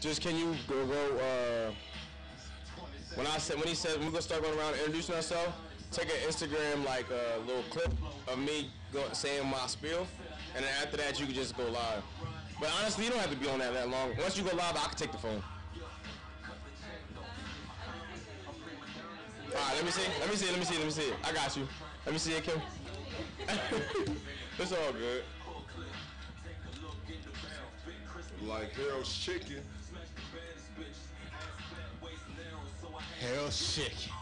Just can you go when he said we're gonna start going around and introducing ourselves, take an Instagram like a little clip of me saying my spiel, and then after that you can just go live. But honestly, you don't have to be on that long. Once you go live, I can take the phone. All right, let me see. I got you. Let me see it, Kim. It's all good. Like Harold's Chicken. Harold's Chicken.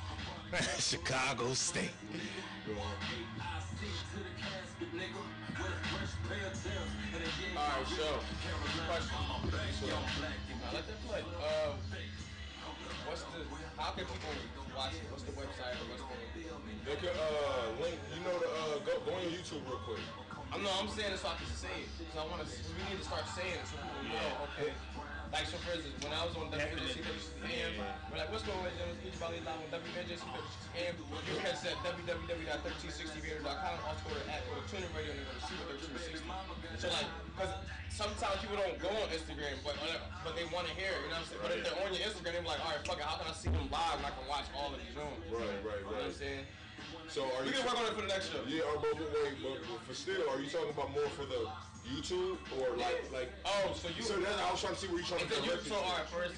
Chicago State. Alright, so question. Now let them play. How can people watch it? What's the website or what's the They can link, go on your YouTube real quick. I'm saying it so I can say it. So we need to start saying it so people know, okay. Like, so for instance, when I was on WNJC.am, we're like, what's going on? Each Bali live on WNJC.am. You can catch that at www.1360radio.com. Also go to TuneIn Radio and go to Super 1360. So like, because sometimes people don't go on Instagram, but they want to hear it, you know what I'm saying? But if they're on your Instagram, they're like, all right, fuck it, how can I see them live and I can watch all of these joints? Right. You know what I'm saying? So we can work on it for the next show. Yeah, but for still, are you talking about more for the YouTube or like? Oh, so you? So that's, I was trying to see where you're trying to direct it. So all right, first,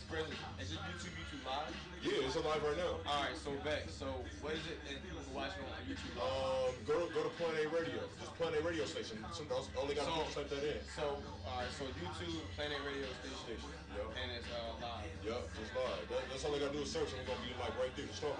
is it YouTube live? Yeah, it's live right now. All right, so back. So what is it? And people can watch it on YouTube. Go to Planet A Radio. Just Planet A Radio station. Only got to type that in. So so YouTube Planet A Radio station. Yep. And it's live. Yep, just live. That's all they gotta do is search, and it's gonna be like right there. Start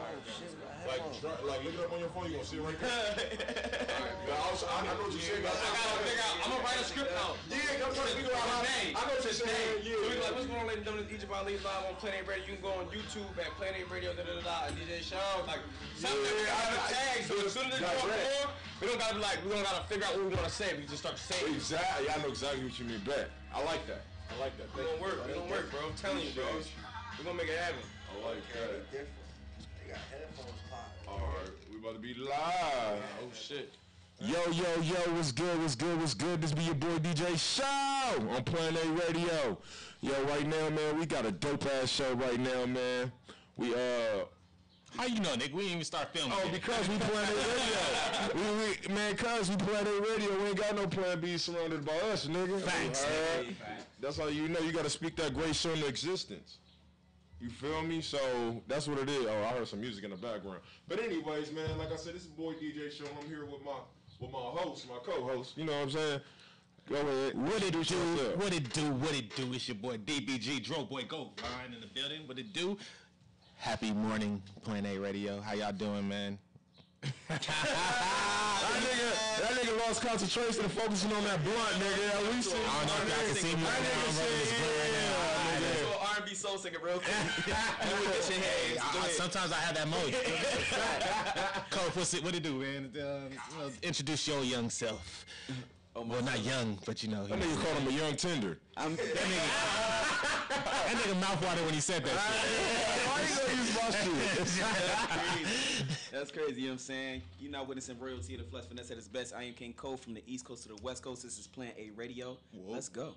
like look it up on your phone. You gonna see it right there. I know what you're saying. I gotta figure out. I'm gonna write a script out. Yeah, I'm trying to figure out how. I know what you're saying. Yeah. So we like, what's going on, ladies and gentlemen? Egypt Ali live on Planet A Radio. You can go on YouTube at Planet A Radio. And DJ Sean. Like something we have the tags. So as soon as they go on, we don't gotta figure out what we want to say. We just start saying. Exactly. I know exactly what you mean. Bet. I like that. We're gonna work, bro. I'm telling you, bro. We're gonna make it happen. I like that. Different. They got headphones popping. Alright, we about to be live. Oh shit. Yo, what's good? This be your boy DJ Show on Planet A Radio. Yo, right now, man, we got a dope ass show right now, man. We how you know, nigga? We ain't even start filming. Oh, because we Planet A Radio. Cause we Planet A Radio. We ain't got no Plan B surrounded by us, nigga. Facts. That's how you know you gotta speak that great show into existence. You feel me? So that's what it is. Oh, I heard some music in the background. But anyways, man, like I said, this is boy DJ Show. I'm here with my host, my co-host. You know what I'm saying? Go ahead. What it do? It's your boy DBG, Dro Boy Go Ryan in the building. What it do? Happy morning, Planet A Radio. How y'all doing, man? That nigga lost concentration and focusing on that blunt, nigga. We see. I don't know if y'all can see me. So R&B soul singer real quick. Sometimes I have that mode. Coach, what it do, man? Introduce your young self. Well, not young, but you know. That nigga called him a young tender. That nigga mouth water when he said that shit. That's crazy, you know what I'm saying? You're not witnessing royalty of the flesh finesse at its best. I am King Cole from the East Coast to the West Coast. This is Planet A Radio. Whoa. Let's go.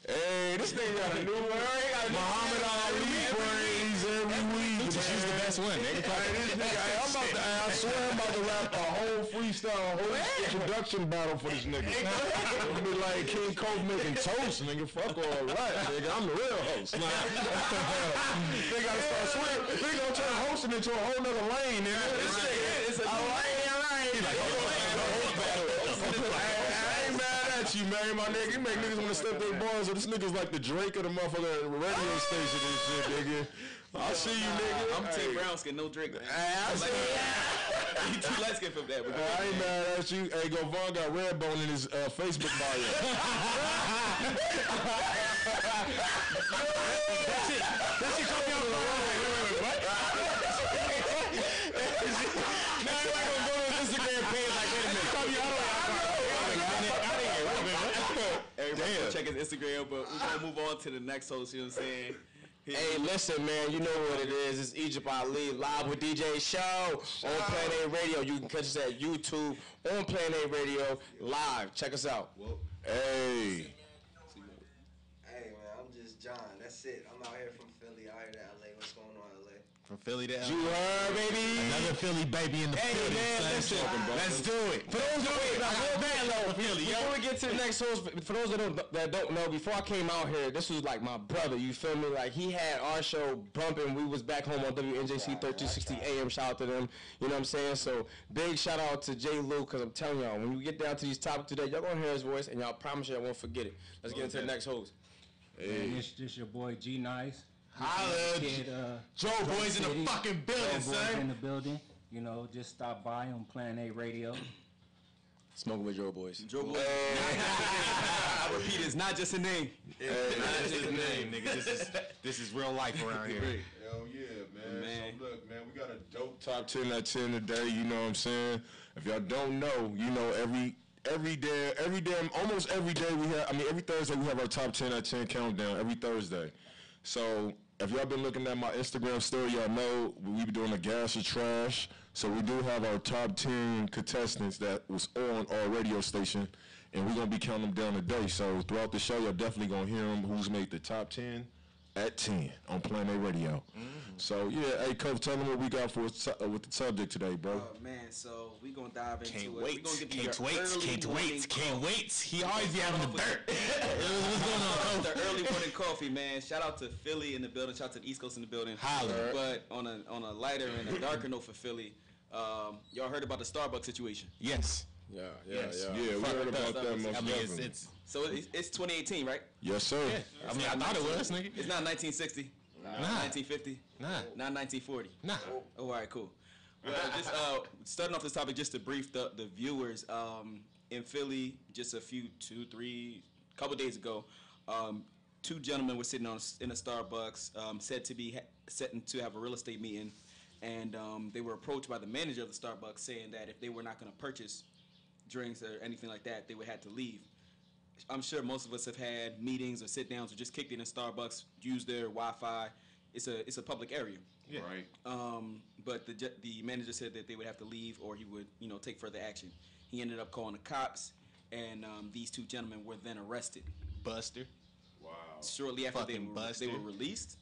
Hey, this thing got a new word. Muhammad Ali praise every week. Just use the best one. I swear I'm about to rap a whole freestyle, introduction battle for this nigga. It'll be like King Cole making toast, nigga. Fuck all that, nigga. I'm the real host. They gotta start swearing. They gonna turn hosting into a whole nother lane, nigga. It's a lane. I ain't mad at you, man, my nigga. You make niggas want to step their bars, or this nigga's like the Drake of the motherfucker radio station and shit, nigga. I see you, nigga. I'm Tim Brown skin, no Drake. I see you too light skin from that. I ain't mad at you. Hey, Govon got Redbone in his Facebook bio. That shit caught me on fire. Wait, what? Now I'm like gonna go to his Instagram page like, wait a minute. Caught me out of Everybody check his Instagram, but we're gonna move on to the next host, you know what I'm saying? Hey, listen, man, you know what it is. It's Egypt Ali live with DJ Show on Planet A Radio. You can catch us at YouTube on Planet A Radio live. Check us out. Hey. Hey, man, I'm just John. That's it. I'm out here from Philly, out here to LA. What's going on, LA? From Philly to LA. You heard, baby. Another Philly baby in the building, man, son. Let's do it. For those before we get to the next host, for those that don't know, before I came out here, this was like my brother. You feel me? Like he had our show bumping. We was back home on WNJC 1360 AM. Shout out to them. You know what I'm saying? So big shout out to J. Lou, because I'm telling y'all, when we get down to these topics today, y'all gonna hear his voice, and y'all promise y'all won't forget it. Let's get into the next host. Hey. This your boy G Nice. Holla, Joe Boys in the fucking building, son. Joe Boys in the building. You know, just stop by on Plan A Radio. Smoking with Joe Boys. Joe Boys. I repeat, it's not just a name. Not just a name, nigga. This is real life around here. Hell yeah, man. So look, man, we got a dope Top 10 at 10 today. You know what I'm saying? If y'all don't know, you know every day, almost every day every Thursday we have our top 10 at 10 countdown every Thursday. So if y'all been looking at my Instagram story, y'all know we be doing a gas or trash. So we do have our top 10 contestants that was on our radio station, and we're going to be counting them down today. So throughout the show, y'all definitely going to hear them who's made the top 10 at 10 on Plan A Radio. So, yeah, hey, Coach, tell them what we got for with the subject today, bro. Oh, man, so we going to dive into Can't it. wait. We gonna give you Can't your wait. early Can't morning wait. Can't coffee. wait. He always be having the dirt. What's going on, Coach? The early morning coffee, man. Shout out to Philly in the building. Shout out to the East Coast in the building. Holla. But on a lighter and a darker note for Philly, y'all heard about the Starbucks situation. Yes. Yeah, Yeah, we heard about that most I mean, definitely. it's So it's 2018, right? Yes, sir. I mean, I thought it was, nigga. It's not 1960. Nah. 1950. Nah. Not 1940. Nah. Oh, all right, cool. Well, just starting off this topic, just to brief the viewers, in Philly, just couple days ago, two gentlemen were sitting in a Starbucks, said to be setting to have a real estate meeting, and they were approached by the manager of the Starbucks saying that if they were not going to purchase drinks or anything like that, they would have to leave. I'm sure most of us have had meetings or sit downs or just kicked in Starbucks, used their Wi-Fi. It's a public area. Yeah. Right. But the manager said that they would have to leave or he would, take further action. He ended up calling the cops, and these two gentlemen were then arrested. Buster. Wow. Shortly after Fucking they were released,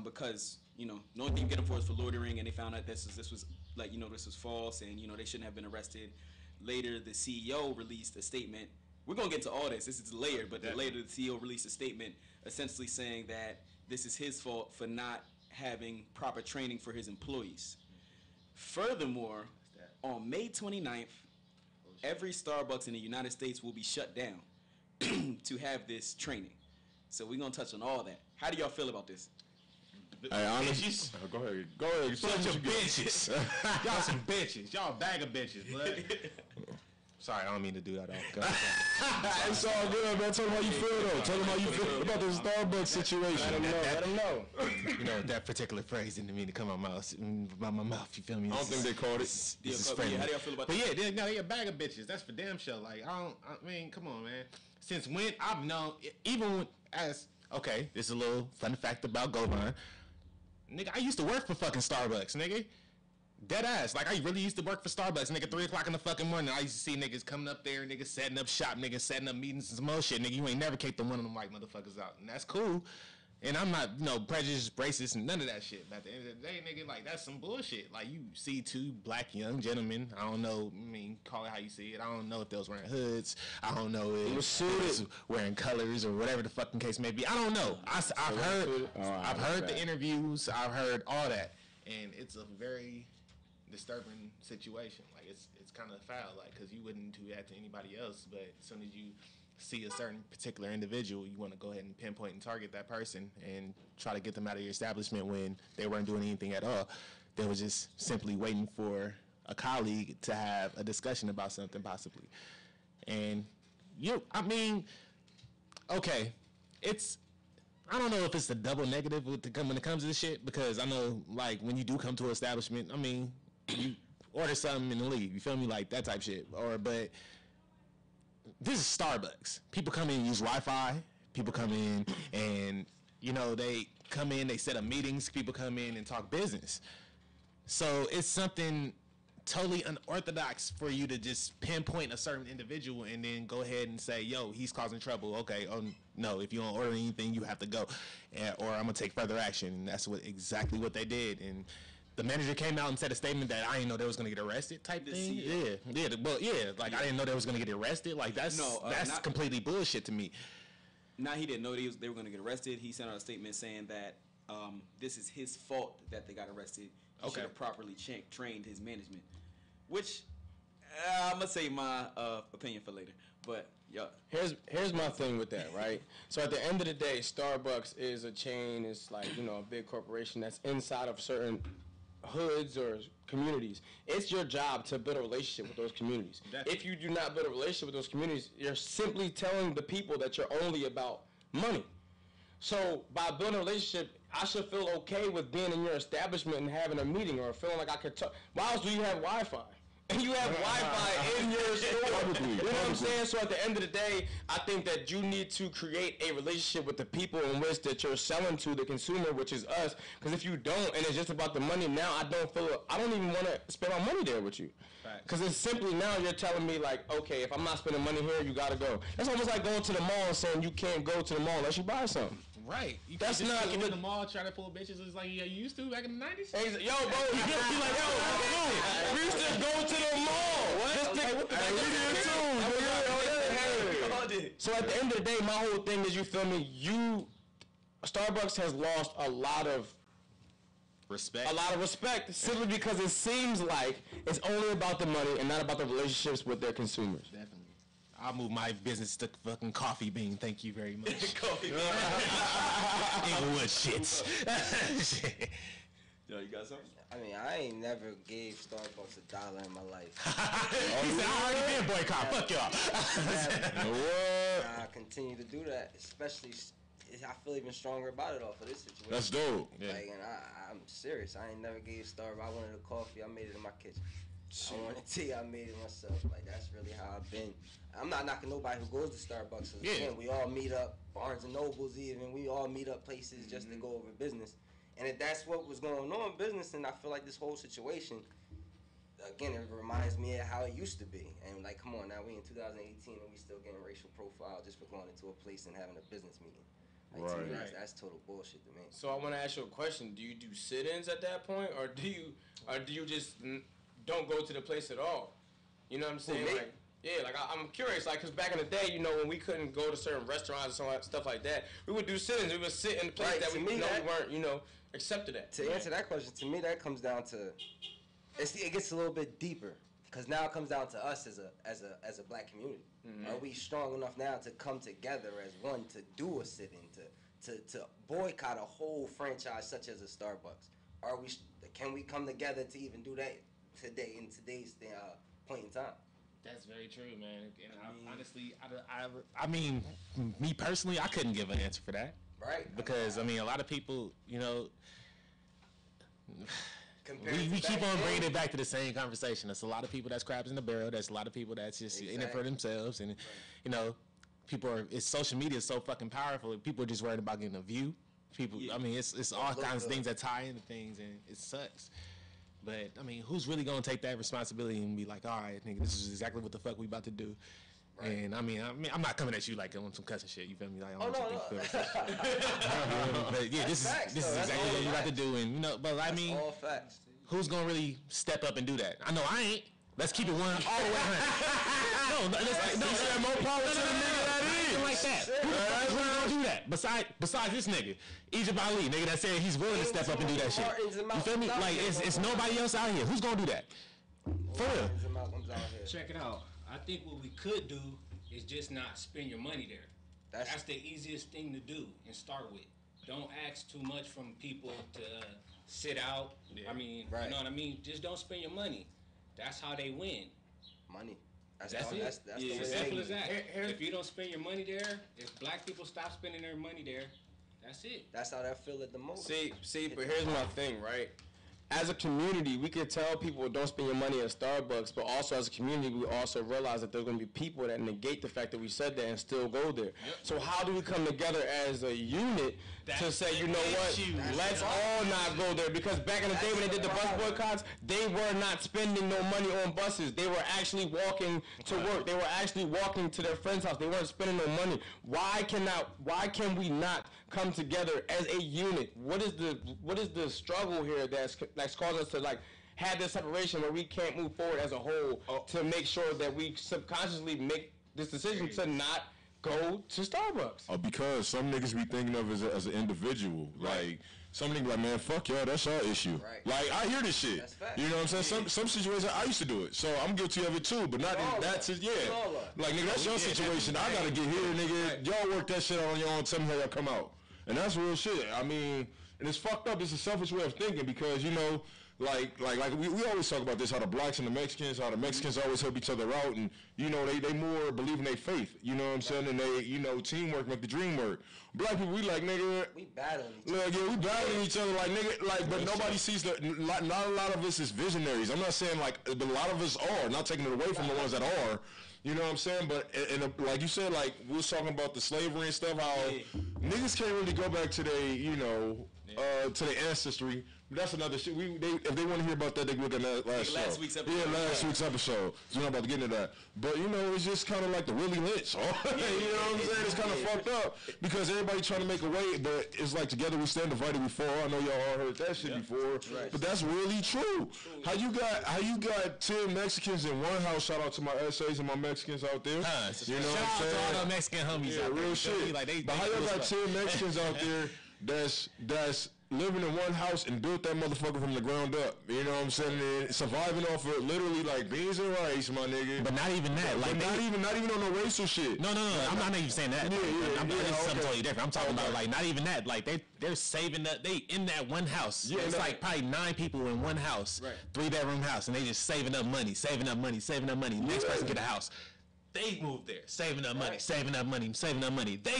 because the only thing you get them for is for loitering, and they found out this was this was false, and they shouldn't have been arrested. Later, the CEO released a statement. We're gonna get to all this. This is layered, but later the CEO released a statement essentially saying that this is his fault for not having proper training for his employees. Furthermore, on May 29th, every Starbucks in the United States will be shut down to have this training. So we're gonna touch on all that. How do y'all feel about this? Hey, honestly, go ahead. Bunch of bitches. Y'all some bitches. Y'all a bag of bitches, blood. Sorry, I don't mean to do that. It's all good, man. Tell them how you feel, though. Tell them how you feel about the Starbucks situation. Let them know. You know, that particular phrase didn't mean to come out my mouth. You feel me? I don't think they called it. This is friendly. How do y'all feel about But that? yeah, they're a bag of bitches. That's for damn sure. Like, I mean, come on, man. Since when I've known, even as, okay, this is a little fun fact about Govan. Nigga, I used to work for fucking Starbucks, nigga. Dead ass. Like, I really used to work for Starbucks, nigga, 3 o'clock in the fucking morning. I used to see niggas coming up there, niggas setting up shop, niggas setting up meetings and some more shit. Nigga, you ain't never kicked one of them white motherfuckers out. And that's cool. And I'm not, prejudiced, racist, and none of that shit. But at the end of the day, nigga, like, that's some bullshit. Like, you see two black young gentlemen. I don't know, call it how you see it. I don't know if they was wearing hoods. I don't know if they was wearing colors or whatever the fucking case may be. I don't know. I've heard the interviews. I've heard all that. And it's a very disturbing situation. Like, it's kind of foul, like, because you wouldn't do that to anybody else, but as soon as you see a certain particular individual, you want to go ahead and pinpoint and target that person and try to get them out of your establishment when they weren't doing anything at all. They were just simply waiting for a colleague to have a discussion about something possibly. And okay, I don't know if it's the double negative when it comes to this shit, because I know, like, when you do come to an establishment, you order something and leave. You feel me? Like, that type shit. But this is Starbucks. People come in and use Wi-Fi. People come in and, they come in, they set up meetings. People come in and talk business. So it's something totally unorthodox for you to just pinpoint a certain individual and then go ahead and say, yo, he's causing trouble. Okay, no, if you don't order anything, you have to go, or I'm gonna take further action. And that's exactly what they did. And the manager came out and said a statement that I didn't know they was gonna get arrested type thing. Like I didn't know they was gonna get arrested. Like that's completely bullshit to me. He didn't know they were gonna get arrested. He sent out a statement saying that this is his fault that they got arrested. He should have properly trained his management, which I'm gonna say my opinion for later. But yeah, here's my thing with that, right? So at the end of the day, Starbucks is a chain. It's like a big corporation that's inside of certain hoods or communities. It's your job to build a relationship with those communities. Definitely. If you do not build a relationship with those communities, you're simply telling the people that you're only about money. So by building a relationship, I should feel okay with being in your establishment and having a meeting or feeling like I could talk. Why else do you have Wi-Fi? And you have Wi-Fi in your store. You know what I'm saying? So at the end of the day, I think that you need to create a relationship with the people in which that you're selling to, the consumer, which is us. Because if you don't, and it's just about the money, now I don't even want to spend my money there with you. Because it's simply now you're telling me like, okay, if I'm not spending money here, you gotta go. That's almost like going to the mall and saying you can't go to the mall unless you buy something. Right. You That's just not in the mall trying to pull bitches just like you used to back in the 90s? Hey, yo, bro, you be like, yo, we used to go to the mall. So at the end of the day, my whole thing is, you feel me? Starbucks has lost a lot of respect simply because it seems like it's only about the money and not about the relationships with their consumers. Definitely. I'll move my business to fucking Coffee Bean. Thank you very much. Coffee Bean. Inglewood shits. Yo, you got something? I mean, I ain't never gave Starbucks $1 in my life. He said, I already did boycott. Fuck y'all. I continue to do that, especially I feel even stronger about it off of this situation. That's dope. Yeah. Like, and I'm serious. I ain't never gave Starbucks. I wanted a coffee. I made it in my kitchen. I wanted tea. I made it myself. Like, that's really how I've been. I'm not knocking nobody who goes to Starbucks. Again, we all meet up, Barnes and Nobles even. We all meet up places just to go over business. And if that's what was going on in business, and I feel like this whole situation, again, it reminds me of how it used to be. And like, come on, now we in 2018 and we still getting racial profile just for going into a place and having a business meeting. Like, to me, that's total bullshit to me. So I want to ask you a question. Do you do sit-ins at that point, or do you just don't go to the place at all? You know what I'm saying? Like, yeah, like I'm curious, like, cause back in the day, when we couldn't go to certain restaurants and stuff like that, we would do sit-ins. We would sit in the place that we weren't, accepted at. To answer that question, to me, that comes down to it gets a little bit deeper, because now it comes down to us as a black community. Mm-hmm. Are we strong enough now to come together as one to do a sit-in, to boycott a whole franchise such as a Starbucks? Can we come together to even do that today in today's point in time? That's very true, man. And honestly, I mean, me personally, I couldn't give an answer for that. Right. Because, a lot of people, we keep on bringing it back to the same conversation. There's a lot of people that's crabs in the barrel. There's a lot of people that's just in it for themselves. And, social media is so fucking powerful. People are just worried about getting a view. It's all kinds of things that tie into things, and it sucks. But, who's really going to take that responsibility and be like, all right, nigga, this is exactly what the fuck we about to do. Right. And, I'm not coming at you like on some cussing shit, you feel me? Like, but, yeah, this is exactly what we about to do. And, that's all facts. Who's going to really step up and do that? I know I ain't. Let's keep it one all the way 100. No, more power to the nigga that is. Like that. Who's going to do that? Besides this nigga, Egypt Ali, nigga that said he's willing to step up and do that shit. You feel me? Like, it's nobody else out here. Who's going to do that? For real. Check it out. I think what we could do is just not spend your money there. That's the easiest thing to do and start with. Don't ask too much from people to sit out. Yeah. You know what I mean? Just don't spend your money. That's how they win. Money. That's it. That's the way. As simple as that. If you don't spend your money there, if black people stop spending their money there, that's it. That's how they feel it the most. See, but here's my thing, right? as a community, we could tell people don't spend your money at Starbucks, but also as a community, we also realize that there's going to be people that negate the fact that we said that and still go there. Yep. So how do we come together as a unit to say, you know what, let's all not go there? Because back in the day when they did the bus boycotts, they were not spending no money on buses. They were actually walking to work. They were actually walking to their friend's house. They weren't spending no money. Why can we not come together as a unit? What is the struggle here that's caused us to like have this separation where we can't move forward as a whole to make sure that we subconsciously make this decision to not go to Starbucks? Oh, because some niggas be thinking of as an individual. Right. Like, some niggas like, man, fuck y'all, that's your issue. Right. Like, I hear this shit. That's fact. You know what I'm saying? Some situations, I used to do it. So I'm guilty of it too, but not in that situation. Like, nigga, that's your situation. I gotta get here, nigga. Y'all work that shit out on your own. Tell me how y'all come out. And that's real shit. I mean, and it's fucked up. It's a selfish way of thinking because, you know, like we always talk about this, how the blacks and the Mexicans always help each other out, and you know they more believe in their faith, you know what I'm saying, and they, you know, teamwork make the dream work. Black people, we like, nigga, we battling each other. Like, yeah, we battling each other like, nigga, like, but nobody sees not a lot of us is visionaries. I'm not saying like, but a lot of us are, not taking it away from the ones that are. You know what I'm saying? But like you said, like we was talking about the slavery and stuff, how niggas can't really go back to their, you know, to their ancestry. But that's another shit. If they want to hear about that, they can look at that last week's episode. Yeah, last week's episode. So we're not about to get into that. But you know, it's just kind of like the Willie Lynch. You know what I'm saying? It's kind of fucked up because everybody trying to make a way, but it's like together we stand, divided we fall. I know y'all all heard that shit before, but that's really true. How you got 10 Mexicans in one house? Shout out to my essays and my Mexicans out there. You know what I'm saying? Shout out to all the Mexican homies out there. Real shit. Like but how y'all got 10 Mexicans out there that's living in one house and built that motherfucker from the ground up. You know what I'm saying? And surviving off of literally like beans and rice, my nigga. But not even that. Like not even on no racial shit. No. I'm not even saying that. Something totally different. I'm talking about like not even that. Like they're saving that. They in that one house. Yeah, it's like probably 9 people in one house, 3-bedroom house, and they just saving up money. Next person get a house. They moved there, saving up money. They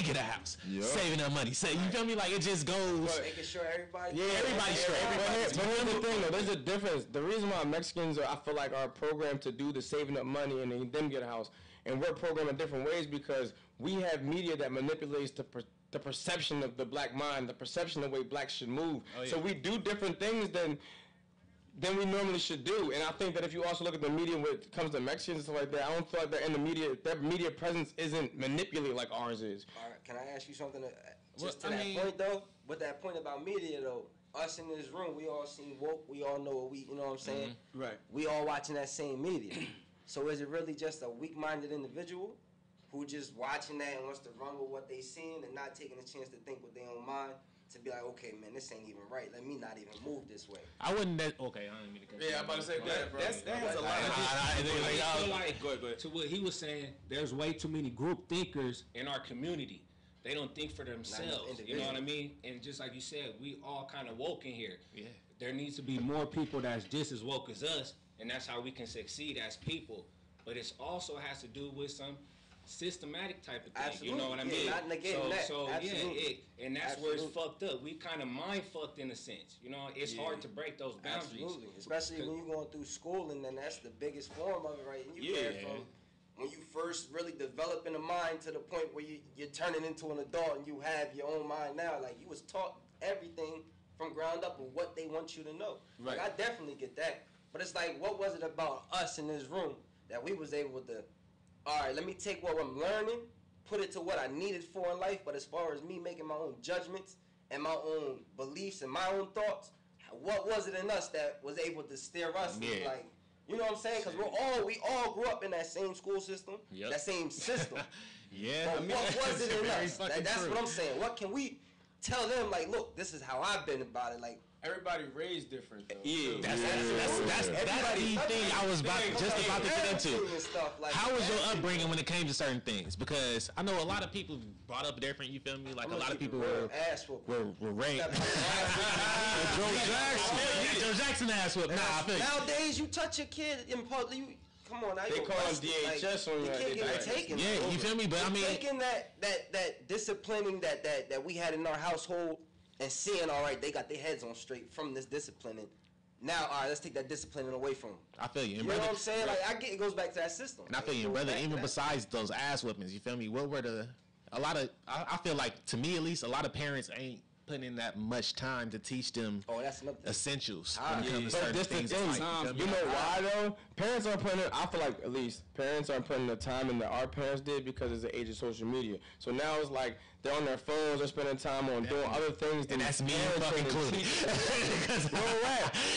get a house, saving up money. You feel me? Like it just goes. Making sure everybody. Yeah, everybody's straight. But here's the thing, though. There's a difference. The reason why Mexicans, I feel like, are programmed to do the saving up money and then get a house, and we're programmed in different ways because we have media that manipulates the perception of the black mind, the perception of the way blacks should move. So we do different things than we normally should do. And I think that if you also look at the media when it comes to Mexicans and stuff like that, I don't feel like they're in the media, their media presence isn't manipulated like ours is. All right, can I ask you something point though? With that point about media though, us in this room, we all seen woke, we all know what you know what I'm saying? Mm-hmm. Right. We all watching that same media. So is it really just a weak-minded individual who just watching that and wants to run with what they seen and not taking a chance to think with their own mind? To be like, okay, man, this ain't even right. Let me not even move this way. I wouldn't. Okay, I didn't mean to cut you. Yeah, I'm about to say that, bro. That has a lot. Go ahead. To what he was saying, there's way too many group thinkers in our community. They don't think for themselves. You know what I mean? And just like you said, we all kind of woke in here. Yeah. There needs to be more people that's just as woke as us, and that's how we can succeed as people. But it also has to do with some systematic type of thing. Absolutely. You know what I mean? Not negating that. So and that's where it's fucked up. We kind of mind fucked in a sense. You know, it's hard to break those boundaries. Absolutely. Especially when you're going through schooling, and that's the biggest form of it, right? And you from when you first really developing a mind to the point where you're turning into an adult and you have your own mind now. Like, you was taught everything from ground up of what they want you to know. Right. Like, I definitely get that. But it's like, what was it about us in this room that we was able to, all right, let me take what I'm learning, put it to what I needed for in life, but as far as me making my own judgments and my own beliefs and my own thoughts, what was it in us that was able to steer us? Like, you know what I'm saying? Because we all grew up in that same school system, that same system. But what was it in us? That's what I'm saying. What can we tell them? Like, look, this is how I've been about it. Like, everybody raised different, though. That's the thing I was just about to get into. How was your upbringing when it came to certain things? Because I know a lot of people brought up different, you feel me? Like, a lot of people were raped. Joe Jackson ass whooped. Nah, I feel nowadays, you touch a kid in public, come on, now they call him DHS when the kid getting taken. Yeah, you feel me? But I mean, taking that disciplining that we had in our household and seeing, all right, they got their heads on straight from this disciplining. Now, all right, let's take that discipline away from him. I feel you. You know what I'm saying? Like, I get it goes back to that system. And I feel you, brother. Even besides those ass whippings, you feel me? What were I feel like, to me at least, a lot of parents ain't putting in that much time to teach them essentials when it comes to certain things. You know why though? Parents aren't putting. I feel like at least parents aren't putting the time in that our parents did because it's the age of social media. So now it's like they're on their phones, they're spending time on doing other things. And that's me fucking included.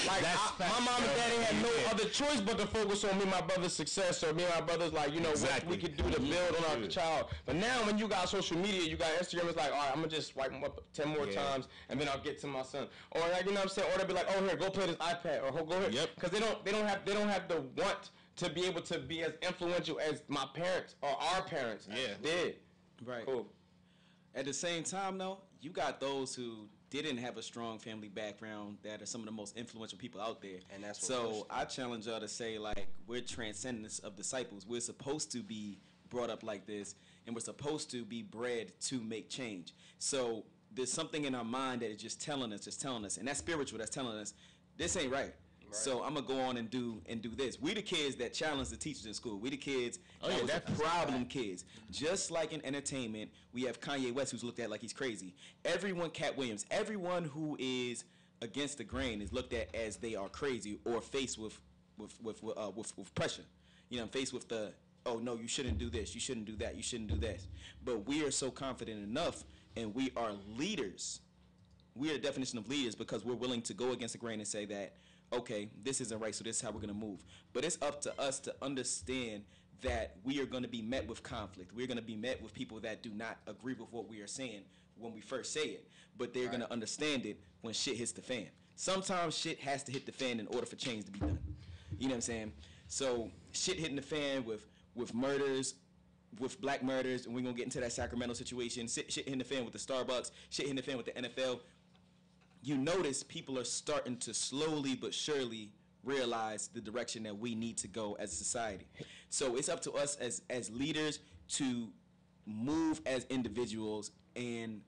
Like my mom and daddy had no other choice but to focus on me and my brother's success, or me and my brother's like, you know, what we could do to build on our child. But now when you got social media, you got Instagram, it's like, all right, I'm gonna just swipe them up 10 more times and then I'll get to my son. Or like, you know what I'm saying? Or they'll be like, oh, here, go play this iPad, or go here. Because they don't have the want to be able to be as influential as my parents or our parents did. Right. Cool. At the same time, though, you got those who didn't have a strong family background that are some of the most influential people out there. And that's what so I challenge y'all to say, like, we're transcendents of disciples. We're supposed to be brought up like this, and we're supposed to be bred to make change. So there's something in our mind that is just telling us, and that's spiritual, that's telling us, this ain't right. So I'm gonna go on and do this. We the kids that challenge the teachers in school. We the kids that was the problem kids. Just like in entertainment, we have Kanye West who's looked at like he's crazy. Everyone, Cat Williams, everyone who is against the grain is looked at as they are crazy or faced with pressure. You know, faced with the, oh no, you shouldn't do this, you shouldn't do that, you shouldn't do this. But we are so confident enough, and we are leaders. We are the definition of leaders because we're willing to go against the grain and say that, okay, this isn't right, so this is how we're going to move. But it's up to us to understand that we are going to be met with conflict. We're going to be met with people that do not agree with what we are saying when we first say it. But they're going to understand it when shit hits the fan. Sometimes shit has to hit the fan in order for change to be done. You know what I'm saying? So shit hitting the fan with murders, with black murders, and we're going to get into that Sacramento situation. Shit hitting the fan with the Starbucks, shit hitting the fan with the NFL. You notice people are starting to slowly but surely realize the direction that we need to go as a society. So it's up to us as leaders to move as individuals and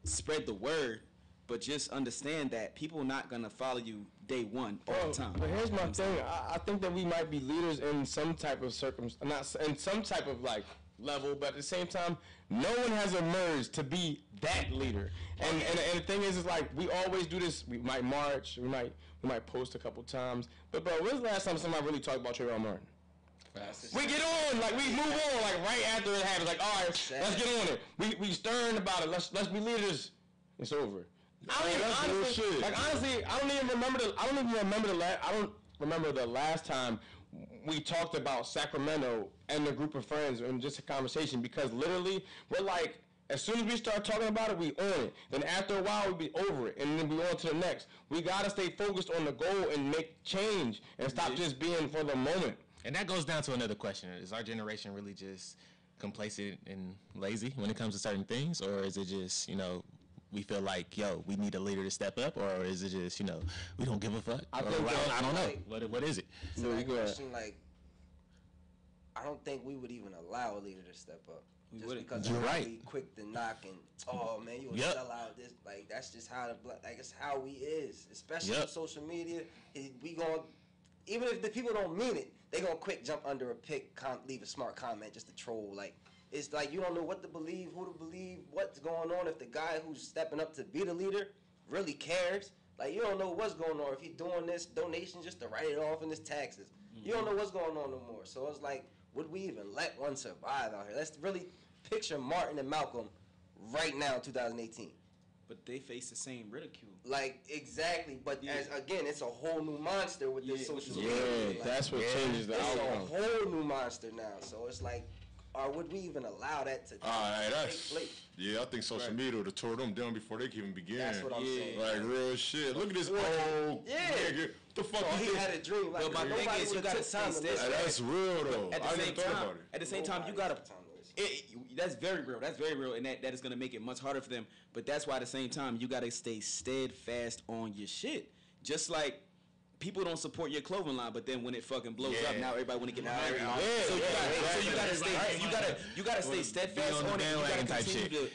spread the word, but just understand that people are not going to follow you day one all the time. But here's my thing. I think that we might be leaders in some type of not in some type of like level, but at the same time, no one has emerged to be that leader. And the thing is like we always do this. We might march, we might post a couple times. But bro, when's the last time somebody really talked about Trayvon Martin? We get on, like we move on, like right after it happens. Like, all right, let's get on it. We stern about it. Let's be leaders. It's over. I don't even remember the last time we talked about Sacramento and a group of friends and just a conversation, because literally we're like, as soon as we start talking about it, we own it. Then after a while, we be over it, and then we on to the next. We gotta stay focused on the goal and make change, and stop just being for the moment. And that goes down to another question: is our generation really just complacent and lazy when it comes to certain things, or is it just, you know, we feel like, yo, we need a leader to step up, or is it just, you know, we don't give a fuck? I don't know. What is it? So that question, like, I don't think we would even allow a leader to step up. Just because you're right. We quick to knock and, oh man, you a sell out this, like that's just how it's how we is, especially with social media. We gonna, even if the people don't mean it, they gonna quick jump under a pick, leave a smart comment just to troll. Like, it's like you don't know what to believe, who to believe, what's going on. If the guy who's stepping up to be the leader really cares, like you don't know what's going on. If he's doing this donation just to write it off in his taxes, you don't know what's going on no more. So it's like, would we even let one survive out here? Let's really picture Martin and Malcolm right now in 2018. But they face the same ridicule. Like, exactly. But as again, it's a whole new monster with this social media. Like, that's what changes the outcome. It's a whole new monster now. So it's like, or would we even allow that to take place? Yeah, I think social media would have tore them down before they could even begin. That's what I'm saying. Like, real shit. Look at this old nigga. What the fuck? Oh, he had a dream. Like, but my thing is, you gotta stay steadfast. That's real though. At the same time, you gotta. That's very real. That's very real, and that is gonna make it much harder for them. But that's why at the same time you gotta stay steadfast on your shit. Just like people don't support your clothing line, but then when it fucking blows up, now everybody want to get behind you. You gotta stay steadfast on it. You gotta continue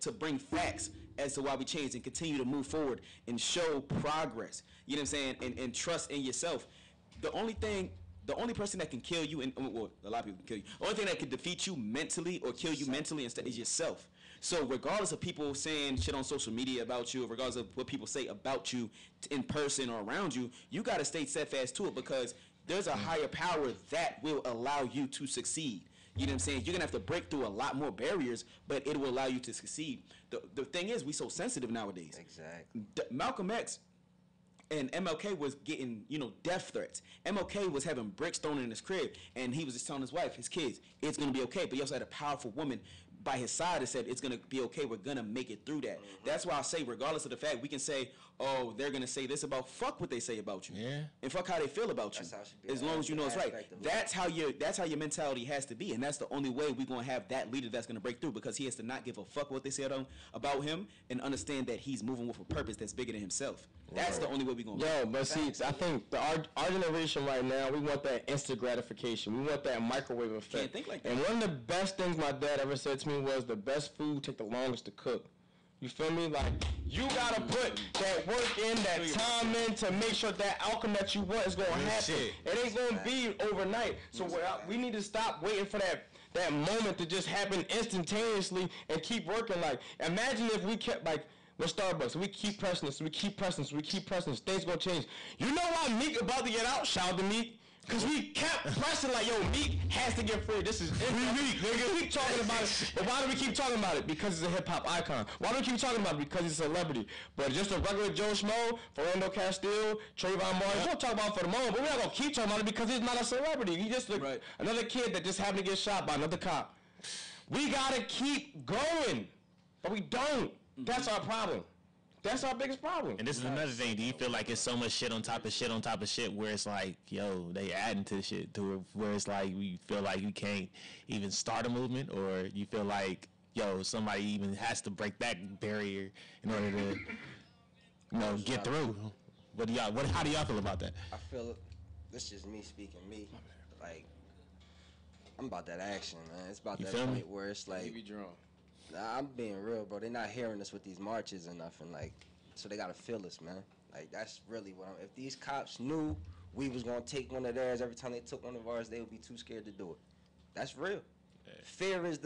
to bring facts as to why we changed and continue to move forward and show progress. You know what I'm saying? And trust in yourself. The only person that can kill you, and well, a lot of people can kill you. The only thing that can defeat you mentally or kill you mentally instead is yourself. So regardless of people saying shit on social media about you, or regardless of what people say about you in person or around you, you got to stay steadfast to it, because there's a higher power that will allow you to succeed. You know what I'm saying? You're going to have to break through a lot more barriers, but it will allow you to succeed. The thing is, we so sensitive nowadays. Exactly. Malcolm X and MLK was getting, death threats. MLK was having bricks thrown in his crib, and he was just telling his wife, his kids, it's going to be okay. But he also had a powerful woman by his side that said, it's going to be okay, we're going to make it through that. Mm-hmm. That's why I say, regardless of the fact, we can say, oh, they're going to say this about, fuck what they say about you. Yeah. And fuck how they feel about you. As long as you know it's right. That's how your mentality has to be, and that's the only way we're going to have that leader that's going to break through, because he has to not give a fuck what they say about him and understand that he's moving with a purpose that's bigger than himself. That's the only way we're going to Yo, but see, I think our generation right now, we want that instant gratification. We want that microwave effect. Can't think like that. And one of the best things my dad ever said to me was, the best food take the longest to cook. You feel me? Like, you gotta put that work in, that time in, to make sure that outcome that you want is gonna happen. It ain't gonna be overnight. So we need to stop waiting for that moment to just happen instantaneously and keep working. Like, imagine if we kept, like, with Starbucks, we keep pressing this, we keep pressing this, things gonna change. You know why Meek about to get out? Shout out to Meek. Because we kept pressing like, yo, Meek has to get free. This is free Meek, nigga. We keep talking about it. But why do we keep talking about it? Because it's a hip-hop icon. Why do we keep talking about it? Because he's a celebrity. But just a regular Joe Schmo, Fernando Castile, Trayvon Martin, we'll talk about it for the moment, but we're not going to keep talking about it because he's not a celebrity. He's just another kid that just happened to get shot by another cop. We got to keep going. But we don't. That's our problem. That's our biggest problem. And this is another thing. Do you feel like it's so much shit on top of shit on top of shit where it's like, yo, they adding to the shit to it, where it's like we feel like you can't even start a movement, or you feel like, yo, somebody even has to break that barrier in order to, get through? How do y'all feel about that? I feel this is just me speaking. Like, I'm about that action, man. It's about that point where it's like, You be drunk. Nah, I'm being real, bro. They're not hearing us with these marches and nothing, like, so they gotta feel us, man. Like, that's really what if these cops knew we was gonna take one of theirs every time they took one of ours, they would be too scared to do it. That's real. Yeah. Fear is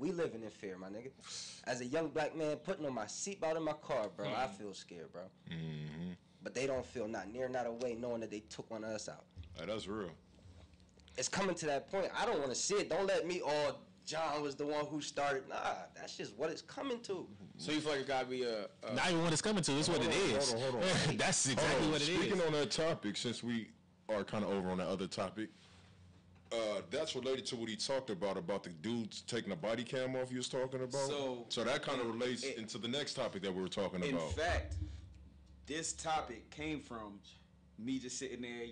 we living in fear, my nigga. As a young black man, putting on my seatbelt in my car, bro, I feel scared, bro. Mm-hmm. But they don't feel not away knowing that they took one of us out. That's real. It's coming to that point. I don't want to see it. Don't let me John was the one who started. Nah, that's just what it's coming to. So you feel like it gotta be not even what it's coming to. It's what it is. Hold on. That's exactly what it is. Speaking on that topic, since we are kind of over on that other topic, that's related to what he talked about the dudes taking the body cam off. You was talking about. So that kind of relates into the next topic that we were talking about. In fact, this topic came from me just sitting there,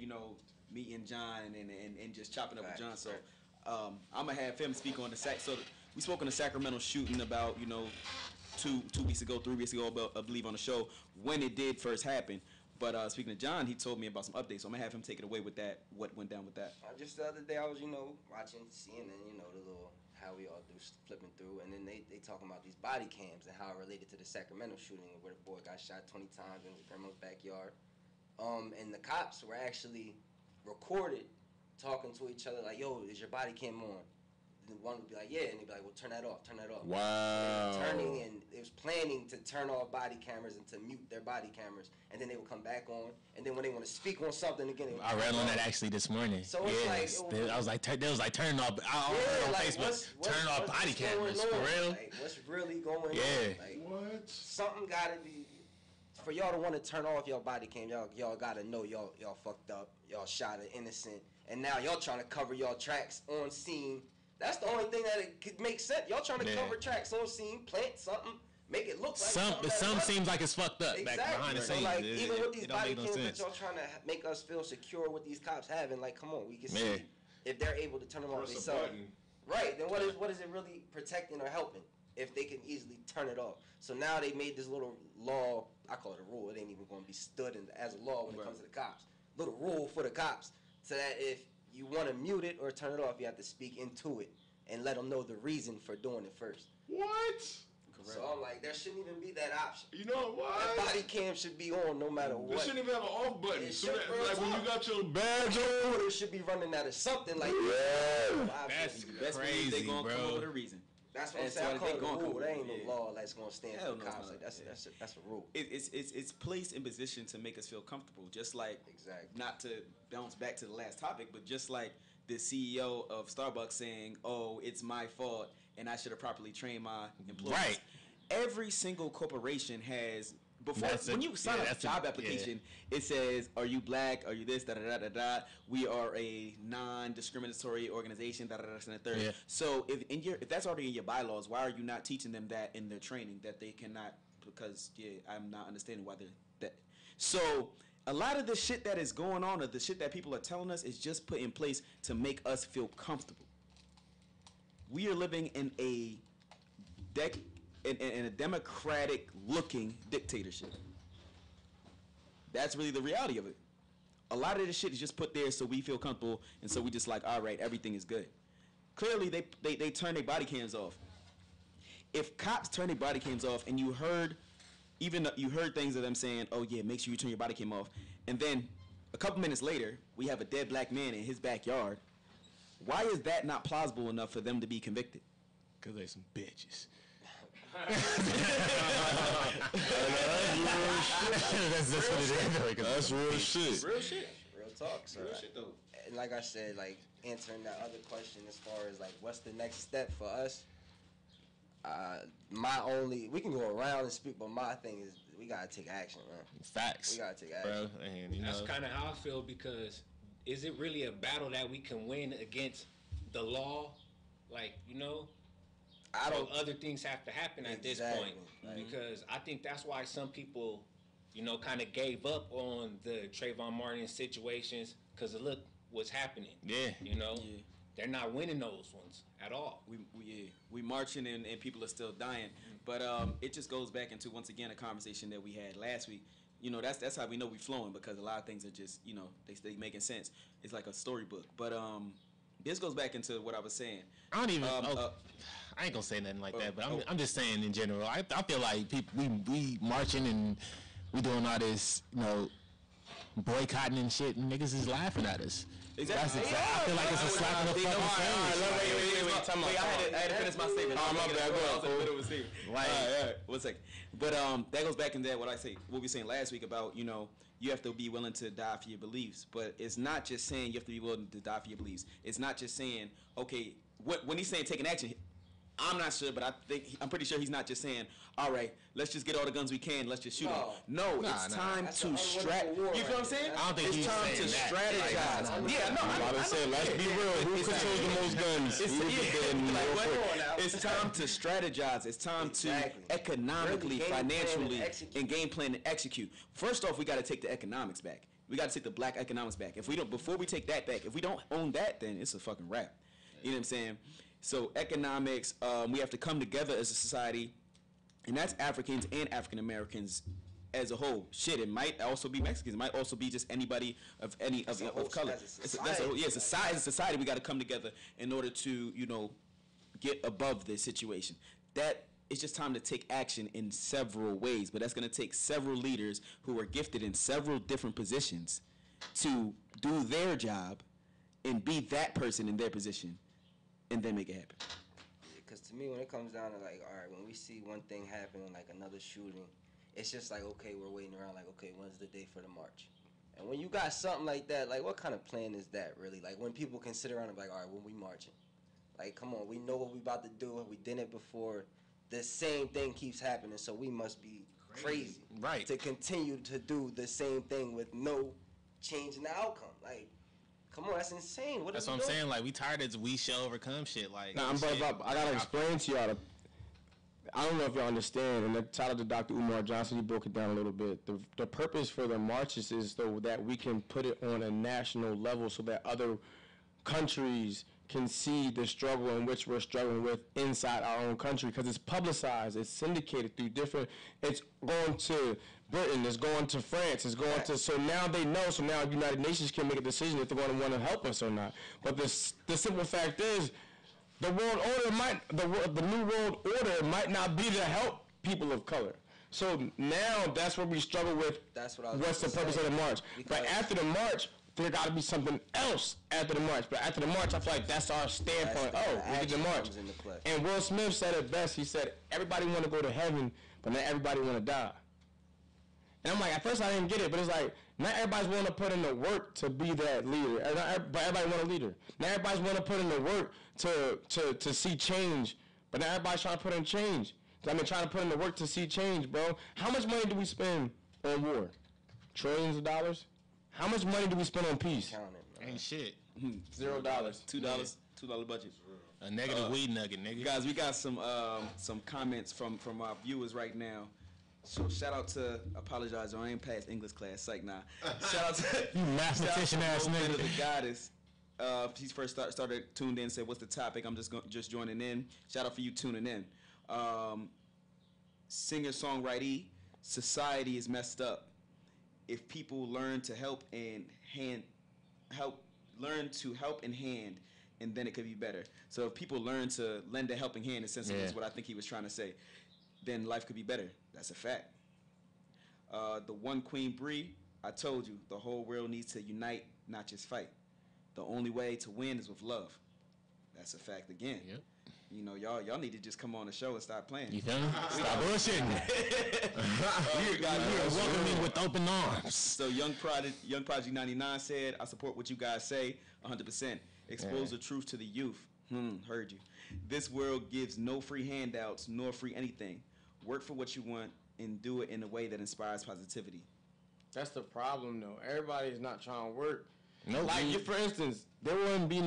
meeting John and just chopping up with John. So. I'm gonna have him speak on the So we spoke on the Sacramento shooting about 3 weeks ago, I believe, on the show when it did first happen. But speaking to John, he told me about some updates. So I'm gonna have him take it away with that. What went down with that? Just the other day, I was watching CNN, the little how we all do flipping through, and then they talking about these body cams and how it related to the Sacramento shooting where the boy got shot 20 times in his grandma's backyard. And the cops were actually recorded talking to each other like, yo, is your body cam on? And one would be like, yeah, and they'd be like, well, turn that off. Wow. And it was planning to turn off body cameras and to mute their body cameras, and then they would come back on, and then when they want to speak on something again, I read on that actually this morning. So it's I was like, turning off. I on Facebook, turning off body cameras for real. Like, what's really going on? Like, what? Something gotta be. For y'all to want to turn off your body cam, y'all gotta know y'all fucked up. Y'all shot an innocent. And now y'all trying to cover y'all tracks on scene. That's the only thing that it could make sense. Y'all trying to cover tracks on scene, plant something, make it look like some seems like it's fucked up back behind the scenes. Like, even with these body cams that y'all trying to make us feel secure with these cops having, like, come on, we can see if they're able to turn them off themselves. Right, then what is it really protecting or helping if they can easily turn it off? So now they made this little law, I call it a rule, it ain't even going to be stood as a law when it comes to the cops. Little rule for the cops. So that if you want to mute it or turn it off, you have to speak into it and let them know the reason for doing it first. What? So I'm like, there shouldn't even be that option. You know what? That body cam should be on no matter what. It shouldn't even have an off button. It So should, that, like when you got your badge on, it should be running out of something like That's crazy, they gonna come up with a reason. That's what I'm saying. I call it a rule. There ain't no law that's gonna stand for the cops. Like that's a rule. It's placed in position to make us feel comfortable. Just like not to bounce back to the last topic, but just like the CEO of Starbucks saying, "Oh, it's my fault, and I should have properly trained my employees." Right. Every single corporation has when you sign a job application, it says, "Are you black? Are you this? Da da da da da. We are a non-discriminatory organization." Da da da da. Third. Yeah. So if that's already in your bylaws, why are you not teaching them that in their training that they cannot? Because I'm not understanding why they're that. So a lot of the shit that is going on, or the shit that people are telling us, is just put in place to make us feel comfortable. We are living in a in a democratic-looking dictatorship. That's really the reality of it. A lot of this shit is just put there so we feel comfortable, and so we just like, all right, everything is good. Clearly, they turn their body cams off. If cops turn their body cams off, and you heard things of them saying, "Oh yeah, make sure you turn your body cam off," and then a couple minutes later, we have a dead black man in his backyard. Why is that not plausible enough for them to be convicted? Because they some bitches. That's real shit. Real shit. Real talk. So real shit though. And like I said, like answering that other question as far as like what's the next step for us. We can go around and speak, but my thing is we gotta take action, man. Facts. We gotta take action. Bro, and that's kind of how I feel, because is it really a battle that we can win against the law? Like, other things have to happen at this point, because I think that's why some people, kind of gave up on the Trayvon Martin situations, because look what's happening. Yeah. They're not winning those ones at all. We marching and people are still dying, but it just goes back into once again a conversation that we had last week. That's how we know we flowing, because a lot of things are just they making sense. It's like a storybook, but this goes back into what I was saying. I don't even. I ain't gonna say nothing like that, but I'm just saying in general. I feel like people we marching and we doing all this, boycotting and shit, and niggas is laughing at us. Exactly. I feel like it's a slap in the fucking face. Wait, I had to finish my statement. Oh, my bad. I was in the middle of a statement. Right. 1 second. But that goes back into what we were saying last week about, you have to be willing to die for your beliefs. But it's not just saying you have to be willing to die for your beliefs. It's not just saying, okay, when he's saying taking action, I'm not sure, but I'm pretty sure he's not just saying, all right, let's just get all the guns we can, let's just shoot them. No, it's time to strategize. You feel what I'm saying? I don't think it's time to strategize. I'm saying, let's be real. Who controls the most guns? It's time to strategize. It's time to economically, financially, and game plan and execute. First off, we got to take the economics back. We got to take the black economics back. Before we take that back, if we don't own that, then it's a fucking wrap. You know what I'm saying? So economics, we have to come together as a society, and that's Africans and African Americans as a whole. Shit, it might also be Mexicans. It might also be just anybody of color. It's a society. We got to come together in order to get above this situation. That it's just time to take action in several ways, but that's going to take several leaders who are gifted in several different positions to do their job and be that person in their position, and then make it happen. Because to me, when it comes down to like, all right, when we see one thing happen, like another shooting, it's just like, okay, we're waiting around, like, okay, when's the day for the march? And when you got something like that, like, what kind of plan is that really? Like, when people can sit around and be like, all right, when we marching? Like, come on, we know what we about to do. We did it before. The same thing keeps happening, so we must be crazy to continue to do the same thing with no change in the outcome. Like, come on, that's insane. That's what I'm saying. Like, we tired of we shall overcome shit. Like, I gotta explain to y'all. I don't know if y'all understand. And the title to Dr. Umar Johnson, he broke it down a little bit. The purpose for the marches is so that we can put it on a national level, so that other countries can see the struggle in which we're struggling with inside our own country, because it's publicized, it's syndicated through different. It's going to Britain, it's going to France, it's going to. So now they know. So now United Nations can make a decision if they're going to want to help us or not. But the simple fact is, the world order the new world order might not be to help people of color. So now that's where we struggle with. That's what I was. What's the purpose of the march? But after the march, there got to be something else after the march. But after the march, I feel like that's our standpoint. We did the march. And Will Smith said it best. He said, everybody want to go to heaven, but not everybody want to die. And I'm like, at first I didn't get it, but it's like, not everybody's willing to put in the work to be that leader. But everybody want a leader. Not everybody's willing to put in the work to see change, but not everybody's trying to put in change. I mean, trying to put in the work to see change, bro. How much money do we spend on war? Trillions of dollars? How much money do we spend on peace? Ain't shit. $0. $2 budget. A negative weed nugget, nigga. Guys, we got some comments from our viewers right now. So shout out to, apologize, I ain't passed English class, psych nah. Shout out to you mathematician ass nigga. The goddess. He's first started tuned in, said, what's the topic? I'm just joining in. Shout out for you tuning in. Singer-songwriter, society is messed up. If people learn to help in hand, and then it could be better. So if people learn to lend a helping hand, essentially is what I think he was trying to say, then life could be better. That's a fact. The one Queen Bree, I told you, the whole world needs to unite, not just fight. The only way to win is with love. That's a fact again. Yep. You know, y'all need to just come on the show and stop playing. You feel me? Stop bullshitting. You are welcoming with open arms. So Young Prodigy 99 said, I support what you guys say 100%. Expose the truth to the youth. Heard you. This world gives no free handouts nor free anything. Work for what you want and do it in a way that inspires positivity. That's the problem, though. Everybody's not trying to work. No, like for instance, there wouldn't be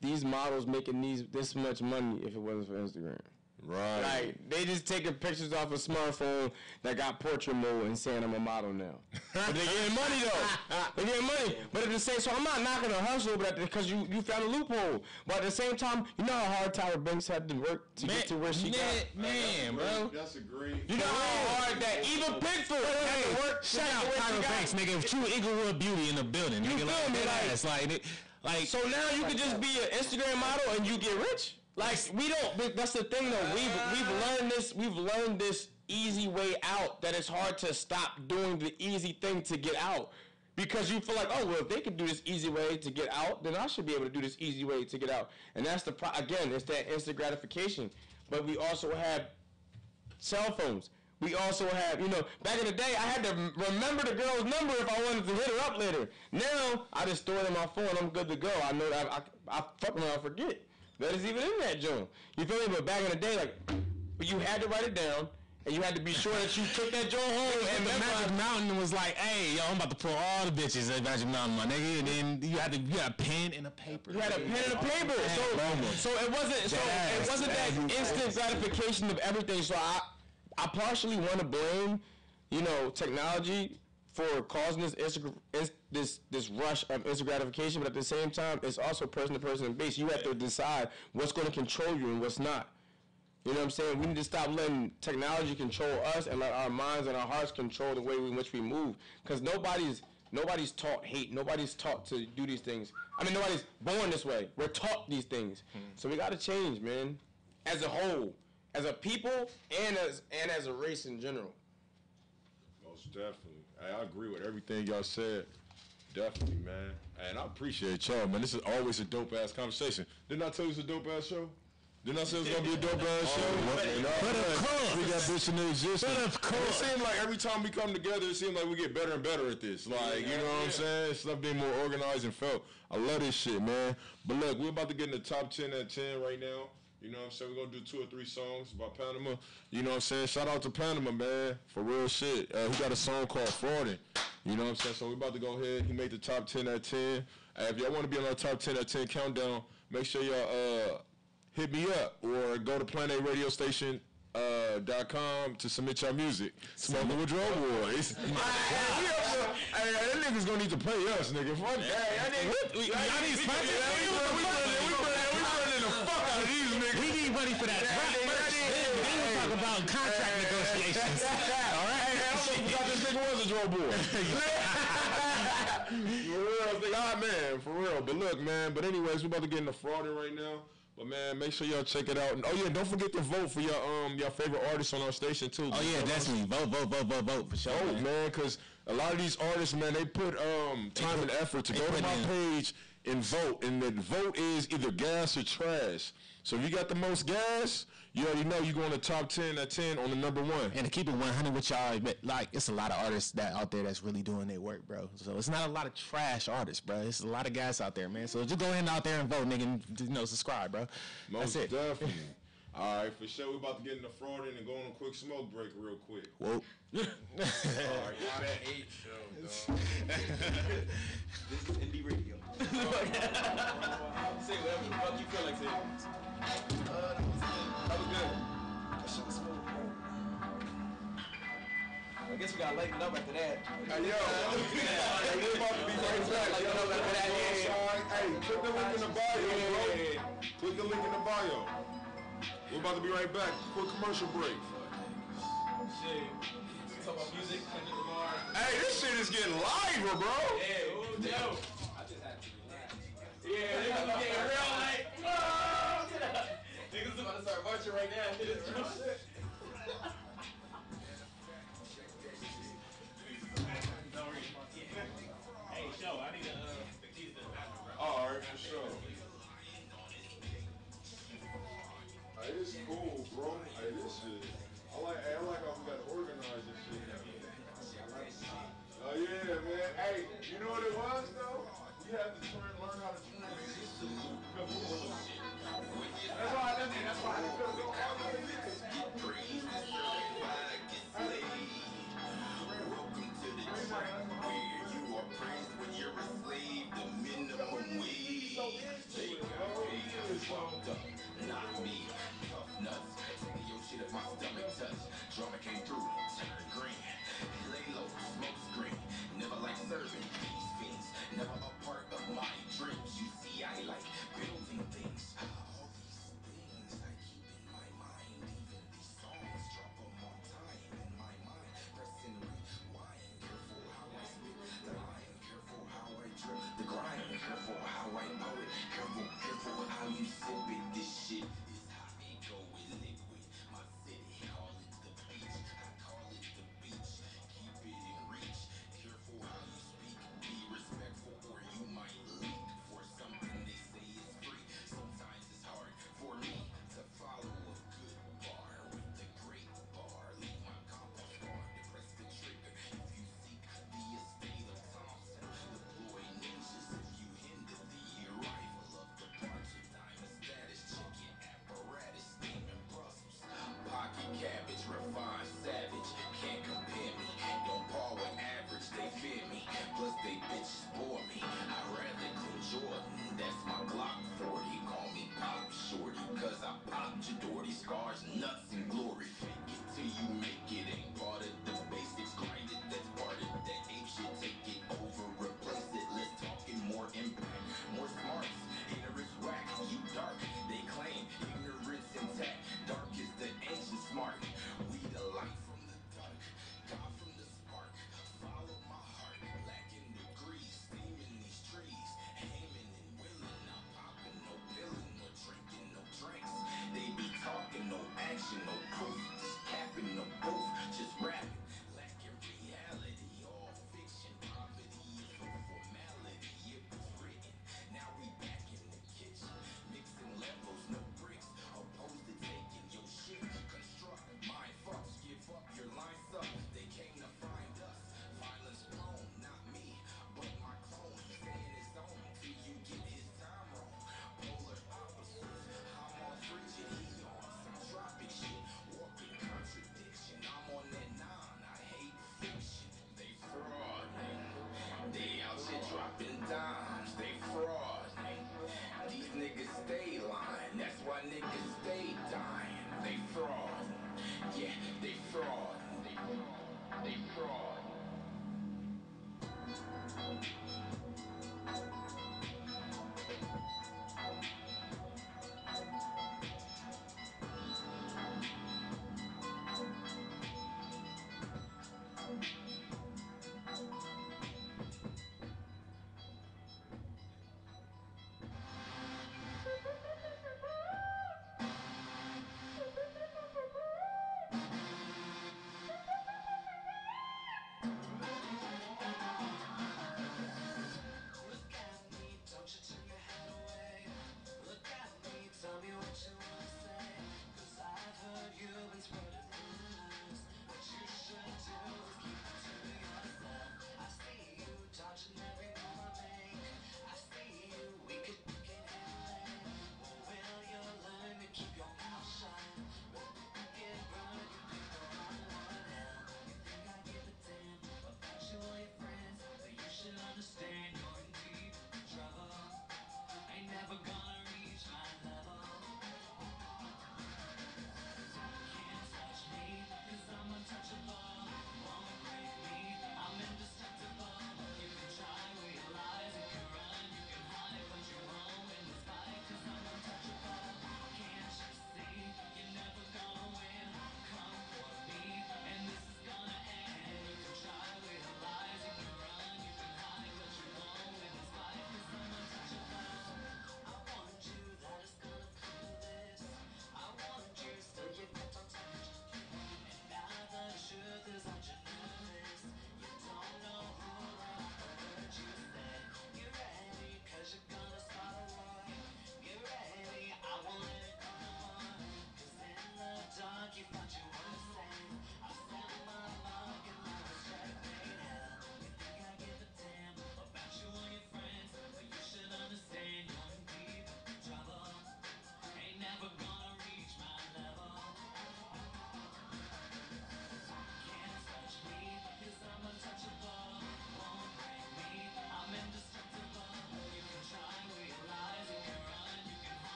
these models making this much money if it wasn't for Instagram. Right. Like they just taking pictures off a smartphone that got portrait mode and saying I'm a model now. But they getting money though. They getting money. But at the same, so I'm not knocking the hustle, but because you found a loophole. But at the same time, you know how hard Tyra Banks had to work to get to where she got. Man, bro. That's a great. You know how hard that even Pickford had to work. Shout out Tyra Banks, nigga. True Inglewood beauty in the building. You nigga, feel like, me? Like so now you can just be an Instagram model and you get rich. Like we don't. That's the thing though. We've learned this easy way out. That it's hard to stop doing the easy thing to get out, because you feel like, oh well, if they can do this easy way to get out, then I should be able to do this easy way to get out. And that's again, it's that instant gratification. But we also have cell phones. We also have, back in the day, I had to remember the girl's number if I wanted to hit her up later. Now I just store it in my phone. I'm good to go. I know that I fuck around and forget that it's even in that joint. You feel me? But back in the day, you had to write it down, and you had to be sure that you took that joint home. And the Magic Mountain was like, hey, yo, I'm about to pull all the bitches at Magic Mountain, my nigga. And then you had a pen and a paper. You had a pen and a paper. So it wasn't that instant gratification of everything. So I partially want to blame, technology for causing this rush of instant gratification, but at the same time, it's also person to person based. You have to decide what's going to control you and what's not. You know what I'm saying? We need to stop letting technology control us and let our minds and our hearts control the way in which we move. Because nobody's taught hate. Nobody's taught to do these things. I mean, nobody's born this way. We're taught these things. So we got to change, man, as a whole. As a people and as a race in general. Most definitely. I agree with everything y'all said. Definitely, man. And I appreciate y'all, man. This is always a dope-ass conversation. Didn't I tell you it's a dope-ass show? Didn't I say it's going to be a dope-ass show? But of course. We got bitch in the existence. But of course. It seems like every time we come together, it seems like we get better and better at this. Like, you know what I'm saying? Stuff being more organized and felt. I love this shit, man. But look, we're about to get in the top 10 at 10 right now. You know what I'm saying? We're going to do 2 or 3 songs about Panama. You know what I'm saying? Shout out to Panama, man. For real shit. He got a song called Frauding. You know what I'm saying? So we're about to go ahead. He made the top 10 at 10. If y'all want to be on our top 10 at 10 countdown, make sure y'all hit me up or go to PlanetRadioStation.com to submit your music. Smoking with Drug Boys. Hey, that nigga's going to need to pay us, nigga. Fuck that. Y'all need sponsors. We need money for that. Then we'll talk about contract negotiations. All right? I thought this nigga was a drug boy. For real, man, for real. But look, man. But anyways, we're about to get into frauding right now. But man, make sure y'all check it out. And, oh yeah, don't forget to vote for your favorite artists on our station too. Oh yeah, definitely vote for sure. Vote, man, because a lot of these artists, man, they put time and effort to go to my page and vote. And the vote is either gas or trash. So if you got the most gas, you already know you're going to top 10 at 10 on the number 1. And to keep it 100 with y'all, like, it's a lot of artists that out there that's really doing their work, bro. So it's not a lot of trash artists, bro. It's a lot of guys out there, man. So just go ahead out there and vote, nigga, and subscribe, bro. Most that's it. Definitely. All right, for sure. We're about to get in the fraud and go on a quick smoke break real quick. Whoa. All right, I hate show, dog. This is indie radio. Say whatever the fuck you feel like saying. That was good. That shit was smooth, bro. I guess we gotta lighten it up after that. Hey, yo. Hey, we're about to be right back. Lighten it up after that. Hey, click the link in the bio, bro. Click the link in the bio. We're about to be right back. Quick commercial break. Shit. Talk about music, Kendrick Lamar. Hey, this shit is getting liver, bro. Yeah, yo. I just had to relax. Yeah, niggas was getting real like, niggas about to start marching right now. Hey, show, I need to keys to the bathroom, bro. All right, for sure. Hey, this is cool, bro. Hey, this shit. I like how we got organized this shit. Oh yeah, man. Hey, you know what it was though? You have to learn how to turn this. That's why I didn't. That's why I didn't go all the way. Welcome to the track where you are praised when you're a slave. The minimum wage. They got paid and fucked up. Not me. Tough nuts. Taking your shit if my stomach touch. Drama came through. Turn green. Lay low. Smoke screen. Never like serving these fiends. Never a part of my dreams. You see, I like building things. All these things I keep in my mind. Even these songs drop them on time in my mind.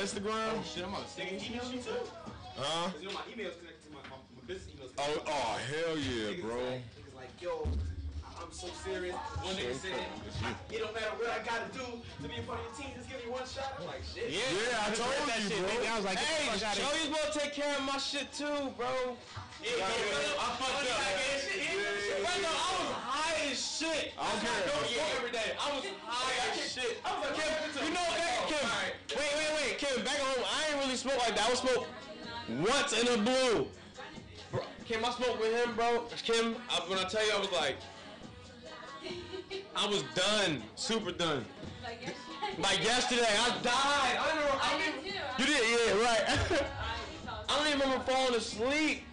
Instagram? Shit, I'm on a stick. Email you too. Huh? Cause you know my email's connected to my business emails. Oh, hell yeah, bro. Niggas like, yo, I'm so serious. One nigga said, it don't matter what I gotta do to be a part of your team. Just give me one shot. I'm like, shit. Yeah, I told you, bro. I was like, Hey, show you supposed to take care of my shit too, bro. Yeah, I fucked up. Right now, I was high as shit. I don't care. Every day. I was high as shit. I was like, Kim, you know that, Kim? Wait, Kim. Back at home, I ain't really smoke like that. I would smoke once in a blue. Bro, Kim, I smoked with him, bro. Kim, when I tell you, I was like, I was done, super done. Like yesterday, I died. I don't even. You did, yeah, right. I don't even remember falling asleep.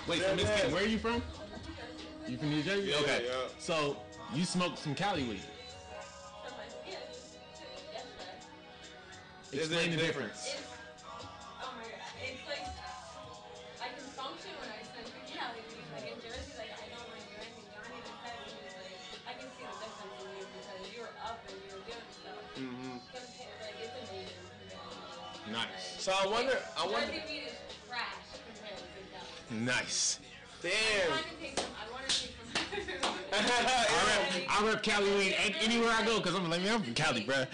Wait, so Miss Kim, where are you from? You from New Jersey? Okay. Yeah. So you smoked some Cali weed. Explain the difference. Oh my god, it's like I can function when I smoke Cali weed. Like in Jersey, like I don't mind doing anything. Johnny just said he was like, I can see the difference in you because you were up and you were doing stuff. Like it's amazing. Nice. So I wonder. Jersey weed is trash compared to Cali. Nice. Damn. I want to take some. I rep Cali weed anywhere I go because I'm from Cali, bro.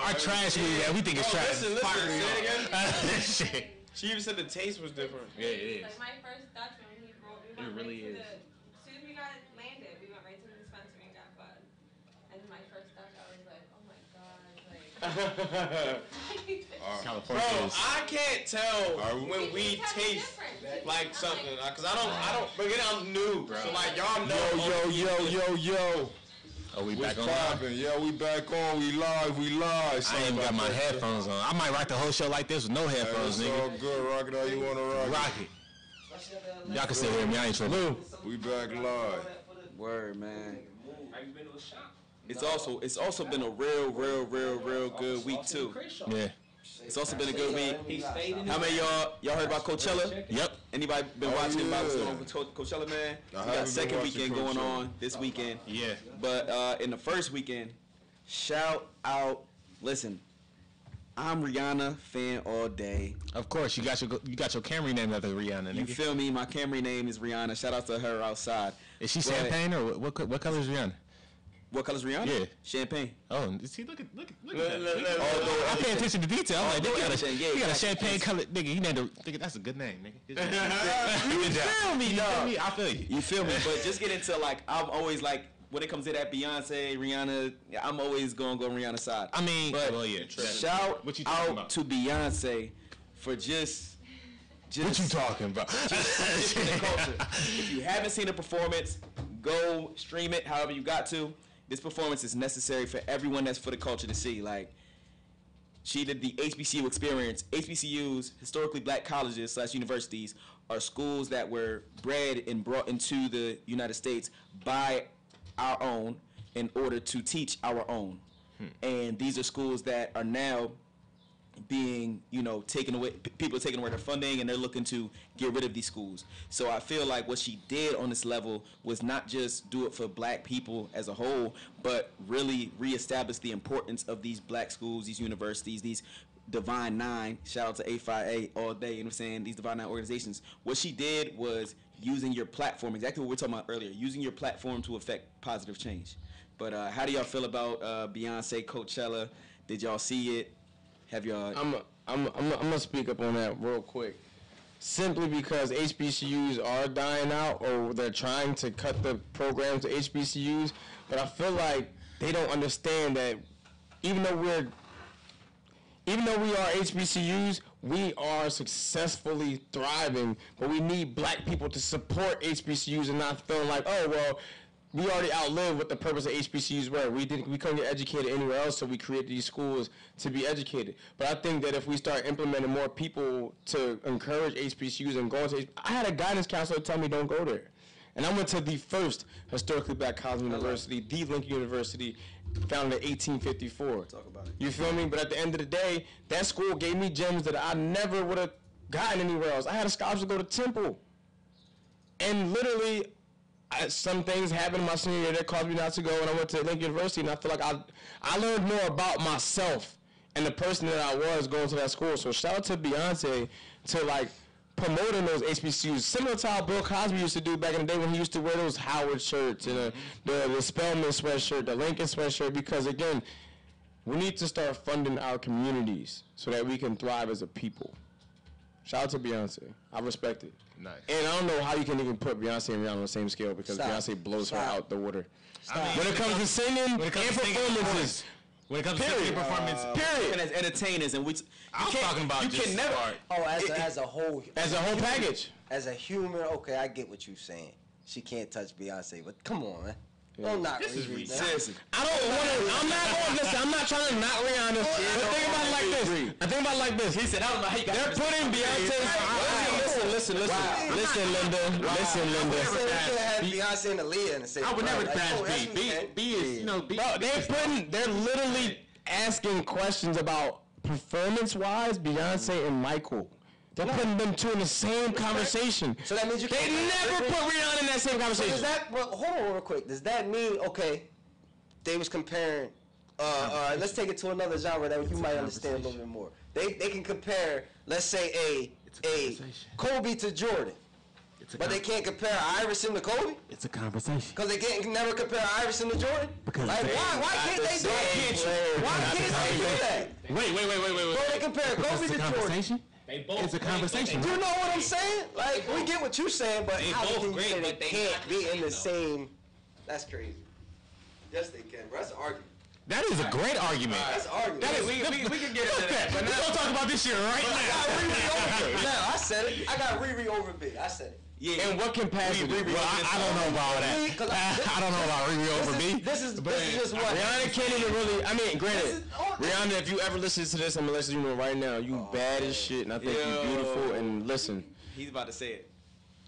Our trash weed, yeah, we think it's trash. Listen, Fire say it again. Shit. She even said the taste was different. Yeah, it is. Like my first Dutch when we went It really right is. as soon as we got landed, we went right to the dispensary and got bud. And my first Dutch, I was like, oh my god, like. California Bro, is. I can't tell when we taste like something, cause I don't. But again, I'm new, so like y'all know. Yo. Oh, we What's back on? poppin'? Yeah, we back on. We live. I ain't even got my headphones on. I might rock the whole show like this with no headphones, It's all nigga. good. Rock it how you wanna rock it. Rock it. Y'all can still hear me. I ain't tripping. We back live. Word, man. It's also been a real good week too. Yeah. It's also been a good week. He's fading. How many of y'all heard about Coachella? Yep. Anybody been watching about what's yeah. going on with Coachella, man? We haven't got been second watching weekend going Coachella. on this weekend. Yeah. But in the first weekend, shout out. Listen, I'm Rihanna fan all day. Of course, you got your Camry named after Rihanna, You nigga. feel me? My Camry name is Rihanna. Shout out to her outside. Is she But- champagne or what color is Rihanna? What color's Rihanna? Yeah. Champagne. Oh, see, look at that. Although I pay attention to detail. I'm like, Although nigga, you everything, yeah, got a exactly. champagne color, nigga. You named nigga. That's a good name, nigga. Good job. You feel me, dog? I feel you. You feel me? But just get into like, I'm always like, when it comes to that Beyonce, Rihanna, I'm always gonna go on Rihanna's side. I mean, But well, yeah. shout What you talking out about? to Beyonce for just What you talking about? just for the culture. If you haven't seen the performance, go stream it however you got to. This performance is necessary for everyone that's for the culture to see. Like, she did the HBCU experience. HBCUs, historically black colleges / universities, are schools that were bred and brought into the United States by our own in order to teach our own. And these are schools that are now being, taken away. People are taking away their funding, and they're looking to get rid of these schools. So I feel like what she did on this level was not just do it for black people as a whole, but really reestablish the importance of these black schools, these universities, these Divine Nine. Shout out to A5A all day. You know what I'm saying? These Divine Nine organizations. What she did was using your platform, exactly what we were talking about earlier, using your platform to affect positive change. But how do y'all feel about Beyonce Coachella? Did y'all see it? Have y'all? I'm gonna speak up on that real quick. Simply because HBCUs are dying out, or they're trying to cut the programs to HBCUs, but I feel like they don't understand that even though we are HBCUs, we are successfully thriving, but we need black people to support HBCUs and not feeling like, oh well, we already outlived what the purpose of HBCUs were. We couldn't get educated anywhere else, so we created these schools to be educated. But I think that if we start implementing more people to encourage HBCUs and going to, I had a guidance counselor tell me don't go there, and I went to the first historically black college university, the Lincoln University, founded in 1854. Talk about it. You feel me? But at the end of the day, that school gave me gems that I never would have gotten anywhere else. I had a scholarship to go to Temple, and literally, some things happened in my senior year that caused me not to go, and I went to Lincoln University, and I feel like I learned more about myself and the person that I was going to that school. So shout out to Beyonce to like promoting those HBCUs, similar to how Bill Cosby used to do back in the day when he used to wear those Howard shirts and the Spelman sweatshirt, the Lincoln sweatshirt, because again, we need to start funding our communities so that we can thrive as a people. Shout out to Beyonce. I respect it. Nice. And I don't know how you can even put Beyonce and Rihanna on the same scale because Beyonce blows her out the water. When it comes to singing and performances, when it comes to singing performance, and as entertainers, and I'm talking about you just can never. As a whole package. As a human, okay, I get what you're saying. She can't touch Beyonce, but come on, man. Don't knock Riri. I don't want to. I'm not going to listen. I'm not trying to knock Rihanna. But think about it like this. I think about it like this. He said, I don't know how you got. They're putting Beyonce's. Listen, Linda. Listen, Linda. You can't have Beyonce and Aaliyah in the same. I would never trash B. B is, They're literally asking questions about performance-wise Beyonce and Michael. They're putting them two in the same conversation. So that means you can't. They never put Rihanna in that same conversation. So does that? Well, hold on real quick. Does that mean they was comparing? Let's take it to another genre that you might understand a little bit more. They can compare, let's say a Kobe to Jordan, but they can't compare Iverson to Kobe. It's a conversation. Because they can never compare Iverson to Jordan. Because why can't they do that? Why can't they do that? Wait. Bro, they compare Kobe to Jordan. It's a conversation. You know what I'm saying? Like, we get what you're saying, but how can you say they can't be in the same? That's crazy. Yes, they can. Bro, that's an argument. That is a great argument. That's an argument. That is, we can get into that. But we're going to talk about this shit right now. I got Riri over B. Now, I said it. I got Riri over B. I said it. Yeah. And what capacity? Well, I don't know about that. I don't know about Riri over B. This is just what Rihanna can't even really. I mean, granted, Rihanna, if you ever listen to this, I'm gonna let you know right now, you bad as shit, and I think you beautiful. And listen, he's about to say it.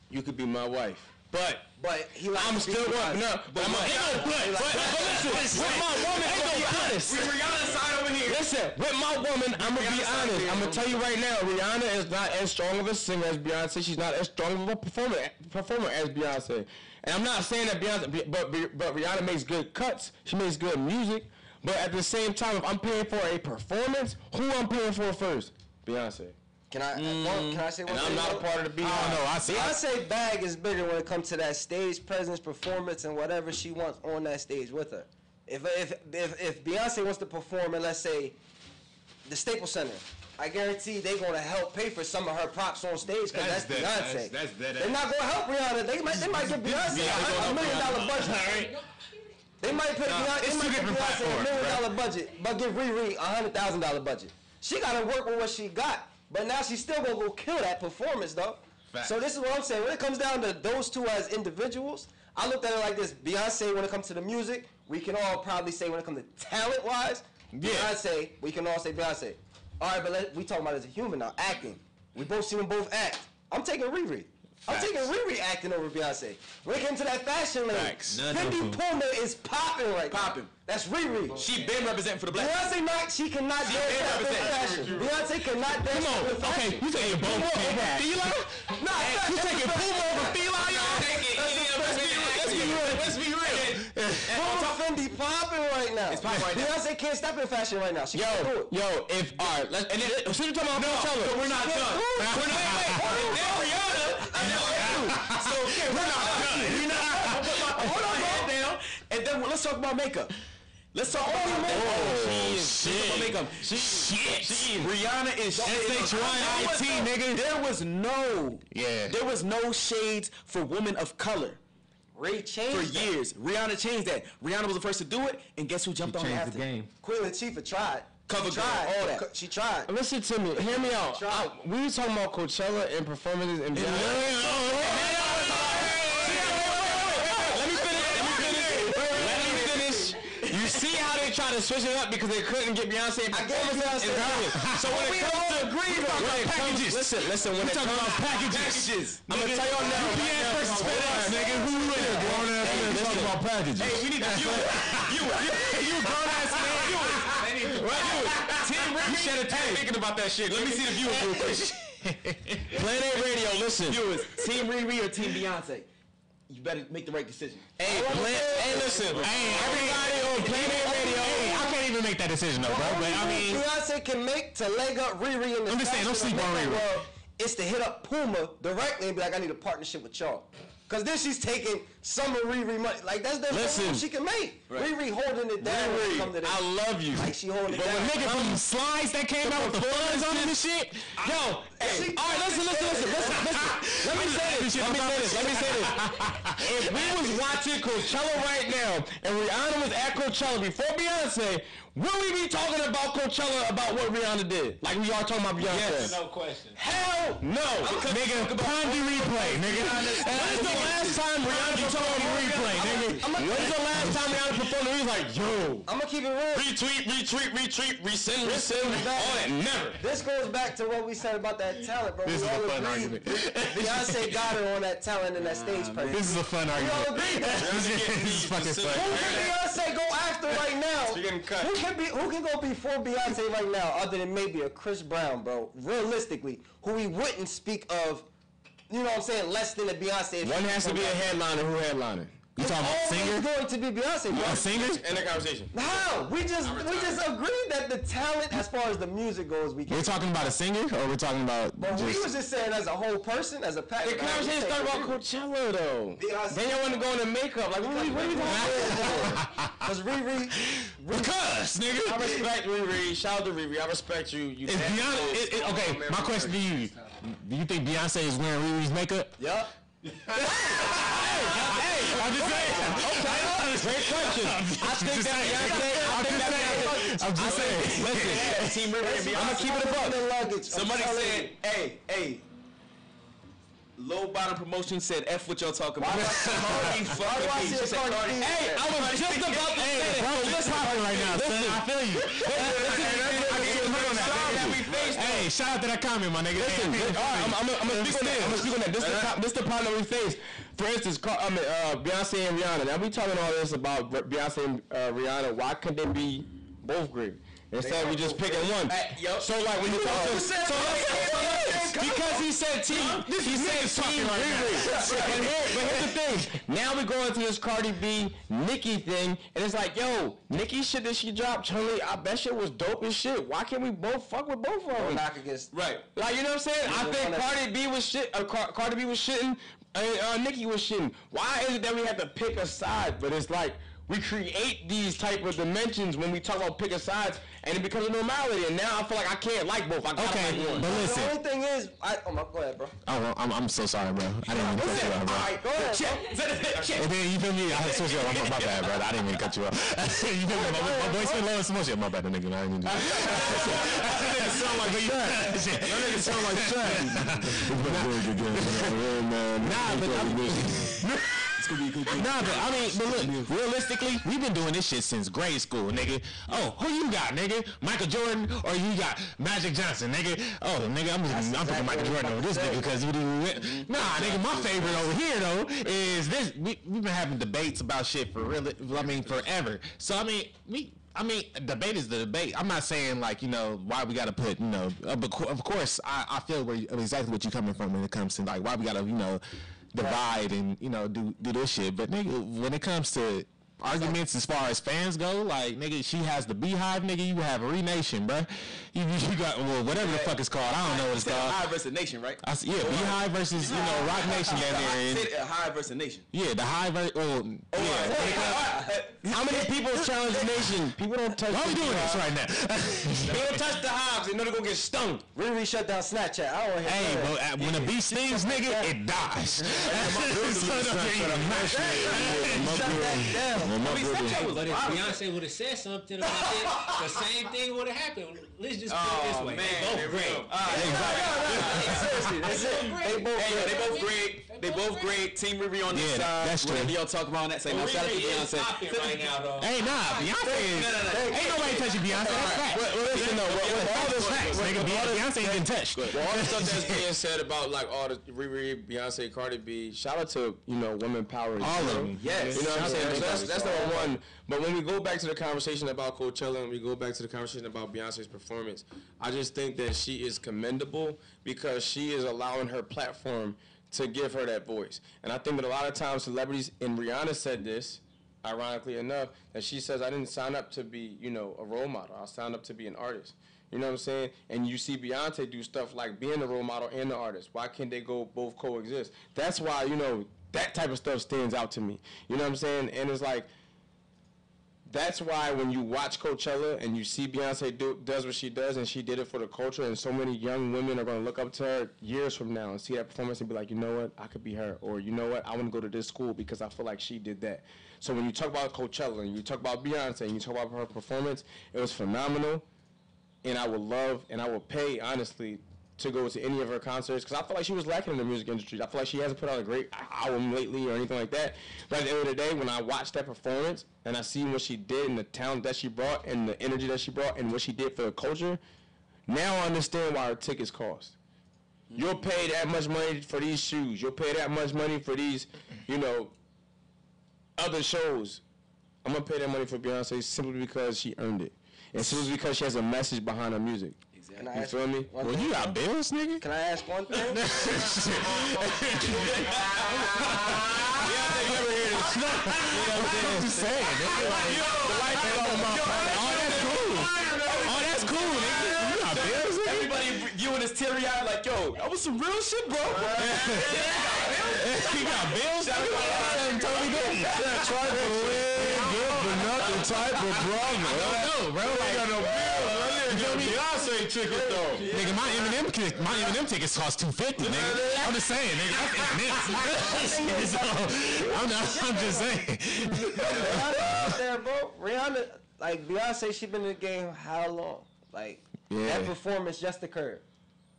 You could be my wife, but I'm still one. No, but listen, with my woman, I'm gonna be honest. Rihanna's side over here. Listen, with my woman, I'm gonna be honest. I'm gonna tell you right now, Rihanna is not as strong of a singer as Beyonce. She's not as strong of a performer as Beyonce. And I'm not saying that Beyonce, but Rihanna makes good cuts. She makes good music. But at the same time, if I'm paying for a performance, who I'm paying for first? Beyonce. Can I say one thing? And I'm not a part of the Beyonce bag is bigger when it comes to that stage presence, performance, and whatever she wants on that stage with her. If Beyonce wants to perform in, let's say, the Staples Center, I guarantee they're going to help pay for some of her props on stage because that's Beyonce. They're not going to help Rihanna. They might give Beyonce $1 million budget. They might pay Beyonce $1 million budget, but give Riri $100,000 budget. She got to work with what she got. But now she's still going to go kill that performance, though. Fact. So this is what I'm saying. When it comes down to those two as individuals, I looked at it like this. Beyonce, when it comes to the music, we can all probably say when it comes to talent-wise, Beyonce, we can all say Beyonce. All right, but we talking about as a human now, acting. We both seen them both act. I'm taking Riri. I'm taking Riri acting over Beyonce. When it comes to that fashion lane, Fendi Puma is popping right now. That's Riri. She been representing for the black. Beyonce she cannot dance with fashion. Beyonce cannot dance with fashion. Okay, you taking Puma over Fila? No, you taking Puma over Fila, y'all? Let's be real. Puma Fendi popping right now. It's popping right now. Beyonce can't step in fashion right now. She can't do it. If all right, let's. And then so you're talking about Coachella. So we're not done. So we're not done. Hold on, down, and then let's talk about makeup. Let's talk about makeup. Shit. Rihanna is SHYIT, nigga. There was no shades for women of color. Ray changed for years. Rihanna changed that. Rihanna was the first to do it, and guess who jumped on it after? The game. Queen Latifah tried. All that. She tried. Listen to me. Hear me out. We were talking about Coachella and performances and Beyonce. You see how they try to switch it up because they couldn't get Beyonce in performances. So when it comes to packages, listen. When it comes to packages, I'm gonna tell y'all now. UPS versus FedEx, nigga. Who wins? Grown ass man talking about packages. Hey, we need to view it. You grown ass man. Tim Rick, you should have thinking about that shit. Let me see the viewers real quick. Planet Radio, listen. Viewers, Team Riri or Team Beyonce? you better make the right decision. Hey, listen. Hey, everybody on Planet Radio. I can't even make that decision though, bro. But I mean, Beyonce can make to leg up Riri in the I'm just saying, don't sleep on Riri. It's to hit up Puma directly and be like, I need a partnership with y'all. Cause then she's taking some of Riri money. Like that's the Listen, she can make. Right. Riri holding it down. when it come to Riri, this. I love you. Like she holding it but down. when nigga from Slides that came out with the fuzz on him and shit, Yo, hey, all right, listen. Let me say this. If we was watching Coachella right now and Rihanna was at Coachella before Beyonce, will we be talking about Coachella about what Rihanna did? Like we are talking about Beyonce? Yes. No question. Hell no. nigga, Pondy replay, nigga. When's the last time Rihanna performed replay, nigga? When's the last time Rihanna performed and he was like, yo, I'm gonna keep it real. retweet, resend, all that, never. This goes back to what we said about that talent, bro. This we is a all fun agree argument. Beyonce got her on that talent and that stage presence. This is a fun We argument. all agree that. This is fucking Who fun. can Beyonce go after right now? She getting cut. Who can go before Beyonce right now other than maybe a Chris Brown, bro? Realistically, who we wouldn't speak of, you know what I'm saying, less than a Beyonce. One has to be a headliner. Who headliner? You talking about singer? It's going to be Beyonce, bro. A singer? End the conversation. How? We just agreed that the talent, as far as the music goes, we can. We're talking about a singer, or we're talking about But we was just... just saying as a whole person, as a package. The conversation started about Coachella though. Then y'all want to go into makeup. Like, what are you talking about? Because Riri, Because, I nigga. respect Riri. Shout out to Riri. I respect you. Is Beyonce... Okay, my question to you. Do you think Beyonce is wearing Riri's makeup? yeah. I'm just saying. Great question. I think that Beyonce. I'm just saying. Listen, Team Riri and I'm Beyonce. gonna keep it above. Luggage. Somebody said, hey, low bottom promotion said F what y'all talking about. Cardi fucking B. She said Cardi. Hey, I was just about to say that. Bro, what's popping right now, son? I feel you. Hey, shout out to that comment, my nigga. Listen, I'm gonna speak on that. This the problem we face. For instance, Beyonce and Rihanna. Now we talking all this about Beyonce and Rihanna. Why couldn't they be both great? Instead, we just picking one. So like when you talk to, because he said team Riri. But here's the thing. Now we go into this Cardi B, Nicki thing, and it's like, yo, Nicki shit that she dropped, Chun-Li, I bet shit was dope as shit. Why can't we both fuck with both of them? Back against Right. Like, you know what I'm saying? I think Cardi B was shit. Cardi B was shitting. Nicki was shitting. Why is it that we have to pick a side? But it's like we create these type of dimensions when we talk about picking sides, and it becomes a normality. And now I feel like I can't like both. I gotta like one. But The listen. only thing is, go ahead, bro. Oh, I'm so sorry, bro. I didn't mean to cut you off, bro. Alright, go ahead. And then you feel me? I switched you up. My bad, bro. I didn't mean to cut you off. You feel me? My voice been low and some more shit. My bad, nigga. I didn't mean to. That sound like trash. That nigga sound like trash. Nah, but it's gonna be a good thing. Nah, but I mean, but look, realistically, we've been doing this shit since grade school, nigga. Oh, who you got, nigga? Michael Jordan or you got Magic Johnson, nigga? Oh, nigga, I'm picking Michael Jordan over this nigga because nah, nigga, my favorite over here though is this. We've been having debates about shit for really, forever. So I mean, debate is the debate. I'm not saying like, you know, why we gotta put, you know, but of course, I feel exactly what you're coming from when it comes to like why we gotta, you know, divide and, you know, do this shit. But nigga, when it comes to arguments as far as fans go, like, nigga, she has the Beehive, nigga, you have a Nation, bruh. You got, well, whatever the fuck it's called. I don't know what it's called. Hive versus Nation, right? Beehive versus, you know, Rock Nation down there. Say Hive versus Nation. Yeah, the Hive versus, How many people challenge the Nation? People don't touch. I'm doing this right now. They don't touch the hives. They know they're gonna get stung. Riri shut down Snapchat. I don't want to hear that. But when a bee stings, nigga, it dies. But if Beyonce would have said something about it, the same thing would have happened. Let's just put it this way. They both great. They both great. They both great. Team Riri on the side. That's true. Whatever y'all talk about on that side. Now shout out to Beyonce. Right now, though. Hey, nah, Beyonce is. Ain't nobody touching Beyonce. That's fact. Listen, though, with all this facts, nigga, Beyonce ain't getting touched. With all the stuff that's being said about like all the Riri, Beyonce, Cardi B, shout out to, you know, women power. All of them. Yes. You know what I'm saying? That's number one. But when we go back to the conversation about Coachella and we go back to the conversation about Beyonce's performance, I just think that she is commendable because she is allowing her platform to give her that voice. And I think that a lot of times celebrities, and Rihanna said this, ironically enough, that she says, I didn't sign up to be, you know, a role model. I signed up to be an artist. You know what I'm saying? And you see Beyonce do stuff like being a role model and the artist. Why can't they both coexist? That's why, you know, that type of stuff stands out to me. You know what I'm saying? And it's like, that's why when you watch Coachella and you see Beyonce does what she does, and she did it for the culture, and so many young women are going to look up to her years from now and see that performance and be like, you know what, I could be her. Or, you know what, I want to go to this school because I feel like she did that. So when you talk about Coachella and you talk about Beyonce and you talk about her performance, it was phenomenal. And I would love and I would pay, honestly, to go to any of her concerts, because I feel like she was lacking in the music industry. I feel like she hasn't put out a great album lately or anything like that. But at the end of the day, when I watched that performance and I seen what she did and the talent that she brought and the energy that she brought and what she did for the culture, now I understand why her tickets cost. You'll pay that much money for these shoes. You'll pay that much money for these, you know, other shows. I'm going to pay that money for Beyonce simply because she earned it. And simply because she has a message behind her music. You feel me? Well, you got bills, nigga? Can I ask one thing? You ever hear this? You know what I'm just saying, nigga. Like, the life ain't all about money. Oh, that's cool. Oh, that's cool, nigga. You got bills, nigga? Everybody viewing this teary-eyed like, yo, that was some real shit, bro. He got bills? Totally different. Try to live good for nothing type of brother. I don't know, bro. Like, got no bills. Beyonce ticket though. Nigga, my Eminem tickets cost $250, nigga. I'm just saying, nigga. That's Eminem. So, I'm just saying. Rihanna, there, bro. Rihanna, like Beyonce, she been in the game how long? Like that performance just occurred.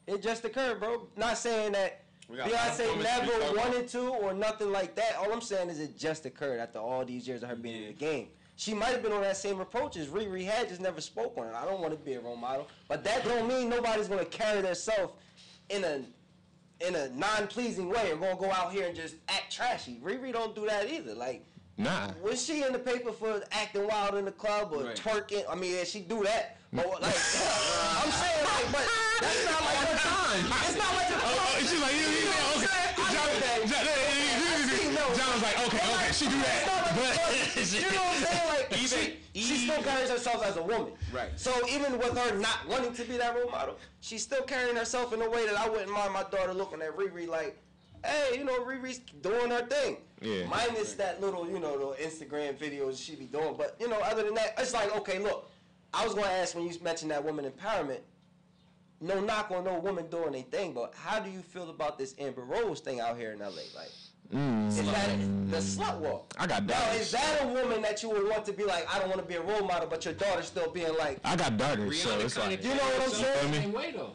It just occurred, bro. Not saying that Beyonce never wanted to or nothing like that. All I'm saying is it just occurred after all these years of her being in the game. She might have been on that same approach as Riri had, just never spoke on it. I don't want to be a role model, but that don't mean nobody's gonna carry themselves in a non-pleasing way or gonna go out here and just act trashy. Riri don't do that either. Like, nah. Was she in the paper for acting wild in the club or twerking? I mean, yeah, she do that. But like, I'm saying like, but that's not like her time. It's not like she's like, John was like, okay, she do that. But you know what I'm saying? Like, she still carries herself as a woman. Right. So even with her not wanting to be that role model, she's still carrying herself in a way that I wouldn't mind my daughter looking at Riri like, hey, you know, Riri's doing her thing. Yeah. Minus that little, you know, the Instagram videos she be doing. But, you know, other than that, it's like, okay, look, I was going to ask when you mentioned that woman empowerment, no knock on no woman doing their thing, but how do you feel about this Amber Rose thing out here in LA? Like, is that the slut walk? I got daughters. Now, is that a woman that you would want to be like, I don't want to be a role model, but your daughter's still being like... I got daughters, so it's like... You know what I'm saying? Same way, though.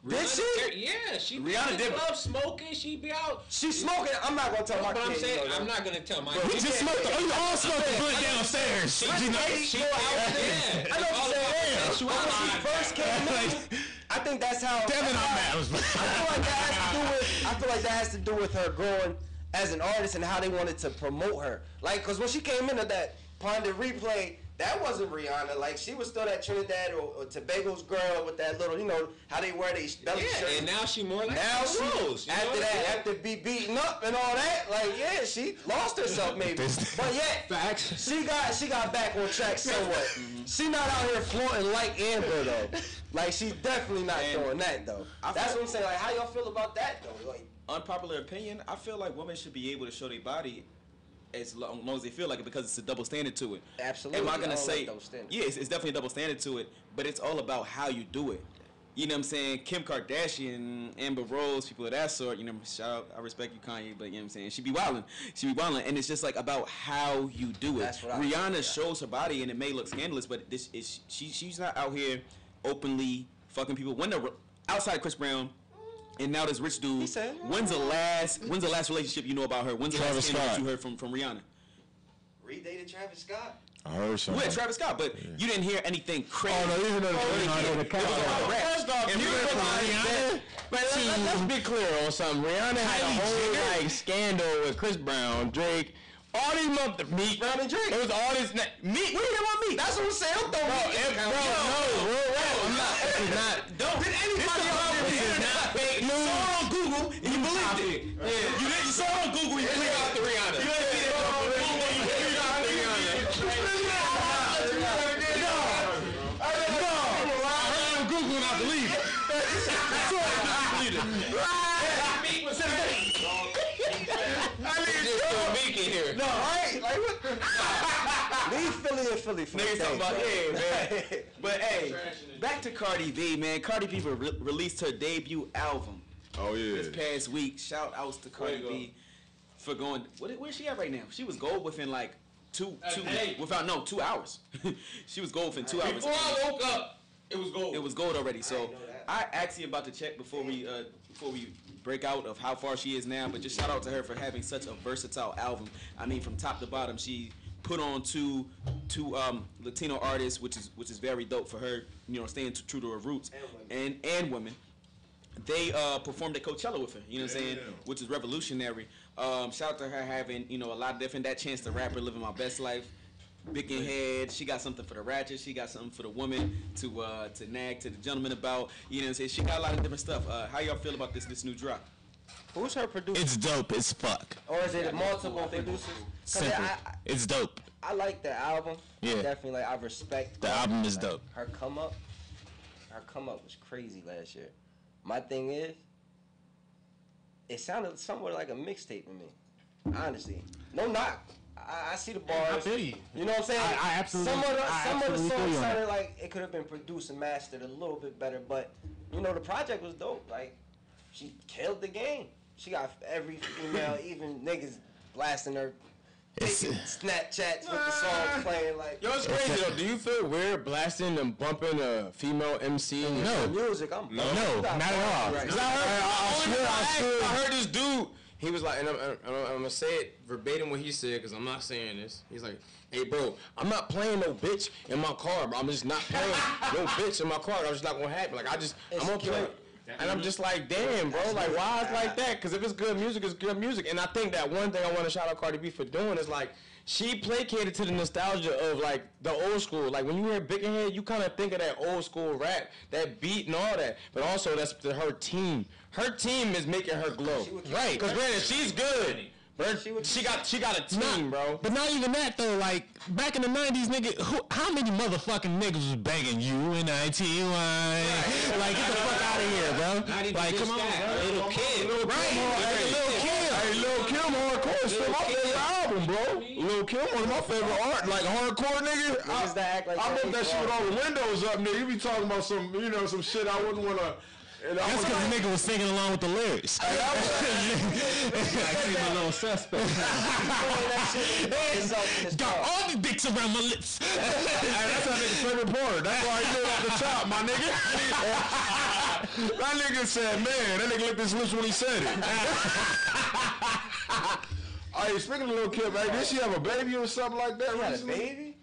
Did she? Yeah, she Rihanna did club smoking. She be out. She's smoking. I'm not gonna tell my kids. I'm saying I'm not gonna tell my kids. We just smoked. You all smoked the blunt downstairs. She go out there. I know what you're saying. When she first came in, I think that's how. Devin, I'm mad. I feel like that has to do with her growing as an artist and how they wanted to promote her. Like, cause when she came into that Ponder Replay. That wasn't Rihanna. Like, she was still that Trinidad or Tobago's girl with that little, you know, how they wear their belly shirts. And now she more like now Rose. After that, after be beaten up and all that, like, yeah, she lost herself maybe. But yet, facts. She got back on track somewhat. She not out here flaunting like Amber though. Like, she's definitely not doing that though. That's what I'm saying. Like, how y'all feel about that though? Like, unpopular opinion, I feel like women should be able to show their body as long as they feel like it, because it's a double standard to it. Absolutely. Am I gonna say? Double standard. Yeah, it's definitely a double standard to it, but it's all about how you do it. You know what I'm saying? Kim Kardashian, Amber Rose, people of that sort. You know, shout out, I respect you, Kanye, but you know what I'm saying? She be wildin', and it's just like about how you do it. That's what Rihanna shows her body, and it may look scandalous, but this is she's not out here openly fucking people. Outside Chris Brown. And now this rich dude. When's the last relationship you know about her? When's the last scandal you heard from Rihanna? Redated Travis Scott. I heard something. Yeah, Travis Scott, but you didn't hear anything crazy. Oh no, you didn't know the First off, let's be clear on something. Rihanna had a whole like scandal with Chris Brown, Drake. All these Meek, Brown and Drake. It was all this Meek. What do you want Meek? That's what I'm saying. I'm throwing Meek. I'm not. This is not. Did anybody out there? This is not fake news. Saw on Google and you believed it. Yeah. going out to leave it. Meek in here. No, right? Like what? Leave Philly and Philly for Niggas talking about man. But hey, Trashing it. back to Cardi B, man. Cardi B released her debut album Oh yeah. this past week. Shout outs to Cardi Way to B for going. Where's she at right now? She was gold within like two day. 2 hours. She was gold within 2 hours. Before I woke up, it was gold. It was gold already. So know that. I actually about to check before we break out of how far she is now. But just shout out to her for having such a versatile album. I mean, from top to bottom, she put on two Latino artists, which is very dope for her. You know, staying true to her roots, and women. They performed at Coachella with her. You know what I'm saying? Which is revolutionary. Shout out to her having a lot of different that chance to rap her living my best life. Big in head, she got something for the ratchet, she got something for the woman to nag to the gentleman about. You know what I'm saying? She got a lot of different stuff. How y'all feel about this new drop? Who's her producer? It's dope as fuck. Or is it multiple producers? 'Cause Simple. It's dope. I like the album. Yeah. Definitely, like, I respect The album is dope. Her come up was crazy last year. My thing is, it sounded somewhat like a mixtape to me. Honestly. No knock. I see the bars. I feel you. You know what I'm saying? I absolutely- Some of the feel you songs on sounded that. like it could have been produced and mastered a little bit better, but the project was dope. Like, she killed the game. She got every female, even niggas blasting her, taking Snapchats with the song playing. Like, Yo, it's crazy though. Do you feel weird blasting and bumping a female MC? in No. the music, I'm No, not at all. Right. I heard this dude. He was like, and I'm gonna say it verbatim what he said because I'm not saying this. He's like, hey bro, I'm not playing no bitch in my car, bro. I'm just not playing no bitch in my car. I'm just not gonna happen. Like I'm gonna play. And I'm just like, damn, bro, like why is like that? Because if it's good music, it's good music. And I think that one thing I want to shout out Cardi B for doing is like, she placated to the nostalgia of like the old school. Like when you hear Big and Head, you kind of think of that old school rap, that beat and all that. But also that's her team. Her team is making her glow. Right. Because granted, she's good. But she got a team, bro. But not even that though. Like back in the '90s, nigga, how many motherfucking niggas was banging UNITY? Like get the fuck out of here, bro. Like come on, bro. Little kid. Right? Hey, Lil Kim hardcore is still my favorite album, bro. Lil Kim, one of my favorite like hardcore nigga. Niggas that act like I that bet that ain't shit with wrong. all the windows up, nigga. You be talking about some, some shit I wouldn't want to. That's because the nigga was singing along with the lyrics. I see my little suspect. Got all the dicks around my lips. Hey, that's that nigga's favorite part. That's why he did off the top, my nigga. That nigga said, man, that nigga licked his lips when he said it. Hey, speaking of Lil Kim, hey, did she have a baby or something like that? Had a recently? baby?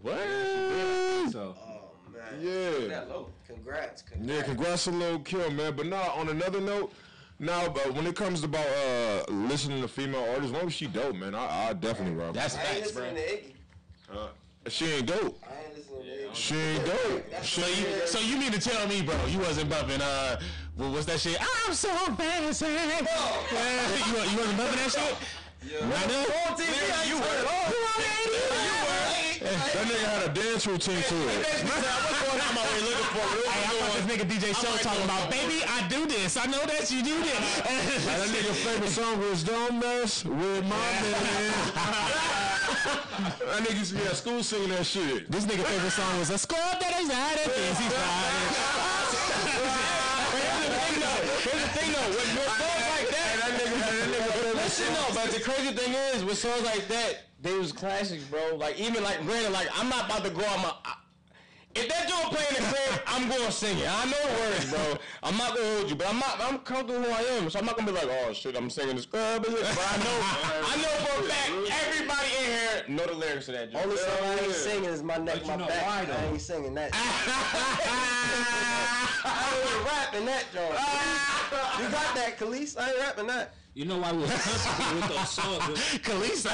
What? So Oh man. Yeah. Congrats. Yeah, congrats to Lil Kim, man. But now, on another note, when it comes about listening to female artists, why was she dope, man? I definitely rock. That's I ain't facts, bro. listening to Iggy. She ain't dope. I ain't listening to Iggy. She ain't dope. So you mean to tell me, bro, you wasn't bumping what's that shit? I'm so fancy. You wasn't bumping that shit? Right now? You were. That nigga had a dance routine to it. What's going on? I'm always looking for it. Hey, I want this nigga DJ Show talking about, baby, I do this. I know that you do this. That nigga favorite song was "Don't Mess with My Man." That nigga used to be at school singing that shit. This nigga favorite song was a score that is out of this. He's Here's the thing though, with songs like that, listen though, but the crazy thing is, with songs like that, they was classics, bro. Like even like granted, like I'm not about to go on if that joint play in the crib, I'm gonna sing it. I know the words, bro. I'm not gonna hold you, but I'm comfortable who I am, so I'm not gonna be like, oh shit, I'm singing this crib. But I know for a fact everybody in here know the lyrics to that joint. Only song I ain't singing is My Neck, My Back. why, though? I ain't singing that. I ain't rapping that joint. You got that, Khalees? I ain't rapping that. you know why we was comfortable with those songs? Kalisa.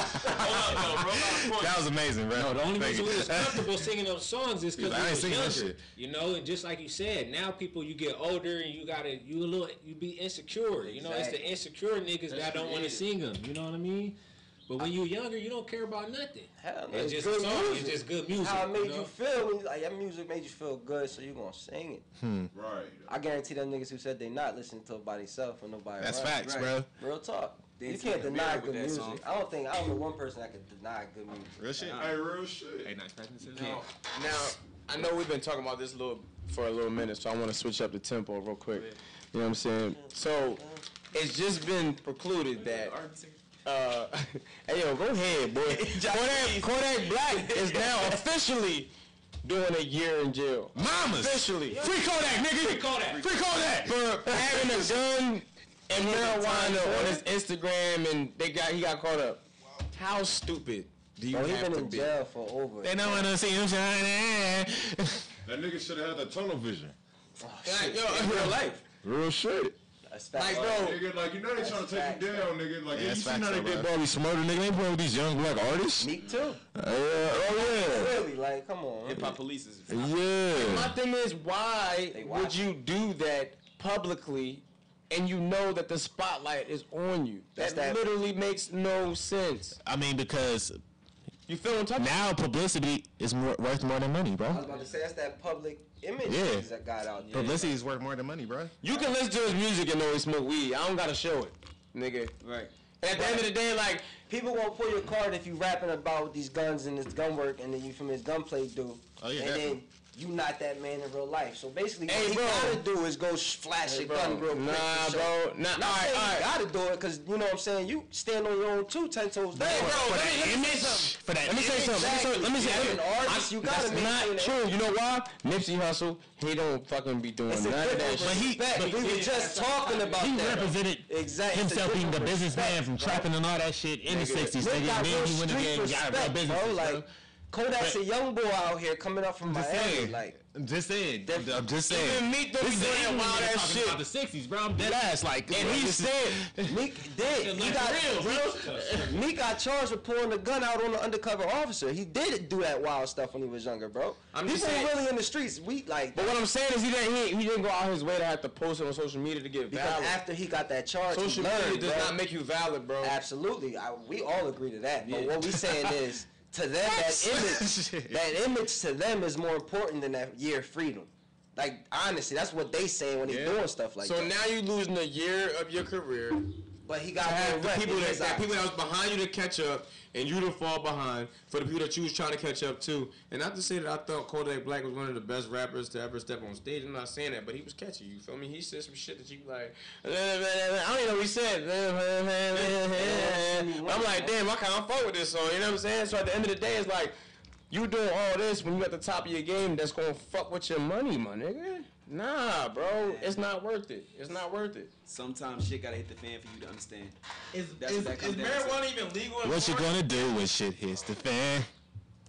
That was amazing, bro. No, the only reason we was comfortable singing those songs is because I we ain't was singing that younger. shit. You know, and just like you said, now people you get older and you be insecure. You know, it's the insecure niggas that don't want to sing them. You know what I mean? But when you're younger, you don't care about nothing. Hell no, it's just good a song. music. It's just good music. How it made you feel? Like that music made you feel good, so you gonna sing it. Right. I guarantee them niggas who said they not listening to it by themselves or nobody. That's around. facts, bro. Real talk. You Dancing can't in the deny mirror with good that music. song. I don't know one person that can deny good music. Real shit. Hey, real shit. Hey, nice practice. Now, I know we've been talking about this for a little minute, so I want to switch up the tempo real quick. You know what I'm saying? So, it's just been precluded that. Hey yo, go ahead, boy. Kodak Black is now officially doing a year in jail. Mamas. Officially. Free Kodak, nigga. Free Kodak. Free Kodak. For having a gun and marijuana on his Instagram, and he got caught up. How stupid do you Bro, he have been to in be? jail for over. They don't want to see him shining. That nigga should have had the tunnel vision. Like, yo, in real life. Real shit. Like, bro, Nigga, like, you know they trying to take you down, nigga. Like, Yeah, you that's see facts, how they though, get bro. Bobby Smurder, nigga. They playing with these young black artists. Meek too. Oh, Really, like, come on. Hip hop police is. yeah. my Yeah. thing is, why They would watch. you do that publicly and you know that the spotlight is on you? That literally makes no sense. I mean, because You feel what I'm talking now publicity is worth more than money, I was bro. about to say that's that public image Yeah. that got out there. Publicity is worth more than money, bro. You can listen to his music and know he smoke weed. I don't gotta show it, nigga. Right. And at the end of the day, like, People won't pull your card if you rapping about these guns and this gun work and then you from his gunplay dude. Oh, yeah, and definitely. then you not that man in real life. So basically, Hey, what he bro. gotta do is go flash your gun real quick. Nah, to show. bro. Nah, Not saying you gotta do it, cause you know what I'm saying. You stand on your own too, 10 toes down. Hey, bro, For let that me say image, something. for that Let me say image. something. Let me say As something. an artist, you gotta That's maintain not that. true. You know why? Nipsey Hussle, he don't fucking be doing It's none a of that different shit. respect. We were just talking about He that. represented Exactly. himself being the businessman from trapping. trapping and all that shit in the 60s. Nick Nigga, got and real then he went street again and got real respect, business, bro. Like Kodak's a young boy out here coming up from just Miami. saying. Like I'm just saying. Different. I'm just saying. Even Meek don't This be is doing that England wild nigga ass talking shit. about the 60s, bro. I'm dead ass. Like, And he said, Meek did. He got real, bro. Meek got charged with pulling the gun out on the undercover officer. He did do that wild stuff when he was younger, bro. I'm People just saying- really in the streets. We like, but what I'm saying is he didn't go out his way to have to post it on social media to get because valid. after he got that charge, Social he learned, media does bro. not make you valid, bro. Absolutely, we all agree to that. But what we saying is, to them, that image to them is more important than that year of freedom. Like honestly, that's what they saying when they doing stuff like So that. now you losing a year of your career. But he got Have the rep people in that his eyes. people that was behind you to catch up, and you to fall behind for the people that you was trying to catch up to. And not to say that I thought Kodak Black was one of the best rappers to ever step on stage. I'm not saying that, but he was catchy. You feel me? He said some shit that you like. I don't even know what he said. I'm like, damn, I can't fuck with this song. You know what I'm saying? So at the end of the day, it's like you doing all this when you at the top of your game. That's gonna fuck with your money, my nigga. Nah, bro, it's not worth it. It's not worth it. Sometimes shit gotta hit the fan for you to understand. Is That's what that comes down to. marijuana even legal in What you Florida? gonna do when shit hits the fan?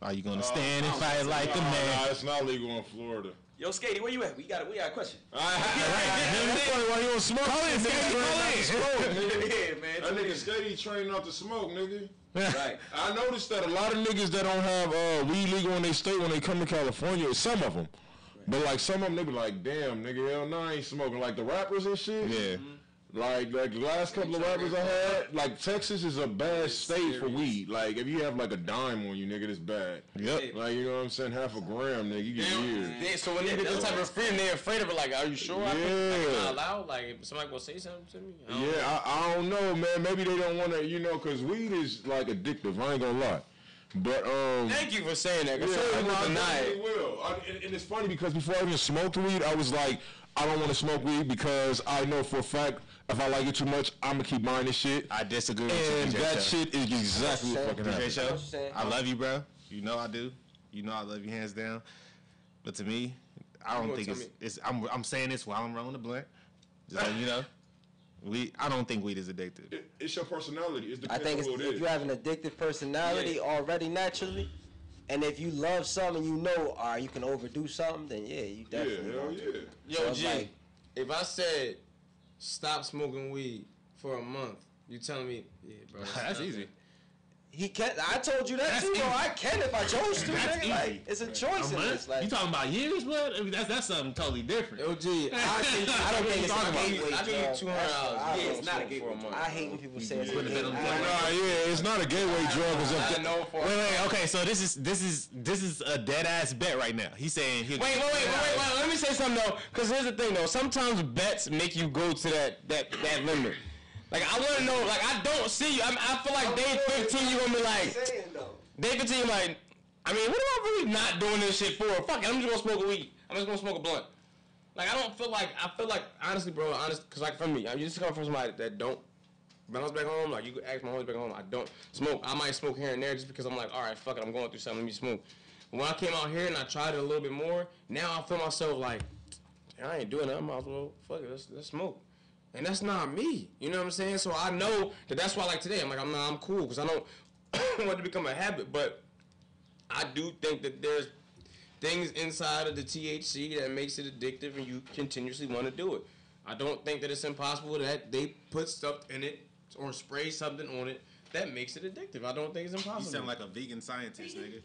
Are you gonna stand and fight like a Nah, man? it's not legal in Florida. Yo, Skatey, where you at? We got a question. Why you don't smoke? Call in, Skatey, call in. Yeah, man. That nigga steady trained not to smoke, nigga. Right. I noticed that a lot of niggas that don't have weed legal in their state when they come to California, some of them. But like some of them, they be like, damn, nigga, hell no, I ain't smoking. Like the rappers and shit. Yeah. Like the last couple of rappers I had, like Texas is a bad state for weed. Like if you have like a dime on you, nigga, it's bad. Yep. Like you know what I'm saying, half a gram, nigga, you get weird. So when they get this type of freedom, they're afraid of it. Like, are you sure? I Yeah. not allowed. Like, if somebody gonna say something to me. I don't know, man. Maybe they don't want to, you know, cause weed is like addictive. I ain't gonna lie. But Thank you for saying that. yeah, Cause I I would deny it. will. And it's funny because before I even smoked weed, I was like, I don't want to smoke weed because I know for a fact if I like it too much, I'm gonna keep buying this shit. I disagree with And you, DJ that Show. shit is exactly what fucking DJ happened. Show, what you're saying. I love you, bro. You know I do. You know I love you hands down. But to me, I don't think it's I'm saying this while I'm rolling the blunt. Just so you know. I don't think weed is addictive. It's your personality. It's I depends think on it's, who it if is. you have an addictive personality already naturally, and if you love something, you know, you can overdo something, then yeah, you Yeah, definitely. hell won't. yeah. Yo, So it's G, like- if I said stop smoking weed for a month, you telling me, yeah, bro? That's easy. He can. I told you that That's too, bro. easy. I can if I chose to. That's Nigga. easy. Like, it's a choice in this. Like, you talking about years, blood? I mean, that's something totally different. Yo, G, I don't think it's a gateway I give you $200. Yeah, It's not a gateway drug. I hate when people say it's a Put the gateway. middle Yeah, it's not a gateway drug. I know for Wait. Okay, so this is a dead ass bet right now. He's saying he'll Wait. Let me say something though, because here's the thing though. Sometimes bets make you go to that limit. Like I want to know. Like I don't see you. I feel like day 15 you gonna be like. Day 15 like. I mean, what am I really not doing this shit for? Fuck it. I'm just gonna smoke a weed. I'm just gonna smoke a blunt. Like I don't feel like. I feel like honestly, bro. Because like for me, I'm used to come from somebody that don't. When I was back home, like you could ask my homies back home, I don't smoke. I might smoke here and there just because I'm like, all right, fuck it, I'm going through something. Let me smoke. When I came out here and I tried it a little bit more, now I feel myself like, I ain't doing that. I might as well, fuck it, let's smoke. And that's not me. You know what I'm saying? So I know that's why, like today, I'm like, I'm cool because I don't want it to become a habit. But I do think that there's things inside of the THC that makes it addictive and you continuously want to do it. I don't think that it's impossible that they put stuff in it or spray something on it that makes it addictive. I don't think it's impossible. You sound like a vegan scientist, nigga.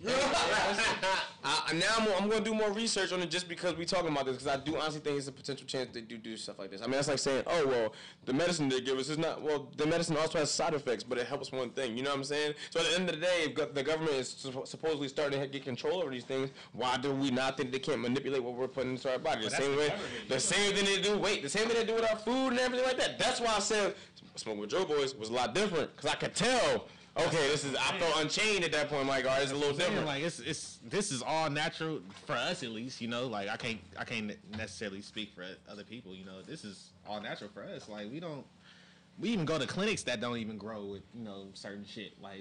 Now I'm going to do more research on it just because we talking about this, because I do honestly think it's a potential chance they do stuff like this. I mean, that's like saying, oh, well, the medicine they give us is not, well, the medicine also has side effects, but it helps one thing. You know what I'm saying? So at the end of the day, if the government is supposedly starting to get control over these things, why do we not think they can't manipulate what we're putting into our body? The same thing they do with our food and everything like that. That's why I said smoking with Joe Boys was a lot different, because I could tell, okay, I felt unchained at that point. I'm like, all right, it's a little different. Like this is all natural for us, at least. You know, like I can't necessarily speak for other people. You know, this is all natural for us. Like we even go to clinics that don't even grow with, you know, certain shit. Like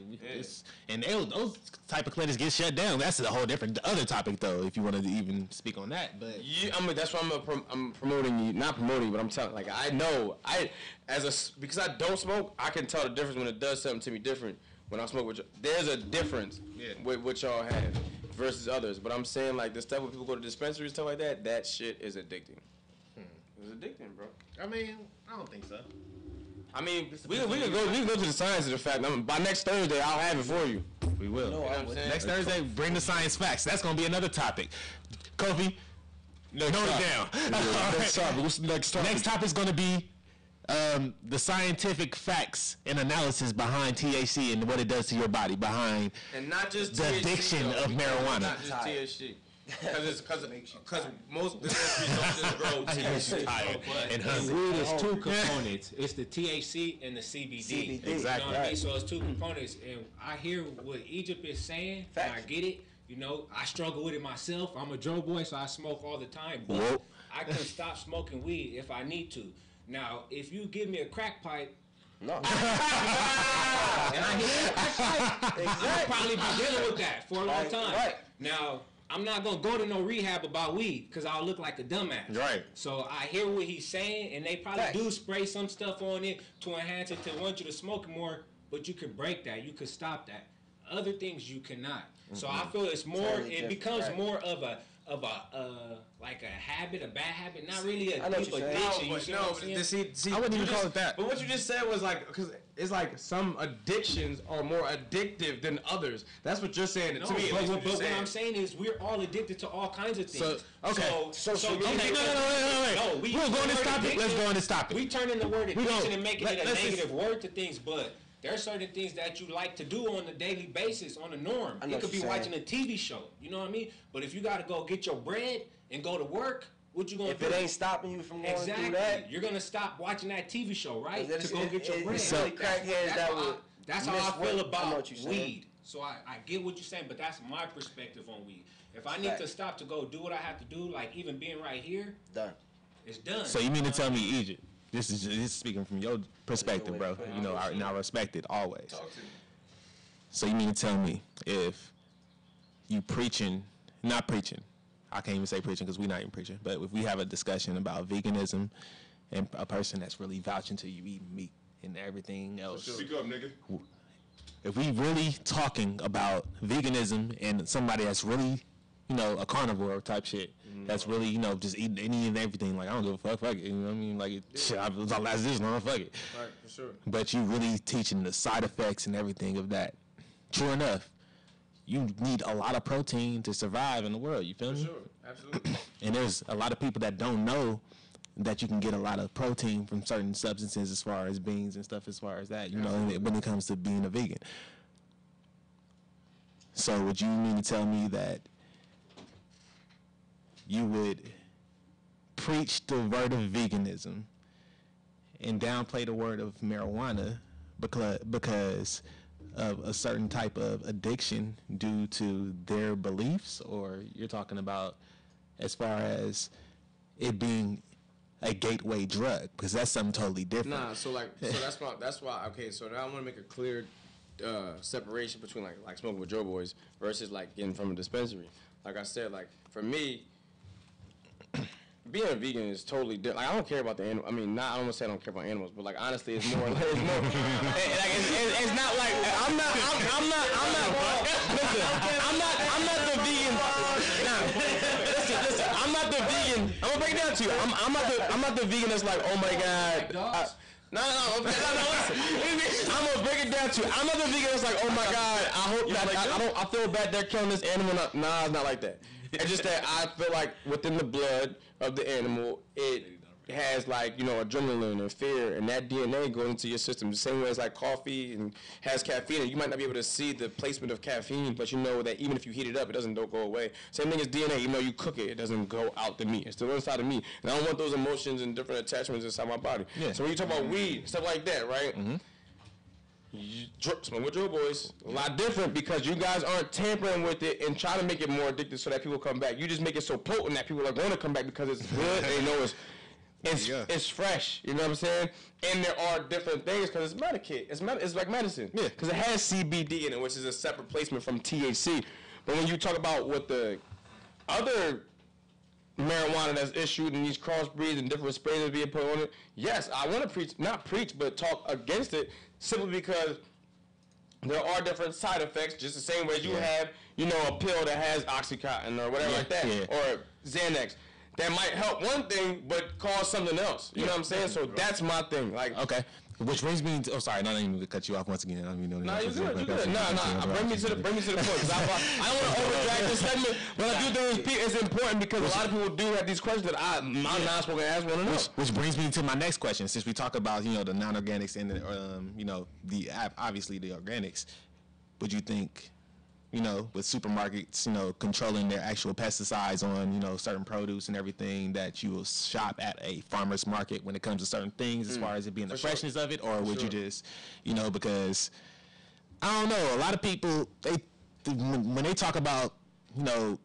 those type of clinics get shut down. That's a whole different other topic though. If you want to even speak on that, but yeah, I mean that's why I'm promoting you, not promoting, but I'm telling. Like I know because I don't smoke, I can tell the difference when it does something to me different. When I smoke with there's a difference with what y'all have versus others. But I'm saying like the stuff when people go to dispensaries, stuff like that, that shit is addicting. It's addicting, bro. I mean, I don't think so. I mean, we can go to the science of the fact. By next Thursday, I'll have it for you. We will. No, next Thursday, bring the science facts. That's gonna be another topic. Kofi, note it down. Next topic. What's the next topic? Next topic is gonna be the scientific facts and analysis behind THC and what it does to your body, behind and not just the THC, addiction though. of marijuana. Not just THC. Because most dispensaries don't just grow THC. And weed is two components. It's the THC and the CBD. Exactly. You know what I mean? So it's two components. And I hear what Egypt is saying, and I get it. You know, I struggle with it myself. I'm a Joe boy, so I smoke all the time. But I can stop smoking weed if I need to. Now, if you give me a crack pipe, no. and I hit a crack pipe, I'll probably be dealing with that for a long time. Right. Now, I'm not gonna go to no rehab about weed because I'll look like a dumbass. Right. So I hear what he's saying, and they probably do spray some stuff on it to enhance it to want you to smoke more. But you can break that. You can stop that. Other things you cannot. So I feel it's more. Totally it becomes more of a like a habit, a bad habit, not really a deep addiction. I wouldn't even call it that. But what you just said was like, because it's like some addictions are more addictive than others. That's what you're saying. No, to me, but what I'm saying is we're all addicted to all kinds of things. No, We'll go on this topic. Let's go on this topic. We turn in the word addiction and making it a negative word to things, but there are certain things that you like to do on a daily basis, on a norm. It could be watching a TV show, you know what I mean? But if you got to go get your bread and go to work, what you going to do? If it ain't stopping you from going through that, you're going to stop watching that TV show, right? To go get your bread. That's how I feel about weed. So I get what you're saying, but that's my perspective on weed. If I need to stop to go do what I have to do, like even being right here, done. It's done. So you mean to tell me, Egypt? This is speaking from your perspective, bro. You know, and I respect it always. So you mean to tell me if you not preaching, I can't even say preaching because we're not even preaching, but if we have a discussion about veganism and a person that's really vouching to you eating meat and everything else. Speak up, nigga. If we really talking about veganism and somebody that's really, you know, a carnivore type shit, that's really, you know, just eating any and everything, like, I don't give a fuck it, you know what I mean? Like, shit, I was last this long, fuck it. Right, for sure. But you really teaching the side effects and everything of that. true enough, you need a lot of protein to survive in the world. You feel me? Sure, absolutely. And there's a lot of people that don't know that you can get a lot of protein from certain substances as far as beans and stuff as far as that, you know, when it comes to being a vegan. So would you mean to tell me that you would preach the word of veganism and downplay the word of marijuana because of a certain type of addiction due to their beliefs? Or you're talking about as far as it being a gateway drug, because that's something totally different. Nah, so that's why. Okay, so now I want to make a clear separation between like smoking with Joe Boys versus like getting from a dispensary. Like I said, like for me, being a vegan is totally different. Like I don't care about the animal. I mean, I don't want to say I don't care about animals, but like honestly, it's more. Like, it's not like I'm not. Listen, I'm not the vegan. Nah, listen. I'm not the vegan. I'm gonna break it down to you. I'm not the vegan that's like, oh my god. No, listen. I'm gonna break it down to you. I'm not the vegan that's like, oh my god. I hope that I feel bad they're killing this animal. Nah, it's not like that. It's just that I feel like within the blood of the animal, it has like, you know, adrenaline and fear, and that DNA goes into your system the same way as like coffee and has caffeine. And you might not be able to see the placement of caffeine, but you know that even if you heat it up, it doesn't go away. Same thing as DNA. Even though you cook it, it doesn't go out the meat. It's still inside of me. And I don't want those emotions and different attachments inside my body. Yeah. So when you talk about weed, stuff like that, right? Mm-hmm. Smoke with Joe Boys, a lot different because you guys aren't tampering with it and trying to make it more addictive so that people come back. You just make it so potent that people are going to come back because it's good. They know it's fresh. You know what I'm saying? And there are different things because it's Medicaid. It's like medicine. Yeah. Because it has CBD in it, which is a separate placement from THC. But when you talk about what the other marijuana that's issued and these crossbreeds and different sprays that being put on it, yes, I want to not preach, but talk against it simply because there are different side effects, just the same way as you have, you know, a pill that has Oxycontin or whatever like that, or Xanax. That might help one thing, but cause something else. You know what I'm saying? So that's my thing. Like, okay. Which brings me to, sorry, not even to cut you off once again. I mean, you're good. Nah. Bring me to the point. Cause I don't want to overdrag this segment, but I do think it's important because a lot of people do have these questions that I'm not supposed to ask one another. Which brings me to my next question. Since we talk about, you know, the non-organics and the, you know, obviously the organics, would you think, you know, with supermarkets, you know, controlling their actual pesticides on, you know, certain produce and everything, that you will shop at a farmer's market when it comes to certain things as far as it being the freshness of it? Or would you just, you know, because, I don't know, a lot of people, when they talk about, you know,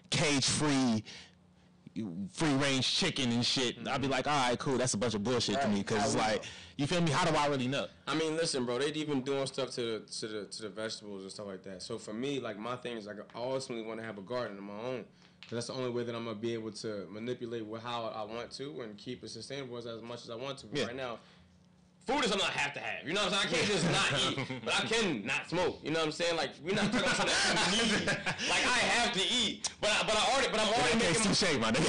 cage-free, free-range chicken and shit, I'll be like, all right, cool, that's a bunch of bullshit to me, because it's like, you feel me? How do I really know? I mean, listen, bro. They even doing stuff to the vegetables and stuff like that. So for me, like my thing is like I ultimately want to have a garden of my own. Cause that's the only way that I'm gonna be able to manipulate how I want to and keep it sustainable as much as I want to. But right now, food is something I have to have. You know what I'm saying? I can't just not eat, but I can not smoke. You know what I'm saying? Like we're not talking about something that you need. Like I have to eat, but I'm already making. Touche, my nigga.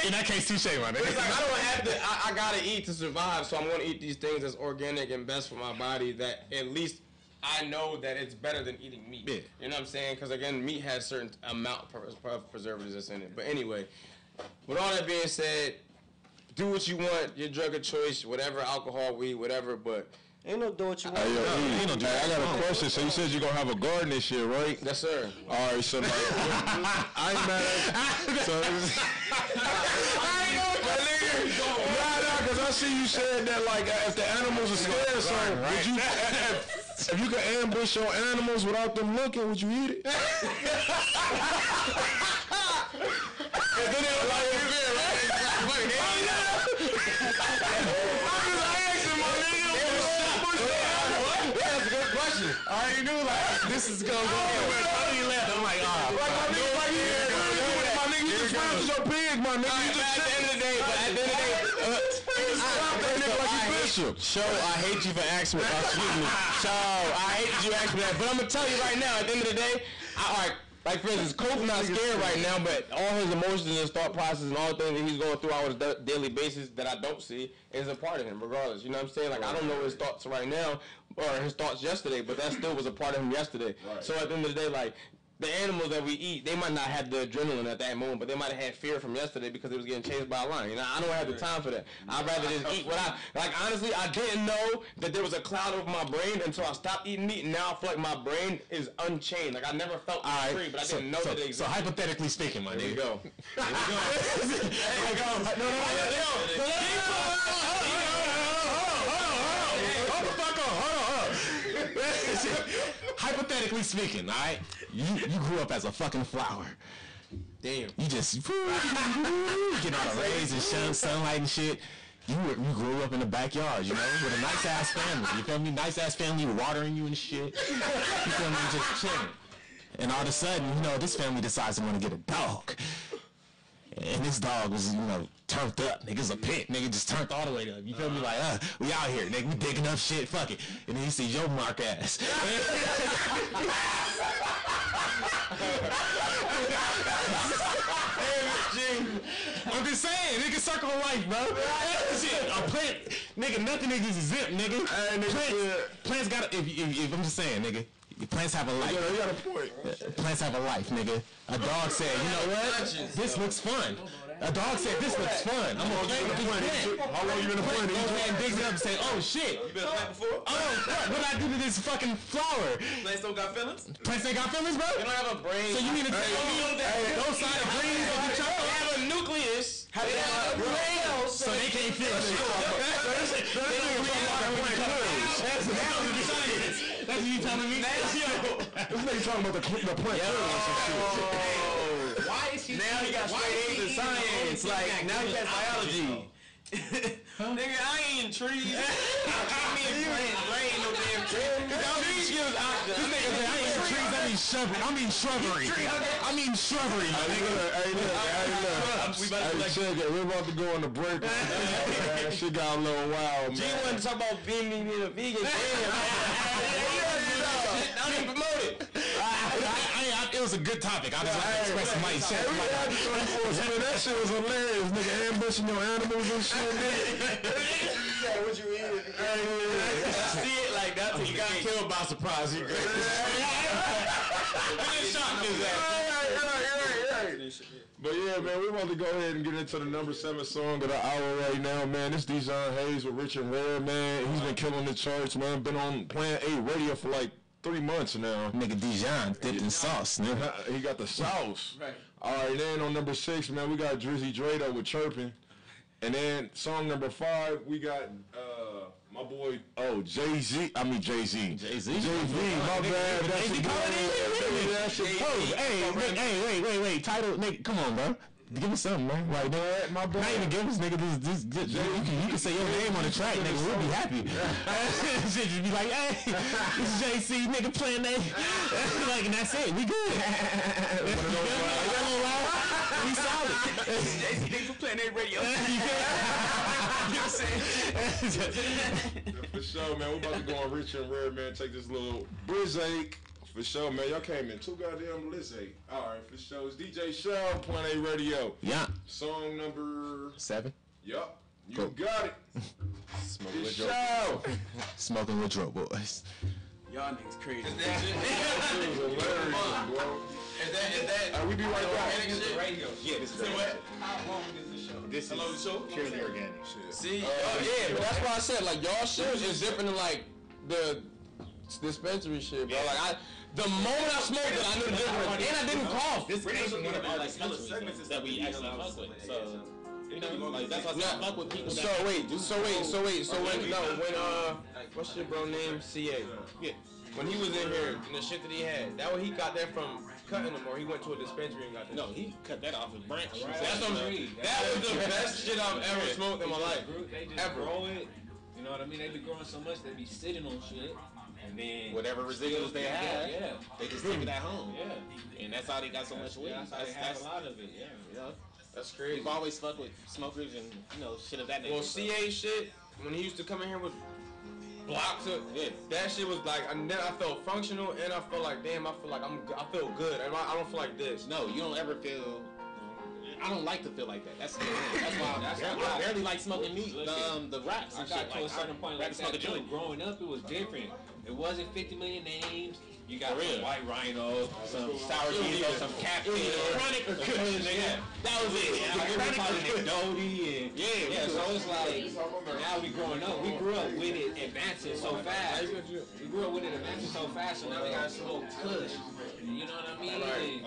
In that case, touche, my nigga. It's like I don't have to. I gotta eat to survive, so I'm gonna eat these things that's organic and best for my body. That at least I know that it's better than eating meat. Yeah. You know what I'm saying? Because again, meat has certain amount of preservatives that's in it. But anyway, with all that being said, do what you want, your drug of choice, whatever, alcohol, weed, whatever, but ain't no do what you want. I got a question. So you said you're going to have a garden this year, right? Yes, sir. All right, so like, I ain't mad at you. So I ain't know my nigga. Because I see you said that, like, if the animals are scared, so would you, if you could ambush your animals without them looking, would you eat it? And then they were like, that's a good question. I already knew like this is gonna go. How do you laugh? I'm like, my nigga, you just ran to your pigs, my nigga. You just at the end of the day, Show, I hate you for asking me. Excuse me. Show, I hate that you asked me that. But I'm gonna tell you right now. At the end of the day, like for instance, Cole's not scared right now, but all his emotions and his thought process and all the things that he's going through on his daily basis that I don't see is a part of him, regardless. You know what I'm saying? Like I don't know his thoughts right now, or his thoughts yesterday, but that still was a part of him yesterday. Right. So at the end of the day, like, the animals that we eat, they might not have the adrenaline at that moment, but they might have had fear from yesterday because it was getting chased by a lion. You know, I don't have the time for that. I'd rather just eat what honestly, I didn't know that there was a cloud over my brain until I stopped eating meat, and now I feel like my brain is unchained. Like, I never felt free, but I didn't know that it existed. So hypothetically speaking, my nigga. Here we go. Hypothetically speaking, all right, you grew up as a fucking flower. Damn. You just get all the rays and sunlight and shit. You grew up in the backyard, you know, with a nice ass family. You feel me? Nice ass family watering you and shit. You feel me? Just chilling. And all of a sudden, you know, this family decides to want to get a dog. And this dog was, you know, turned up. Nigga's a pit. Nigga just turned all the way up. You feel me? Like, we out here, nigga. We digging up shit. Fuck it. And then you see your mark ass. I'm just saying, nigga, circle of life, bro. Shit, a plant, nigga, nothing is exempt, nigga. Plants got, if I'm just saying, nigga, plants have a life. Yeah, you got a point. Plants have a life, nigga. A dog said, you know what? This looks fun. A dog said, this looks fun. I'm gonna play with this plant. How long you been a plant? Goes ahead and digs it up and say, oh shit. You been a plant before? Oh, fuck, what did I do to this fucking flower? Plants don't got feelings? Plants ain't got feelings, bro? They don't have a brain. So you mean to tell me that those side of greens of each other? They have a nucleus. How they have a brain? So they can't feel shit. That's what you telling me? This nigga talking about the plant killers and shit. Why is he? Now he got straight A's in science. Like, now he got biology. Nigga, I ain't in trees. I mean plants. I ain't no damn trees. Trees gives oxygen. This nigga said, I ain't trees, I mean shrubbery. I mean shrubbery, my nigga. Hey, check it. We're about to go on the break. That shit got a little wild, man. G wanted to talk about being a vegan. I don't even promote it. It was a good topic. I just want to express my shit. That shit was hilarious, nigga. Ambushing your animals and shit, nigga. What you eating? See it like that. You got killed by surprise. You great. But yeah, man, we want to go ahead and get into the number 7 song of the hour right now, man. This Dijon Hayes with Rich and Rare, man. He's been killing the charts, man. Been on Plan 8 radio for like 3 months now. Nigga Dijon dipped in sauce, nigga. He got the sauce. Right. All right, then on number 6, man, we got Drizzy Drado with Chirpin'. And then song number 5, we got my boy, Jay-Z. I mean Jay-Z. Jay-Z? My bad. That's a post. Hey, wait. Title, nigga, come on, bro. Give us something, man. Like, my bad. Not even give us, nigga, this you can say your name on the track, nigga. We'll be happy. Shit, just be like, hey, this is JC, nigga, playing that. Like, and that's it. We good. We solid. JC, nigga, for playing that radio. You know what I'm saying? For sure, man. We're about to go on Rich and Rare, man. Take this little Brizzake. For sure, man. Y'all came in too goddamn Lizzie. All right, for sure. It's DJ Shaw, Planet A Radio. Yeah. Song number 7. Yup. You got it. Smoking It's with Shaw. Smoking with Dro boys. Y'all niggas crazy. This was hilarious, bro. Is that? We be right back. Radio. Yeah, this is What? How long is the show? This Hello, is show? purely organic shit. See? Yeah, but that's why I said, like, y'all shit is different than, like, the dispensary shit, bro. Like, the moment I smoked it, I knew the difference. And I didn't cough. This ain't one of our segments that we actually fuck with. So, you know, like, that's why I fuck with people that... So when what's your bro name? CA. Yeah. When he was in here, and the shit that he had, that he got that from cutting them, or he went to a dispensary and got that. No, he cut that off his branch. Right. That was the best shit I've ever smoked in my life. They just Ever. grow it. You know what I mean? They be growing so much, they be sitting on shit. And then Whatever residuals they have, yeah. they just take it at home. Yeah. And that's how they got so much weed. That's how they have a lot of it, yeah. You know? That's crazy. We've always fucked with smokers and, you know, shit of that nature. Well, CA shit, when he used to come in here with blocks of, that shit was like, and then I felt functional, and I felt like, damn, I feel good. I don't feel like this. No, you don't ever feel... I don't like to feel like that. That's why I barely like smoking meat. The raps and I got shit. to a certain point like that too. Growing up, it was different. It wasn't 50 million names. You got some White Rhino, some Sour Diesel, some Captain, Chronic or Kush, nigga. That was it. Chronic or Doty, and yeah. So it's like now we growing up. We grew up with it advancing so fast. We grew up with it advancing so fast. So now we gotta smoke Kush. You know what I mean?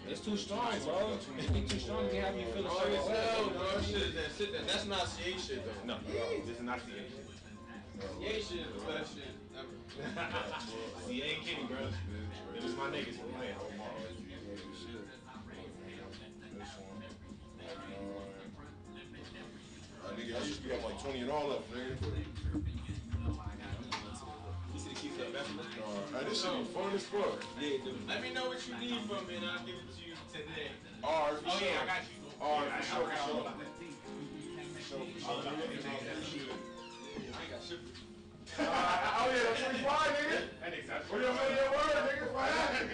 It's too strong, bro. It's too strong to have you feeling straight. That's not CA shit though. No, this is not CA shit. CA shit is the best shit ever. CA ain't kidding, bro. It was my niggas for playing. Nigga, I used to be up like 20 and all of them, nigga. This shit be fun as fuck. Yeah, dude. Let me know what you need from me and I'll give it to you today. Alright, for sure. Yeah, I got you. Alright, for sure, for sure. I ain't got shit. Oh yeah, that's pretty fine, nigga. What your man your word, nigga? What happened?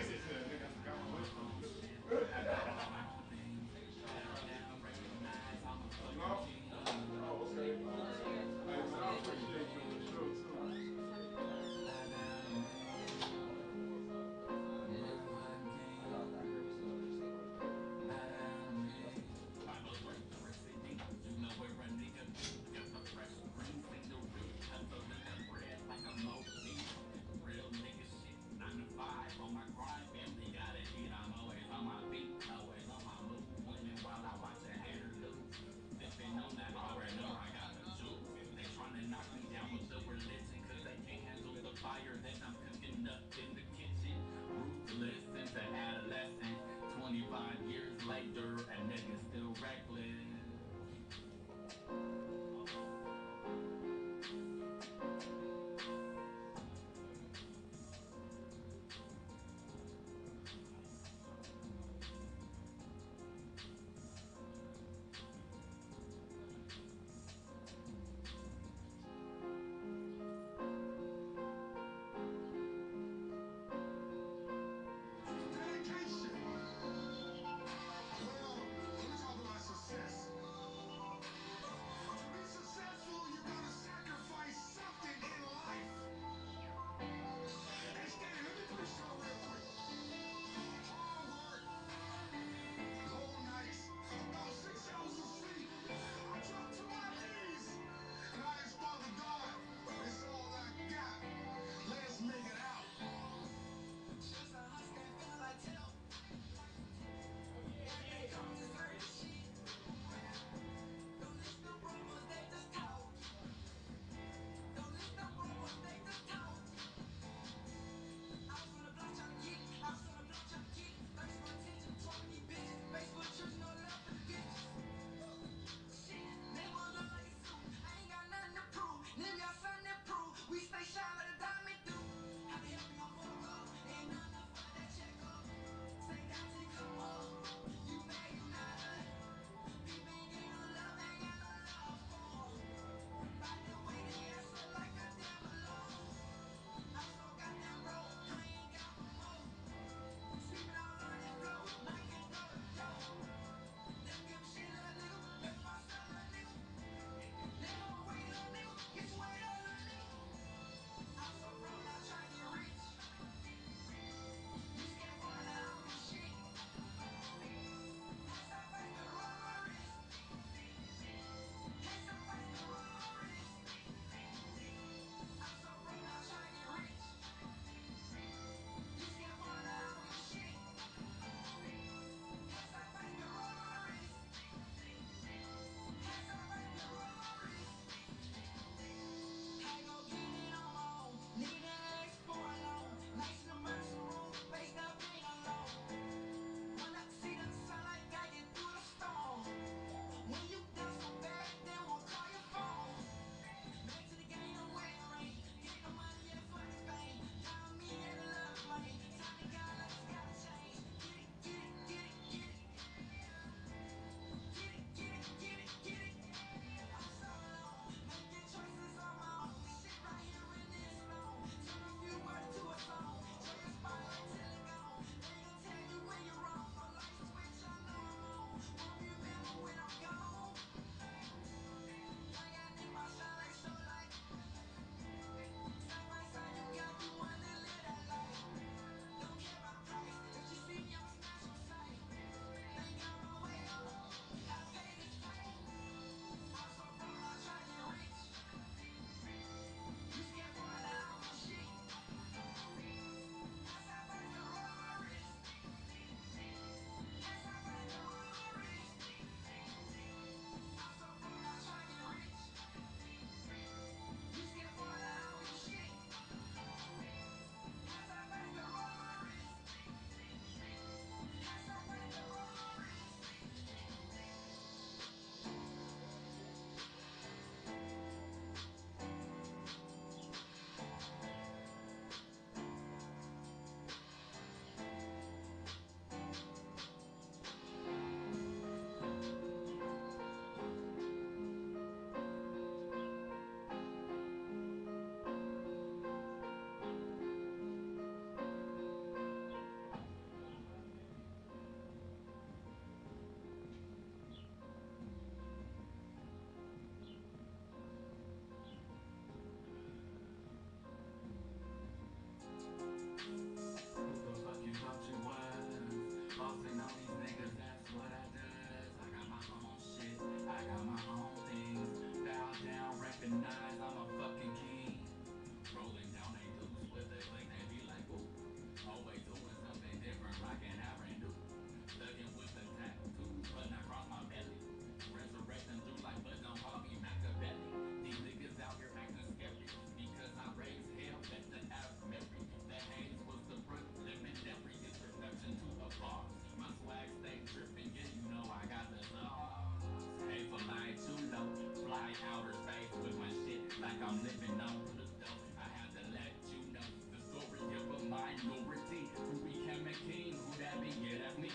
outer space with my shit like I'm living on Pluto. I have to let you know the story of a minority who became a king. Who that be? Yeah, that's me.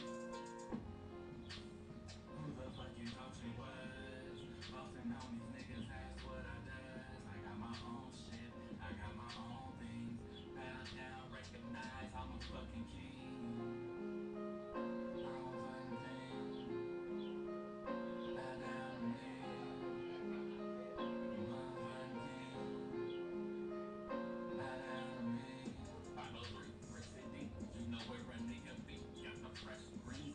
Who the fuck you thought you was? Bossing on these niggas, that's what I does. I got my own shit, I got my own things. Bow down, recognize I'm a fucking king. My own fucking thing. Bow down to me. My fucking king. Bow down to me. 503 Recipe, you know where a nigga be. Got the fresh green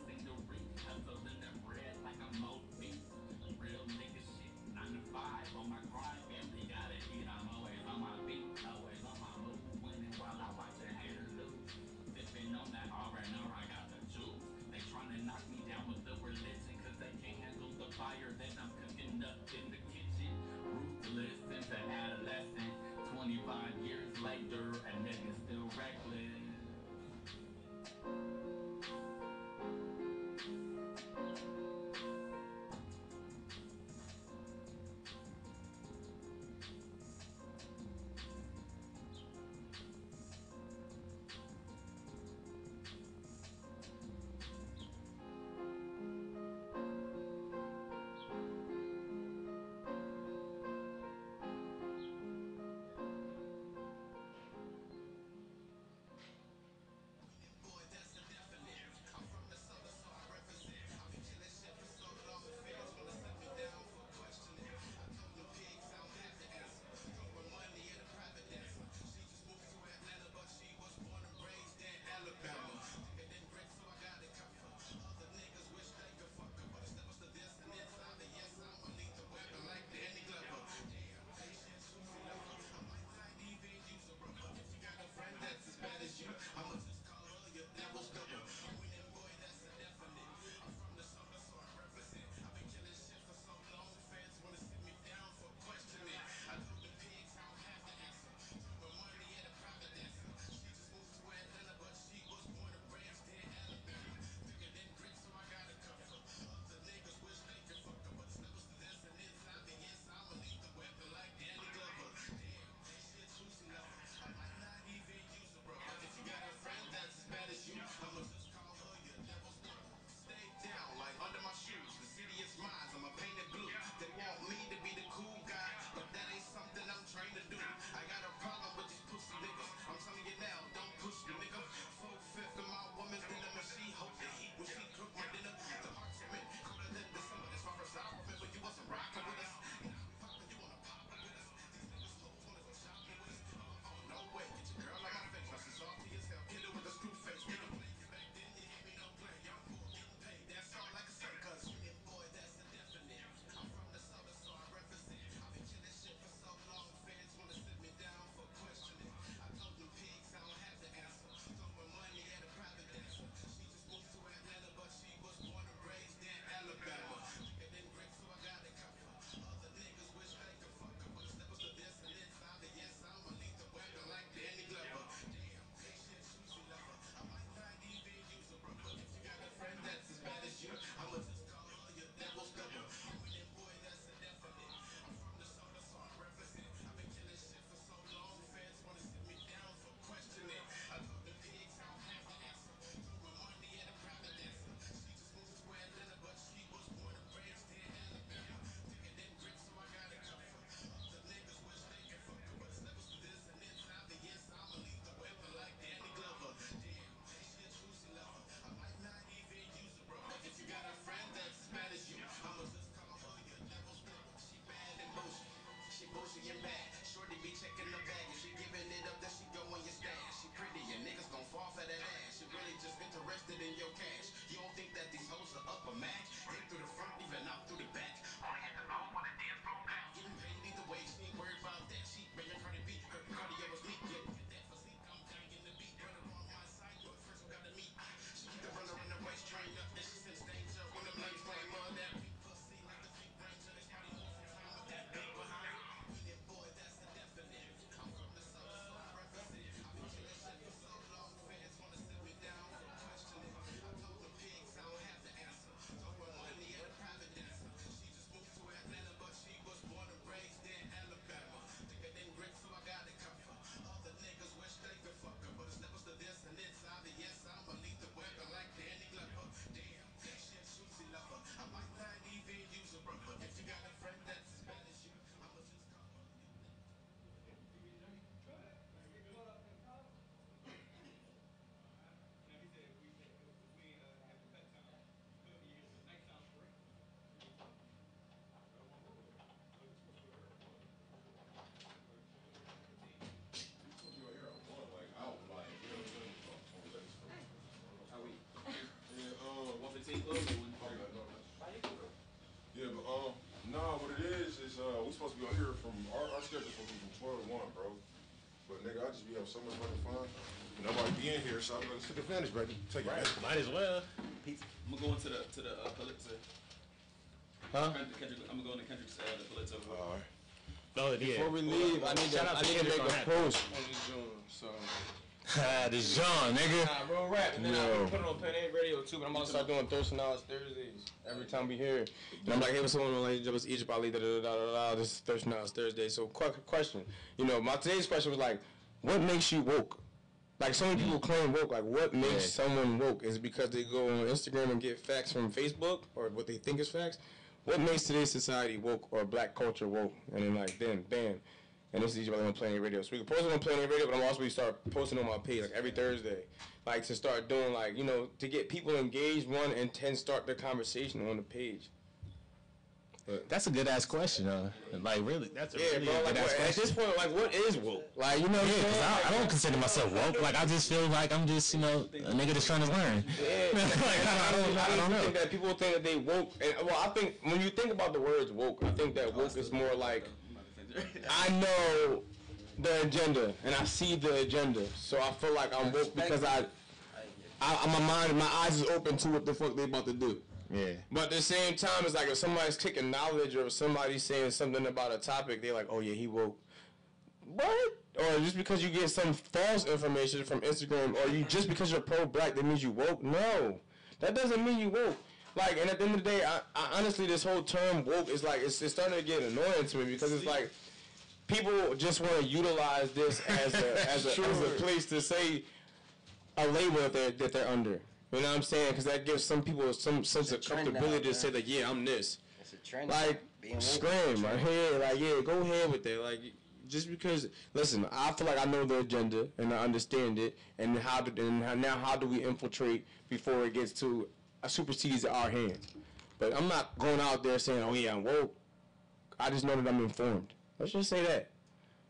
we supposed to be on here from our schedule supposed to be from 12 to 1, bro. But nigga, I just be having so much fucking fun. Nobody be in here, so I'm gonna take advantage, baby. Take it. Might as well. Pizza. I'm gonna go into the Pulitzer. Huh? I'm gonna go into Kendrick's the Pulitzer. All right. Oh, yeah. Before we leave, I need to make a post on this Zoom. So. This John, nigga. Nah, real rap. And then I put it on Pen A Radio too, but I'm gonna start doing Thursday Knowledge Thursdays every time we hear it. And I'm like, hey, what's going on? Like, it's Egypt Ali, this is Thursday Knowledge Thursday. So, question. You know, today's question was like, what makes you woke? Like, so many people claim woke. Like, what makes someone woke? Is it because they go on Instagram and get facts from Facebook or what they think is facts? What makes today's society woke or black culture woke? And then, like, then, bam. And this is usually on Planet Radio. So we can post it on Planet Radio, but I'm also going to start posting on my page, like, every Thursday. Like, to start doing, like, you know, to get people engaged, and 10, start their conversation on the page. But that's a good-ass question, Like, really, that's a really bro, like, good-ass question. at this point, like, what is woke? Like, you know what I'm Yeah, saying? because I don't consider myself woke. Like, I just feel like I'm just, you know, a nigga that's trying to learn. Yeah, I don't think that people think that they woke. And, well, I think when you think about the words woke, I think that woke is more like, I know the agenda and I see the agenda, so I feel like I'm woke because my eyes is open to what the fuck they about to do. Yeah. But at the same time, it's like if somebody's kicking knowledge or if somebody's saying something about a topic, they're like, oh yeah, he woke. What? Or just because you get some false information from Instagram, or you just because you're pro-black, that means you woke? No, that doesn't mean you woke. Like, and at the end of the day, I honestly, this whole term woke is like, it's starting to get annoying to me because it's like, people just want to utilize this as a place to say a label that they're under. You know what I'm saying? Because that gives some people some sense of comfortability to say that, yeah, I'm this. It's a trend. Like, scream, right here, like, yeah, go ahead with that. Like, just because, listen, I feel like I know the agenda and I understand it, and how do we infiltrate before it gets to supersedes our hands? But I'm not going out there saying, oh yeah, I'm woke. I just know that I'm informed. Let's just say that.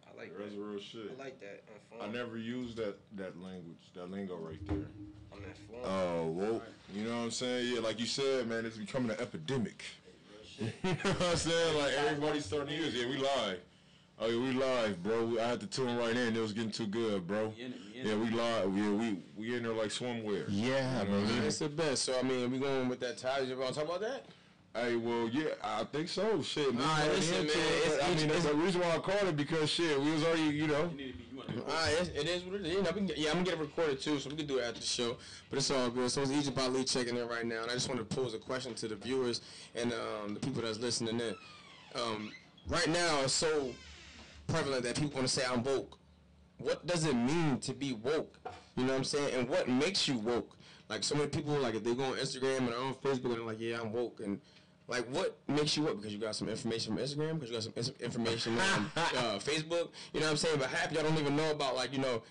I like That's that. real shit. I like that. I never used that language, that lingo right there. I'm informed. Oh, woke. You know what I'm saying? Yeah, like you said, man, it's becoming an epidemic. You know what I'm saying? Like, everybody's starting to use it. Yeah, we live. Oh, yeah, we live, bro. I had to tune right in. It was getting too good, bro. Yeah, we live. Yeah, we in there like swimwear. Yeah, bro. It's the best. So, I mean, we going with that title. You want to talk about that? Hey, well, yeah, I think so. Shit, man. Alright, listen, man. That's the reason why I called it, because shit, we was already, you know. Alright, it is what it is. I'm gonna get it recorded too, so we can do it after the show. But it's all good. So it's Egypt Ali checking in right now, and I just want to pose a question to the viewers and the people that's listening in. Right now, it's so prevalent that people want to say I'm woke. What does it mean to be woke? You know what I'm saying? And what makes you woke? Like, so many people, like, if they go on Instagram and on Facebook and they're like, yeah, I'm woke, and like, what makes you woke? Because you got some information from Instagram, because you got some information on Facebook, you know what I'm saying? But half y'all don't even know about, like, you know,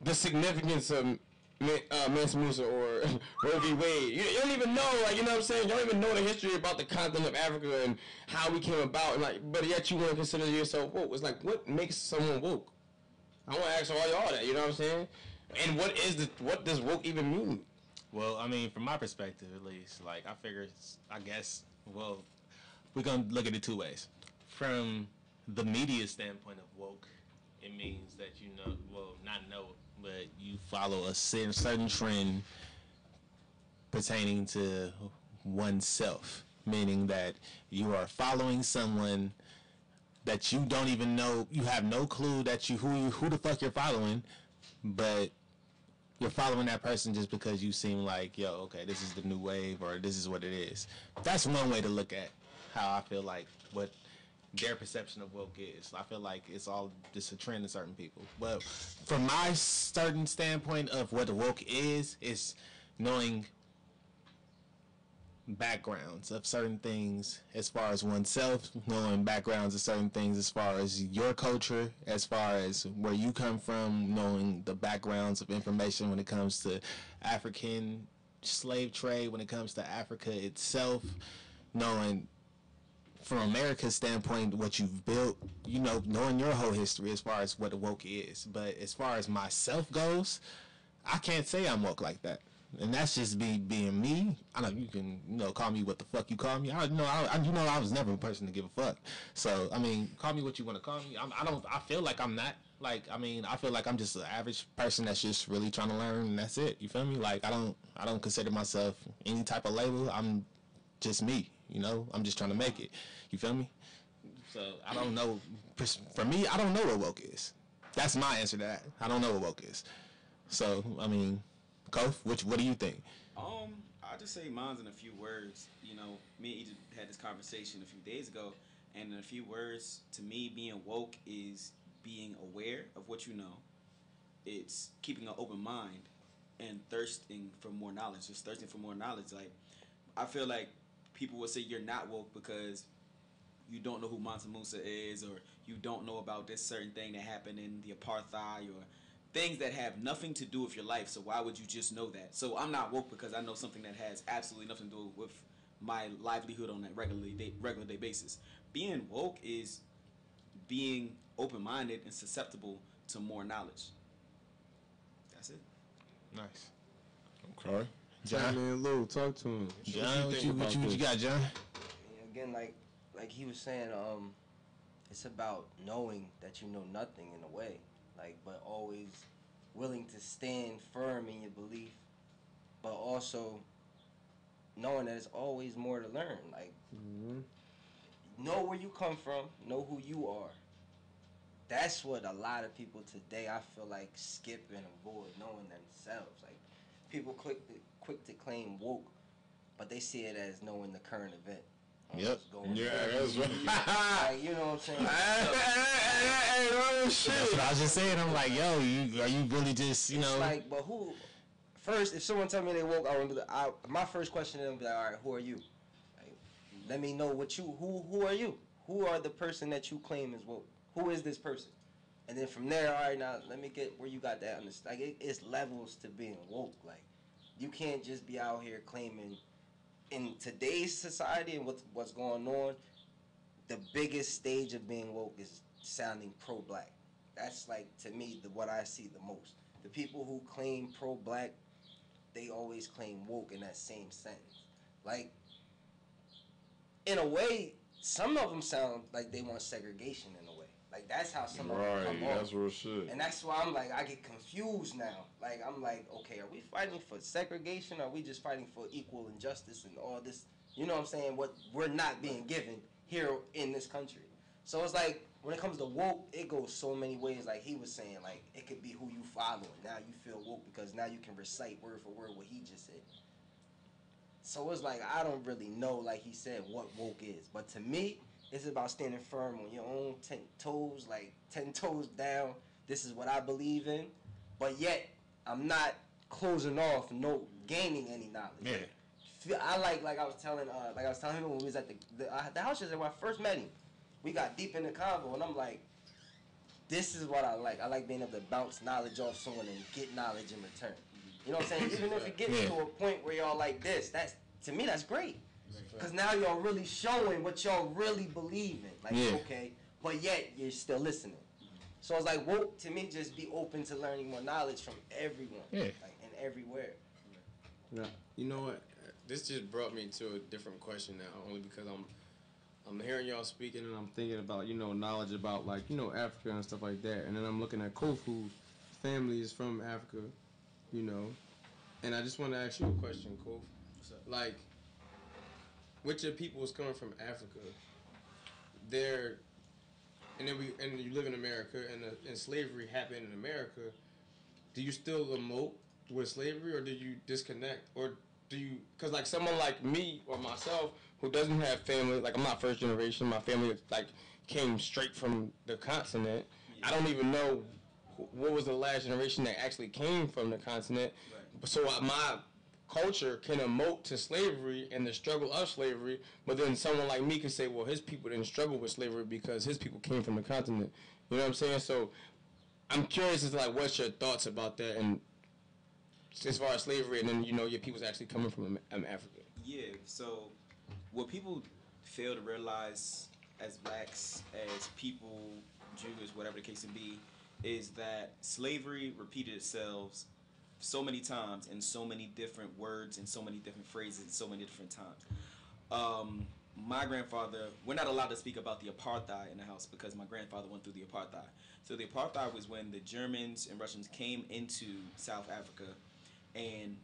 the significance of Mansa Musa or Roe v. Wade. You don't even know, like, you know what I'm saying? You don't even know the history about the continent of Africa and how we came about, and like, but yet you want to consider yourself woke. It's like, what makes someone woke? I want to ask all y'all that, you know what I'm saying? And what does woke even mean? Well, I mean, from my perspective, at least, like, I guess, well, we're going to look at it two ways. From the media standpoint of woke, it means that you know, well, not know, but you follow a certain trend pertaining to oneself, meaning that you are following someone that you don't even know, you have no clue that who the fuck you're following, but you're following that person just because you seem like, yo, okay, this is the new wave, or this is what it is. That's one way to look at how I feel like what their perception of woke is. I feel like it's all just a trend in certain people. But from my certain standpoint of what woke is knowing backgrounds of certain things as far as oneself, knowing backgrounds of certain things as far as your culture, as far as where you come from, knowing the backgrounds of information when it comes to African slave trade, when it comes to Africa itself, knowing from America's standpoint what you've built, you know, knowing your whole history as far as what woke is. But as far as myself goes, I can't say I'm woke like that. and that's just being me. I know you can call me what the fuck you call me. I was never a person to give a fuck. So I mean, call me what you want to call me. I feel like I'm not. Like, I mean, I feel like I'm just an average person that's just really trying to learn, and that's it. You feel me? Like, I don't consider myself any type of label. I'm just me. I'm just trying to make it. You feel me? So I don't know. For me, I don't know what woke is. That's my answer to that. I don't know what woke is. So I mean, Kof, what do you think? I'll just say mine's in a few words. Me and Egypt had this conversation a few days ago, and in a few words, to me, being woke is being aware of what you know. It's keeping an open mind and thirsting for more knowledge. Just thirsting for more knowledge. Like, I feel like people will say you're not woke because you don't know who Mansa Musa is, or you don't know about this certain thing that happened in the apartheid, or things that have nothing to do with your life. So why would you just know that? So I'm not woke because I know something that has absolutely nothing to do with my livelihood on that regular day basis. Being woke is being open-minded and susceptible to more knowledge. That's it. Nice. Okay. John, man, Lou, talk to him. John, what you got, John? Again, like he was saying, it's about knowing that you know nothing in a way, but always willing to stand firm in your belief, but also knowing that there's always more to learn. Know where you come from, know who you are. That's what a lot of people today, I feel like, skip and avoid knowing themselves. Like, people quick to claim woke, but they see it as knowing the current event. Yep. Yeah, that's right. You know what I'm saying? Hey, shit. That's what I was just saying. I'm like, yo, are you really just, It's like, but who? First, if someone tell me they woke, my first question to them be like, all right, who are you? Like, let me know who are you? Who are the person that you claim is woke? Who is this person? And then from there, all right, now let me get where you got that. Like, it's levels to being woke. Like, you can't just be out here claiming. In today's society and what's going on, the biggest stage of being woke is sounding pro-black. That's like, to me, what I see the most. The people who claim pro-black, they always claim woke in that same sentence. Like, in a way, some of them sound like they want segregation in a way. Like, that's how some of them come off. That's real shit. And that's why I'm like, I get confused now. Like, I'm like, okay, are we fighting for segregation? Or are we just fighting for equal injustice and all this? You know what I'm saying? What we're not being given here in this country. So it's like, when it comes to woke, it goes so many ways. Like he was saying, like, it could be who you following. Now you feel woke because now you can recite word for word what he just said. So it's like, I don't really know, like he said, what woke is. But to me, it's about standing firm on your own 10 toes, like 10 toes down. This is what I believe in, but yet I'm not closing off, gaining any knowledge. Yeah. I like I was telling him when we was at the house yesterday when I first met him. We got deep in the convo, and I'm like, this is what I like. I like being able to bounce knowledge off someone and get knowledge in return. You know what I'm saying? Even if it gets to a point where y'all like this, to me that's great. Because now y'all really showing what y'all really believe in. Like, okay, but yet you're still listening. So it's like, woke to me, just be open to learning more knowledge from everyone. And everywhere. Yeah. You know what? This just brought me to a different question now, only because I'm hearing y'all speaking and I'm thinking about, knowledge about, like, Africa and stuff like that. And then I'm looking at Kofu's family is from Africa, And I just want to ask you a question, Kof. Like, with your people is coming from Africa, and you live in America, and slavery happened in America. Do you still emote with slavery, or do you disconnect, or do you? Because like someone like me or myself who doesn't have family, like I'm not first generation. My family like came straight from the continent. I don't even know what was the last generation that actually came from the continent. Right. So my culture can emote to slavery and the struggle of slavery, but then someone like me can say, well, his people didn't struggle with slavery because his people came from the continent. You know what I'm saying? So I'm curious as to like what's your thoughts about that, and as far as slavery, and then your people's actually coming from Africa. Yeah. So what people fail to realize as blacks, as people, Jews, whatever the case may be, is that slavery repeated itself so many times in so many different words and so many different phrases and so many different times. My grandfather, we're not allowed to speak about the apartheid in the house because my grandfather went through the apartheid. So the apartheid was when the Germans and Russians came into South Africa and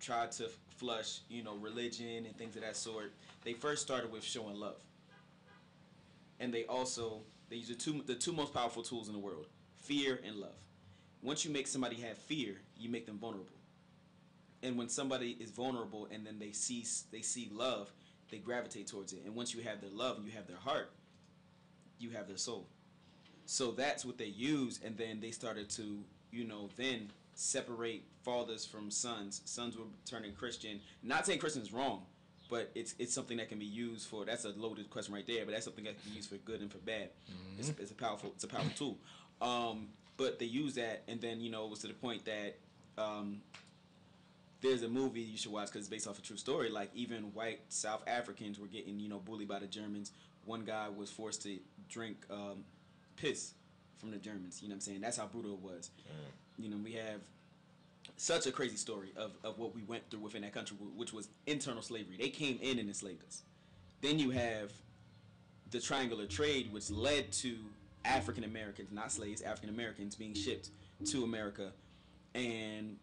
tried to flush, religion and things of that sort. They first started with showing love. And they use the two most powerful tools in the world, fear and love. Once you make somebody have fear, you make them vulnerable. And when somebody is vulnerable and then they see love, they gravitate towards it. And once you have their love and you have their heart, you have their soul. So that's what they use, and then they started to, then separate fathers from sons. Sons were turning Christian. Not saying Christian is wrong, but it's something that can be used for. That's a loaded question right there, but that's something that can be used for good and for bad. Mm-hmm. It's a powerful tool. But they use that, and then it was to the point that there's a movie you should watch because it's based off a true story. Like even white South Africans were getting bullied by the Germans. One guy was forced to drink piss from the Germans. You know what I'm saying? That's how brutal it was. We have such a crazy story of what we went through within that country, which was internal slavery. They came in and enslaved us. Then you have the triangular trade, which led to African Americans, not slaves, African Americans being shipped to America. And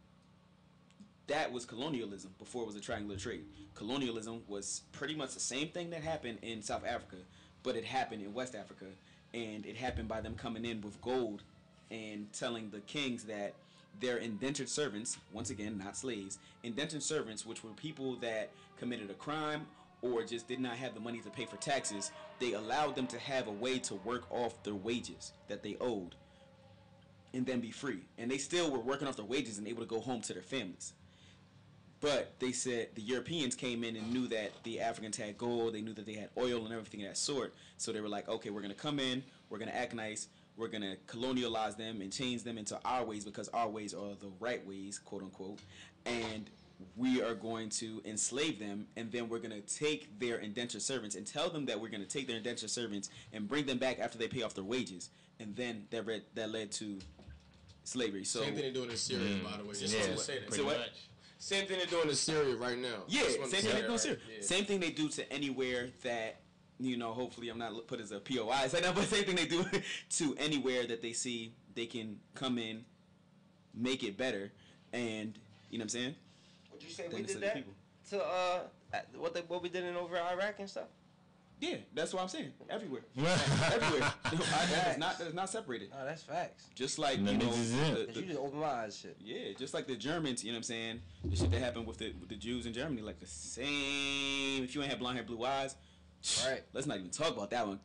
that was colonialism before it was a triangular trade. Colonialism was pretty much the same thing that happened in South Africa, but it happened in West Africa. And it happened by them coming in with gold and telling the kings that their indentured servants, once again, not slaves, indentured servants, which were people that committed a crime or just did not have the money to pay for taxes, they allowed them to have a way to work off their wages that they owed and then be free. And they still were working off their wages and able to go home to their families. But they said the Europeans came in and knew that the Africans had gold, they knew that they had oil and everything of that sort. So they were like, okay, we're going to come in, we're going to act nice, we're going to colonialize them and change them into our ways because our ways are the right ways, quote unquote. And we are going to enslave them, and then we're going to take their indentured servants and tell them that we're going to take their indentured servants and bring them back after they pay off their wages. And then that led to slavery. So same thing they're doing in Syria, by the way. Just yeah, want to say that. So what? Same thing they're doing in Syria right now. Yeah, same thing they do in Syria. Yeah. Same thing they do to anywhere that, hopefully I'm not put as a POI, but same thing they do to anywhere that they see they can come in, make it better, and, you know what I'm saying? Would you say we did that to what we did in over Iraq and stuff? Yeah, that's what I'm saying. Everywhere. Everywhere. That is not separated. Oh, that's facts. Just like, you just open my eyes shit. Yeah, just like the Germans, you know what I'm saying? The shit that happened with the Jews in Germany, like the same. If you ain't have blonde hair, blue eyes, right. Let's not even talk about that one.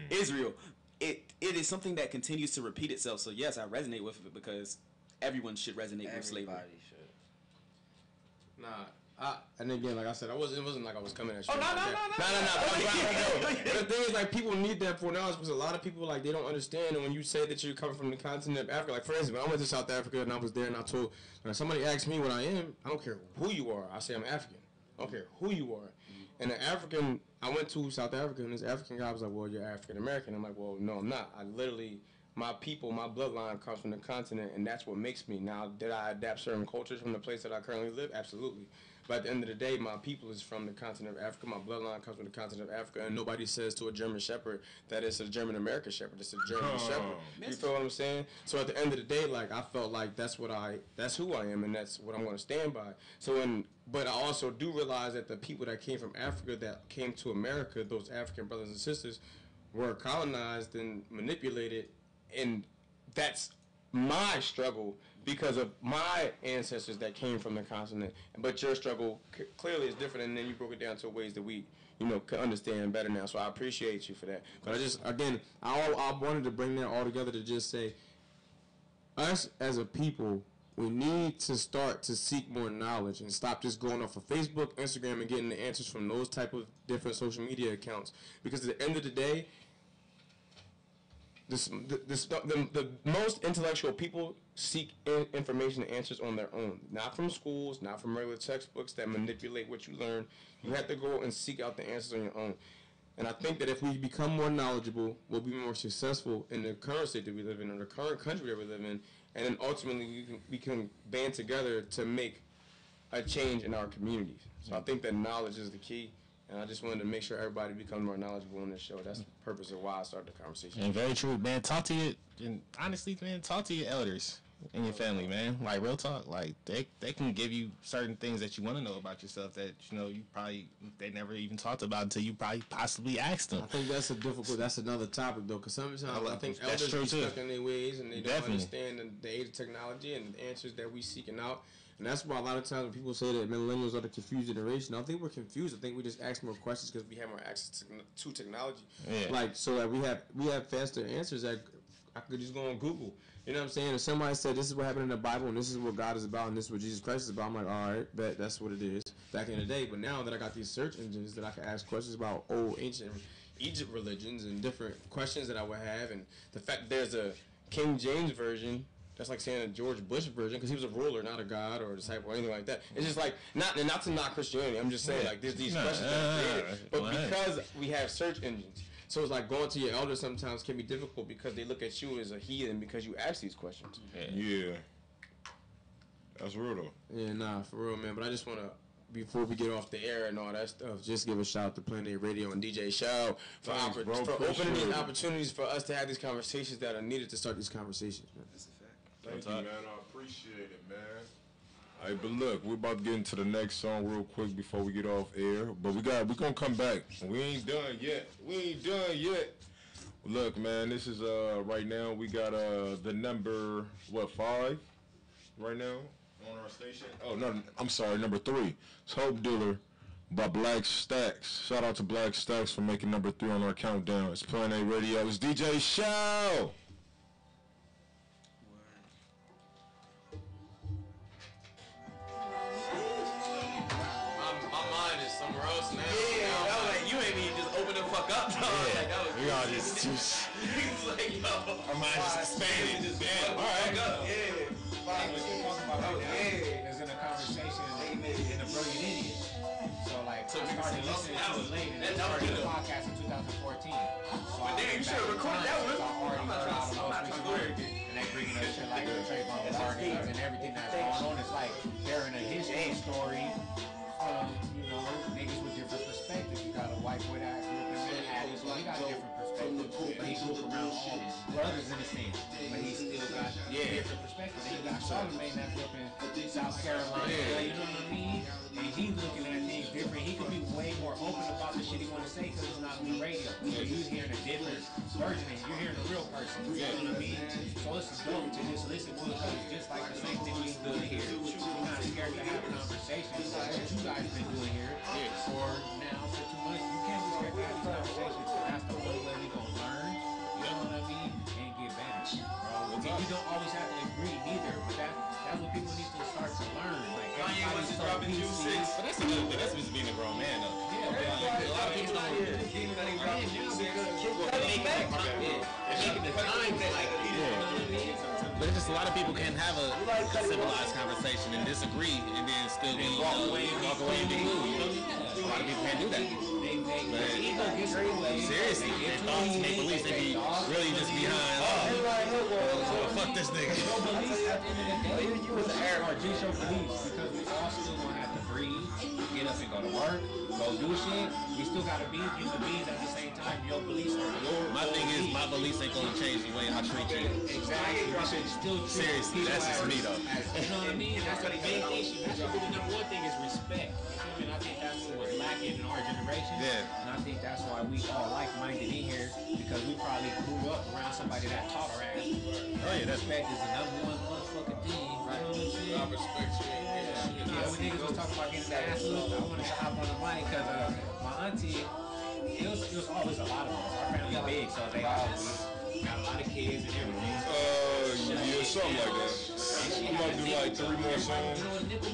Israel. It is something that continues to repeat itself. So yes, I resonate with it because everyone should resonate with slavery. Everybody should. Nah. And again, like I said, it wasn't like I was coming at you. Oh, no. The thing is, like, people need that foreknowledge because a lot of people, like, they don't understand. And when you say that you're coming from the continent of Africa, like, for instance, when I went to South Africa and I was there and I told, when somebody asked me what I am, I don't care who you are. I say I'm African. I don't care who you are. And I went to South Africa and this African guy was like, well, you're African American. I'm like, well, no, I'm not. My people, my bloodline comes from the continent, and that's what makes me. Now, did I adapt certain cultures from the place that I currently live? Absolutely. But at the end of the day, my people is from the continent of Africa. My bloodline comes from the continent of Africa, and nobody says to a German shepherd that it's a German American shepherd. It's a German shepherd. You feel what I'm saying? So at the end of the day, like, I felt like that's who I am, and that's what I'm going to stand by. But I also do realize that the people that came from Africa that came to America, those African brothers and sisters, were colonized and manipulated, and that's my struggle because of my ancestors that came from the continent. But your struggle clearly is different, and then you broke it down to ways that we, can understand better now. So I appreciate you for that. But I wanted to bring that all together to just say, us as a people, we need to start to seek more knowledge and stop just going off of Facebook, Instagram, and getting the answers from those type of different social media accounts. Because at the end of the day, the most intellectual people seek information and answers on their own, not from schools, not from regular textbooks that manipulate what you learn. You have to go and seek out the answers on your own. And I think that if we become more knowledgeable, we'll be more successful in the current state that we live in, or the current country that we live in, and then ultimately we can band together to make a change in our communities. So I think that knowledge is the key, and I just wanted to make sure everybody becomes more knowledgeable on this show. That's the purpose of why I started the conversation. And very true, man. Talk to your, and honestly, man, talk to your elders and your family, man. Like, real talk. Like, they can give you certain things that you want to know about yourself that, you know, they never even talked about until you probably possibly asked them. I think that's that's another topic, though, because sometimes I think elders be stuck in their ways and they don't understand the age of technology and the answers that we seeking out. And that's why a lot of times when people say that millennials are the confused generation, I don't think we're confused. I think we just ask more questions because we have more access to technology. Yeah. Like, so that we have faster answers that I could just go on Google. You know what I'm saying? If somebody said this is what happened in the Bible and this is what God is about and this is what Jesus Christ is about, I'm like, all right, bet that's what it is back in the day. But now that I got these search engines that I can ask questions about old ancient Egypt religions and different questions that I would have, and the fact there's a King James version. That's like saying a George Bush version because he was a ruler, not a god or a disciple or anything like that. It's just like, not to knock Christianity. I'm just saying, like, there's these questions that are created. But because we have search engines, so it's like going to your elders sometimes can be difficult because they look at you as a heathen because you ask these questions. Yeah. That's real, though. Yeah, nah, for real, man. But I just want to, before we get off the air and all that stuff, just give a shout out to Planet Radio and DJ Show for opening these opportunities for us to have these conversations that are needed to start these conversations, man. Thank you, man. I appreciate it, man. All right, but look, we're about to get into the next song real quick before we get off air. But we're gonna come back. We ain't done yet. Look, man, this is right now we got the number 5 right now on our station. Oh no, I'm sorry, number 3. It's Hope Dealer by Black Stacks. Shout out to Black Stacks for making number 3 on our countdown. It's Planet Radio. It's DJ Show. We all just like, yo, our minds just expanded. Damn, all right. There's in a conversation in the Brilliant Idiots. So, like, I started listening to it late, and I started the podcast in 2014. So but damn, you should have recorded that one. I'm not trying to go there. And they bringing up shit like the Trayvon Martin and everything that's going on. It's like they're in a history story from, you know, niggas with different perspectives. You got a white boy that grew up in Manhattan, so he got a different perspective. But he grew up around all his brothers in the same. But he still got different perspectives. Then you got Charlamagne that grew up in South Carolina. You know what I mean? And he's looking at things different. He could be way more open about the shit he want to say because it's not on the radio. So you're hearing a different version and you're hearing a real person. You know what I mean? So it's dope to just listen to it because it's just like the same thing we do here. We're not scared to have a conversation. So what you guys been doing here for now for 2 months. You can't be scared to have these conversations. That's the only way we gonna learn. You know what I mean? And get better. You don't always have to agree neither, but that's what people need to start to learn. Like everybody's so PC. But that's a good thing. That's just being a grown man, though. Yeah, a lot of people don't hear it. But it's just a lot of people can have a civilized conversation and disagree and then still be walk away and be cool. You know? A lot of people can't do that. Seriously, their thoughts, their beliefs, they be really just behind. Fuck this nigga. No beliefs at the end of the day. You was an air or G-show beliefs because we all still gonna have to breathe, get up and go to work, go do shit. We still gotta be human beings at the same time. Your beliefs are your. My thing is, my beliefs ain't gonna change the way I treat you. Exactly. We should still treat seriously. That's just me though. You know what I mean? That's the main issue. That's the number one thing is respect. And I think that's what was lacking in our generation. And I think that's why we all like-minded in here because we probably grew up around somebody that taught our ass. Respect is the number one motherfucking thing. Right? You know what I'm saying? I respect you. When niggas was talking about getting the ass looked, I wanted to hop on the mic because my auntie, it was always a lot of us. Our family big, so they always got a lot of kids and everything. Yeah, something like that. I'm about to do like 3 more songs. You know what nickel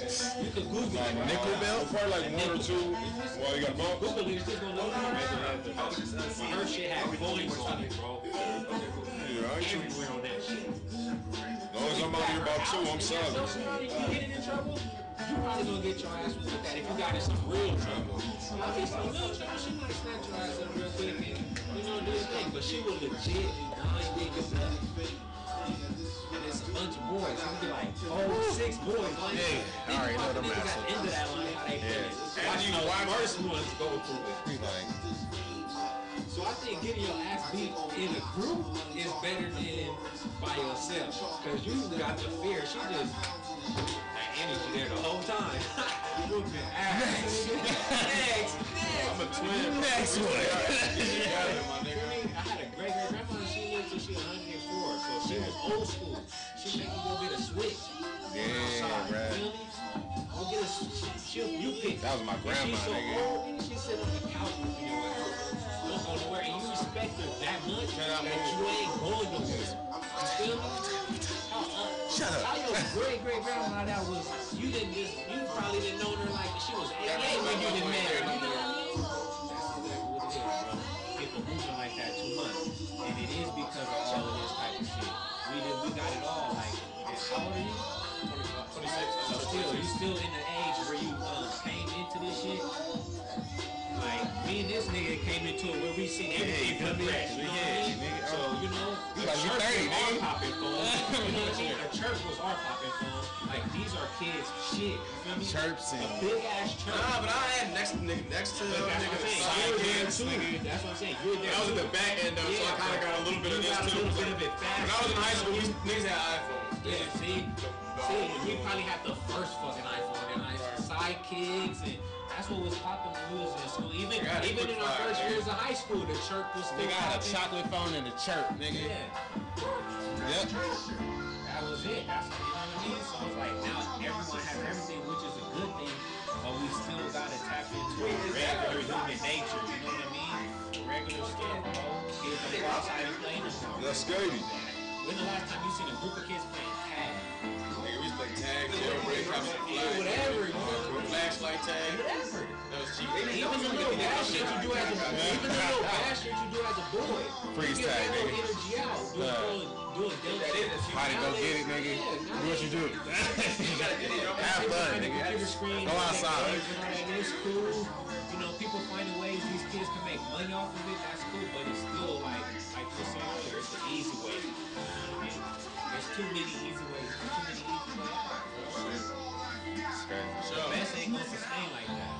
is? You could Google it. Nickel belt? Probably like 1 or 2. Well, you got a bump? Google it. It's just gonna look like her shit had points on it, bro. Yeah, I ain't sure. Everywhere on that shit. As long as I'm out here about 2, I'm solid. If you get in trouble, you probably gonna get your ass with that if you got in some real trouble. I'll get some real trouble, she might snatch your ass up real quick and, you know, do his thing. But she was legit and niggas up. And it's boys. You be like, oh, 6 boys. Yeah, I already know them assholes. At the end of that line, how they feeling. Watching the first ones go through it. Like, so I think getting your ass beat in a group is better than by yourself. Because you got the fear. She just that energy there the whole time. Whooping ass. Next. I'm a twin. Next one. I had a great grandmother. She lived till she was 104. So she was old school. She make you go get a switch. Yeah, right. Go get a switch. You pick. That was my grandma, she's so nigga. old, she sit on the couch with you don't go nowhere, and you respect her that much that you ain't going nowhere. You feel me? Shut up. How your great grandma that was, you probably didn't know her like she was 88 when you didn't met her. You know what I mean? That's exactly what it is, bro. People moving like that too much, and it is because of all of this type of shit. We got it all. Like, how old are you? 26. So you still in the age where you came into this shit? Like, me and this nigga came into it where we seen everything progress, you know what I mean? So, you know, the church was our popping phone. You know what I mean? The church was our popping phone. Like, these are kids' shit, you feel me? Chirps and... A big-ass church. Nah, but I had next to the nigga, That's what I'm saying. That's what I'm saying. You're there. I was at the back end though, so I kind of got a little bit of this too. When I was in high school, niggas had iPhones. Yeah, see, we probably had the first fucking iPhone in high school. Sidekicks, and that's what was popping when we was in school. Even in our first years of high school, the chirp was still Nigga had a chocolate phone and a chirp, nigga. Yeah. Yep. That was it. That's, you know what I mean? So it's like now everyone has everything, which is a good thing, but we still gotta tap into regular human nature. You know what I mean? Regular stuff, bro. Kids don't go outside and play no more. That's scary. When's the last time you seen a group of kids playing tag? Nigga, we play tag, jailbreak, Whatever, you know. Flashlight tag. Whatever. That was cheap. Even the little bad shit you do as a boy. Freeze you tag, get that nigga. little energy out. Doing dumb shit. How to go get it, nigga? Do what you do. Have fun, nigga. Go outside. It's cool. You know, people finding ways these kids can make money off of it. That's cool, but it's still like you were saying earlier, it's the easy way. You know what I mean? There's too many easy ways. Too many easy ways out, bro. The best ain't gonna sustain like that.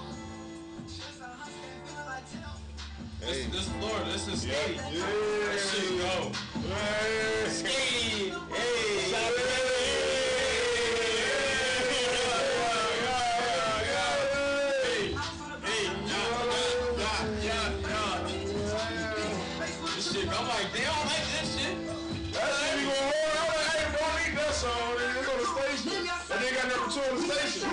Hey. This Florida, this is skate. Yeah. That shit go. Hey. Skate. Hey. This shit, I'm like, they don't like this shit. That shit be going hard. I'm like, hey, don't eat that song. They go to the station. And they got number 2 on the station.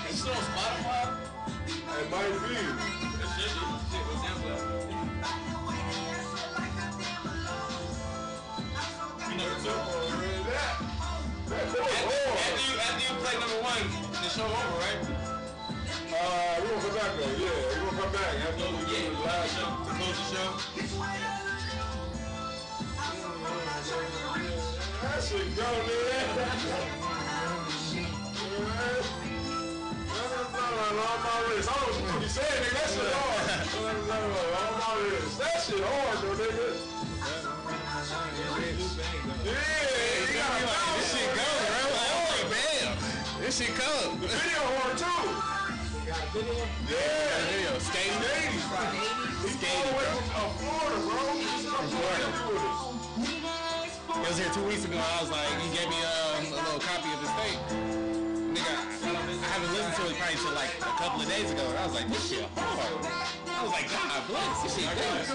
It's still on Spotify. It might be. That shit was sampled. You number 2. After you play number 1, the show over, right? We gonna come back though. Yeah, we gonna come back after we get the last show. To close the show. That shit go, man. On my wrist. I don't know what you saying, nigga. That shit hard. On my wrist. That shit hard, though, nigga. Yeah, you gotta know. This shit go, bro. Like, damn. This shit come. The video hard, too. Yeah. Video. Skating. He's all the way from Florida, bro. He's from Florida. He was here 2 weeks ago. I was like, he gave me a little copy of his tape. Nigga, I haven't listened to it probably until like a couple of days ago. And I was like, this shit hard. I was like, God bless. This shit good.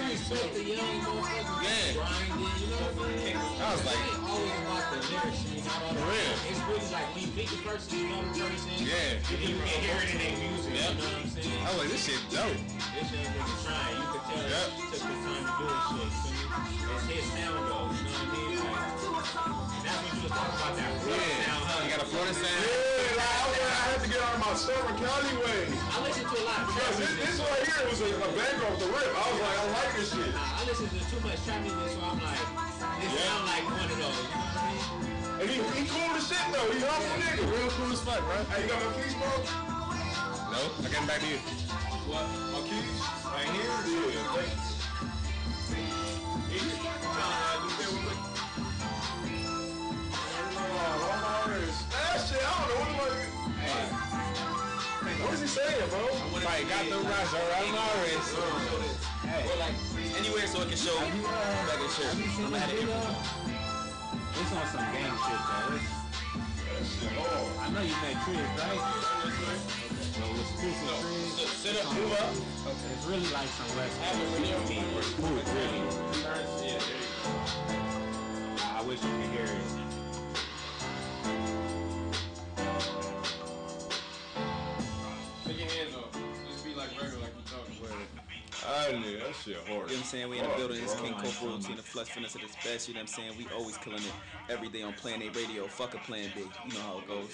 Yeah. I was like, for real. It's really like when you meet the person, you know the person. Yeah. You can hear it in their music. Yep. You know what I'm saying? I was like, this shit dope. This shit nigga trying. You could tell he took the time to do this shit. It's his sound though. You know what I mean? Like, and that's what you was talking about, that Florida sound, huh? You got a Florida sound? Yeah, I had to get out of my Summer County way. I listen to a lot of trap Because music. this right here was a bang off the rip. I was like, I like this shit. I listen to too much trap music, so I'm like, this sound like one of those. You know what I mean? And he cool as shit though. He humble nigga. Real cool as fuck, bro. Hey, you got my keys, bro? No, I got him back to you. What? My keys? Right here? Yeah. That shit, I don't know what the fuck. What is he saying, bro? Like, got the rush around my wrist. Or like anywhere so it can show back in shirt. I'm gonna add it. It's on some gang shit, though. I know you met Kraig, right? So exclusive Kraig. Sit up, move up. Okay. It's really like some West Coast beat or smooth, really. I wish you could hear it. Take your hands off. Just be like regular, like you talking. I knew that shit hard. You know what I'm saying? We in the building. It's King Kofo routine, the flush fitness at its best. You know what I'm saying? We always killing it every day on Plan A Radio. Fuck a Plan B. You know how it goes.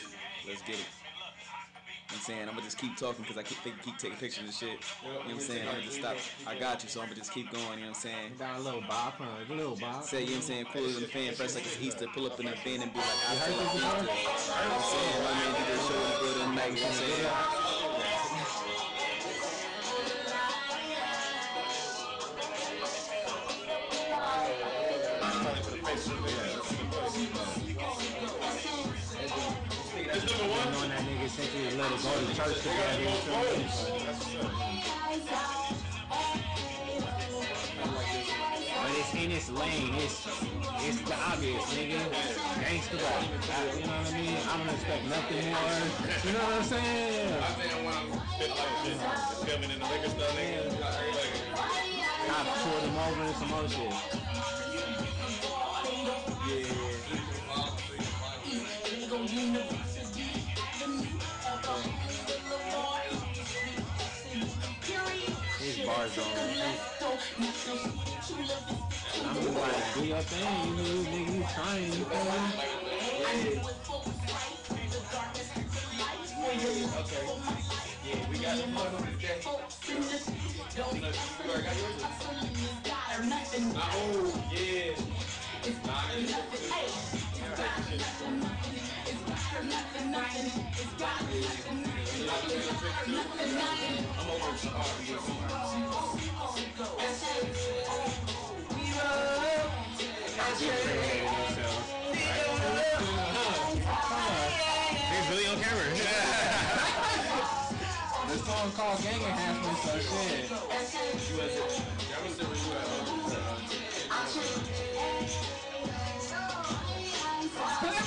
Let's get it. You know what I'm saying? I'm gonna just keep talking because I keep taking pictures and shit. You know what I'm saying? I'm gonna just stop. I got you, so I'm gonna just keep going. You know what I'm saying? Got a little bop, huh? A little bop. Say, you know what I'm saying? Cooler than the fan, fresh like it's Easter. Pull up in the van and be like, I feel like Easter. You know what I'm saying? My man did this show in the building tonight. You know what I'm saying? That's number one. Knowing that nigga since he was little, go to church together. But it's in its lane. It's the obvious, nigga. Gangsta rap. You know what I mean? I don't expect nothing more. You know what I'm saying? I think when I'm filming in the liquor store, nigga, I poured them over and some other shit. His bars on. I'm just like, do your thing, you know, nigga, you trying, you feel me? okay. Yeah, we got some fun on today. You already got yours? Oh, yeah. He's really on camera. The song called Gang Enhancement, so shit.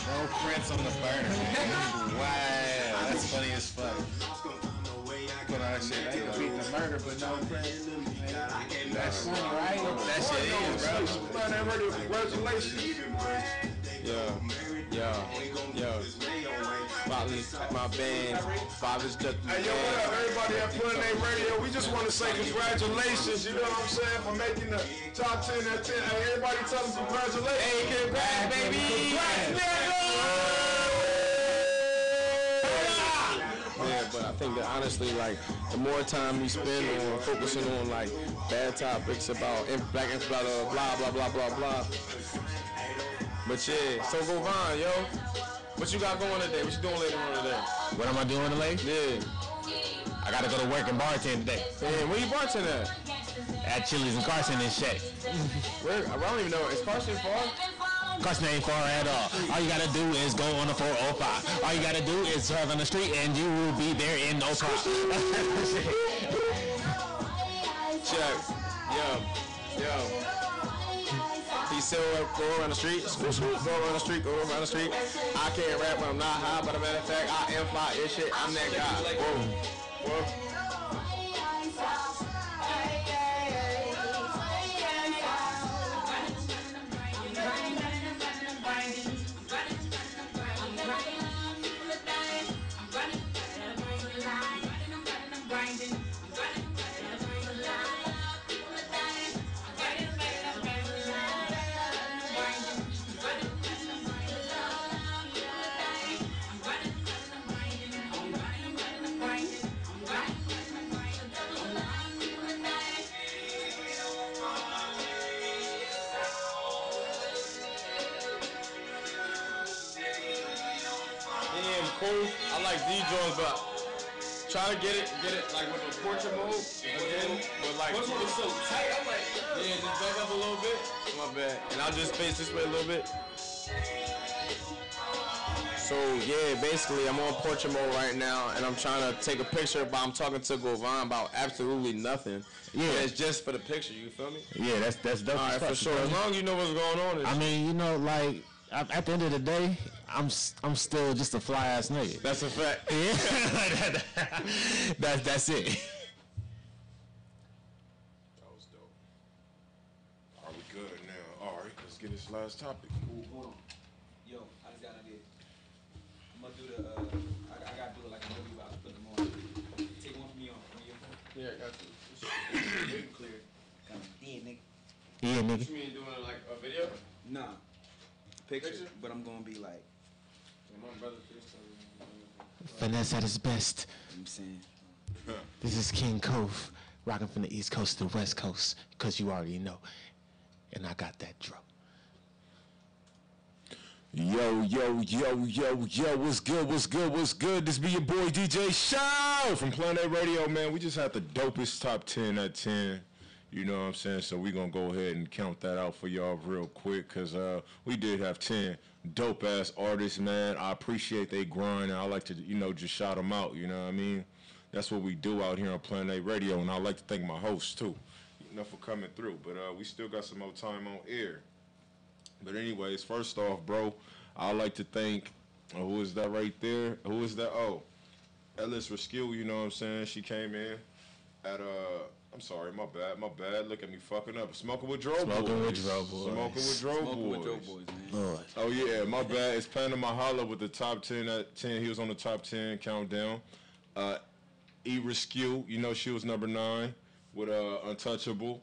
No prints on the burner. Wow, that's funny as fuck. Put on shit. They could beat the murder, but no prints. That's funny, right? That shit is, bro. Man, that radio, congratulations. Yo. Father's my band. Father's just Hey, yo, what up, everybody at Plan A Radio? We just want to say congratulations, you know what I'm saying, for making the top 10 at 10. Hey, everybody tell them congratulations. Hey, congrats, baby! Yeah, but I think that honestly, like, the more time we spend on focusing on, like, bad topics about black and blah, blah, blah, blah, blah. But yeah, so go Vaughn, yo. What you got going today? What you doing later on today? What am I doing today? Yeah. I gotta go to work and bartend today. Man, where you bartending at? At Chili's and Carson and shit. Where? I don't even know. Is Carson far? Carson ain't far at all. All you gotta do is go on the 405. All you gotta do is drive on the street and you will be there in no time. Check. Yo. He still go around the street, go around the street. I can't rap when I'm not high, but a matter of fact, I am fly as shit. I'm that guy. Whoa. I like D joints, but try to get it like with the portrait mode again, but like Portrait mode is so tight. I'm like, yeah, just back up a little bit. My bad, and I'll just face this way a little bit. So yeah, basically I'm on portrait mode right now, and I'm trying to take a picture, but I'm talking to Govan about absolutely nothing. Yeah, and it's just for the picture. You feel me? Yeah, that's dope. All right, for sure. As long as you know what's going on. I mean, you know, like at the end of the day, I'm still just a fly ass nigga. That's a fact. Yeah, that's it. That was dope. Are we good now? All right, let's get this last topic. Hold on. Yo, I just got an idea. I'm gonna do the, I gotta do it like a movie about to put them on. Take one from me on your phone. Yeah, I got you. Clear. Kind of nigga. Yeah, nigga. What you mean doing like a video? Nah. Picture? But I'm gonna be like, My brother Finesse at his best. you know what I'm saying? This is King Cove, rocking from the East Coast to the West Coast, cause you already know. And I got that drum. Yo, what's good? This be your boy DJ Show from Planet Radio, man. We just had the dopest top 10 at 10. You know what I'm saying? So we gonna go ahead and count that out for y'all real quick, cause we did have 10 dope ass artists, man. I appreciate they grind, and I like to, just shout them out. You know what I mean? That's what we do out here on Planet Radio, and I like to thank my hosts too, for coming through. But we still got some more time on air. But anyways, first off, bro, I like to thank, who is that right there? Who is that? Oh, Ellis Rescue, you know what I'm saying? She came in at, I'm sorry, my bad. Look at me fucking up. Smoking with Dro Boys. Smoking with Dro Boys. Smoking with Dro Boys, man. Lord. Oh, yeah, my bad. It's Panda Mahala with the top 10 at 10. He was on the top 10 countdown. E Rescue, she was number 9 with Untouchable.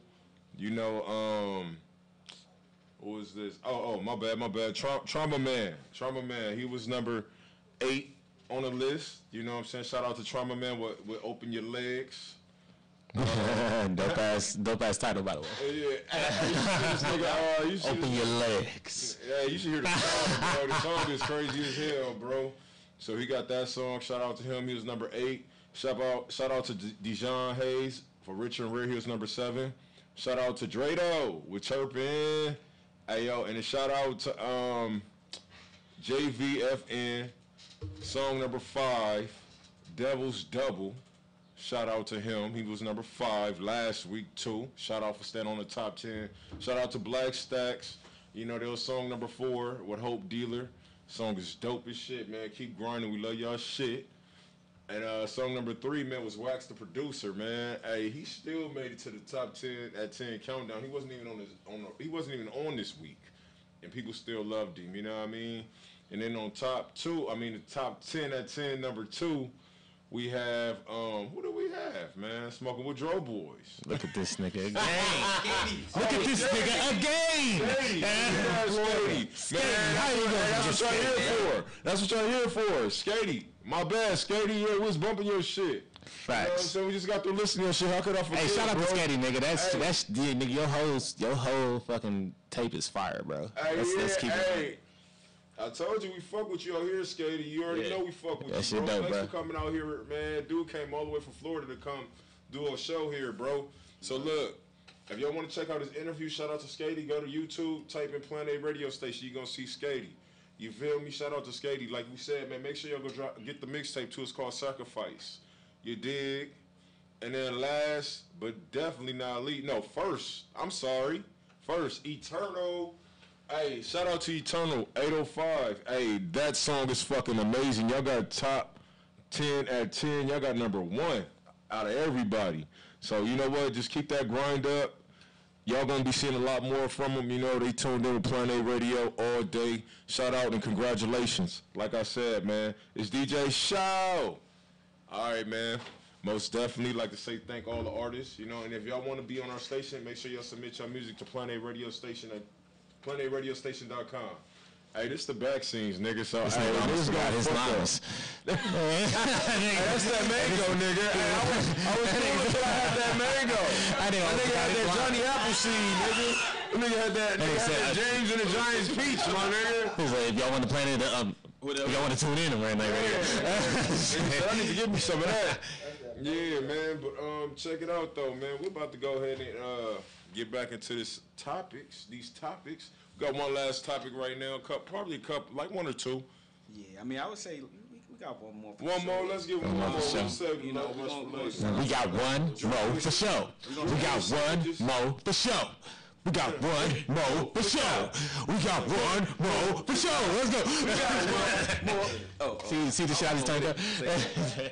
Who was this? Oh, my bad. Trauma Man, he was number 8 on the list. You know what I'm saying? Shout out to Trauma Man with Open Your Legs. dope ass title, by the way. Open your legs. Yeah, you should hear the song, bro. The song is crazy as hell, bro. So he got that song. Shout out to him. He was number 8. Shout out to Dijon Hayes for Rich and Rare. He was number 7. Shout out to Drado with Chirpin. Hey, yo, and a shout out to JVFN, song number 5, Devil's Double. Shout out to him. He was number 5 last week, too. Shout out for staying on the top 10. Shout out to Black Stacks. There was song number 4 with Hope Dealer. Song is dope as shit, man. Keep grinding. We love y'all shit. And song number 3, man, was Wax the Producer, man. Hey, he still made it to the top 10 at 10 countdown. He wasn't even on this week, and people still loved him. You know what I mean? And then on the top 10 at 10, number 2, we have who do we have, man? Smoking with Dro Boys. Look at this nigga again. Look at this nigga again. That's what y'all here for. That's what y'all here for. Skady. My bad, Skady. Yeah, we was bumping your shit. Facts. So we just got through listening to your shit. How could I forget? Hey, shout out to Skady, nigga. That's yeah, nigga. Your whole fucking tape is fire, bro. Let's keep it. I told you we fuck with you out here, Skady. You already know we fuck with you, bro. Dope, Thanks bro. for coming out here, man. Dude came all the way from Florida to come do a show here, bro. So look, if y'all want to check out his interview, shout out to Skady. Go to YouTube, type in Planet Radio Station. You're going to see Skady. You feel me? Shout out to Skady. Like we said, man, make sure y'all go get the mixtape too. It's called Sacrifice. You dig? And then last, but definitely not least. No, first, Eternal. Hey, shout out to Eternal 805. Hey, that song is fucking amazing. Y'all got top 10 at 10. Y'all got number 1 out of everybody. So you know what? Just keep that grind up. Y'all gonna be seeing a lot more from them. They tuned in to Planet Radio all day. Shout out and congratulations. Like I said, man, it's DJ Show. All right, man. Most definitely like to say thank all the artists. And if y'all want to be on our station, make sure y'all submit your music to Planet Radio Station at PlanetRadioStation.com. Hey, this the back scenes, nigga. So this got his lines. Hey, that's that mango, nigga. Hey, I was cool until I had that mango. That nigga had that Johnny Appleseed, nigga. That nigga had that James and the Giants peach, my nigga. He's like, if y'all want to plan it, if y'all want to tune in right now, I need to give me some of that. Yeah, man. But check it out though, man. We're about to go ahead and get back into these topics. We got one last topic right now. Probably a couple, like one or two. Yeah, I mean, I would say we got one more. One more. Let's get one more. You know, we got one more for sure. We got one more for sure. We got one more for sure. We got one more for sure. Let's go. We got one more. Oh, see the shit I just turned up.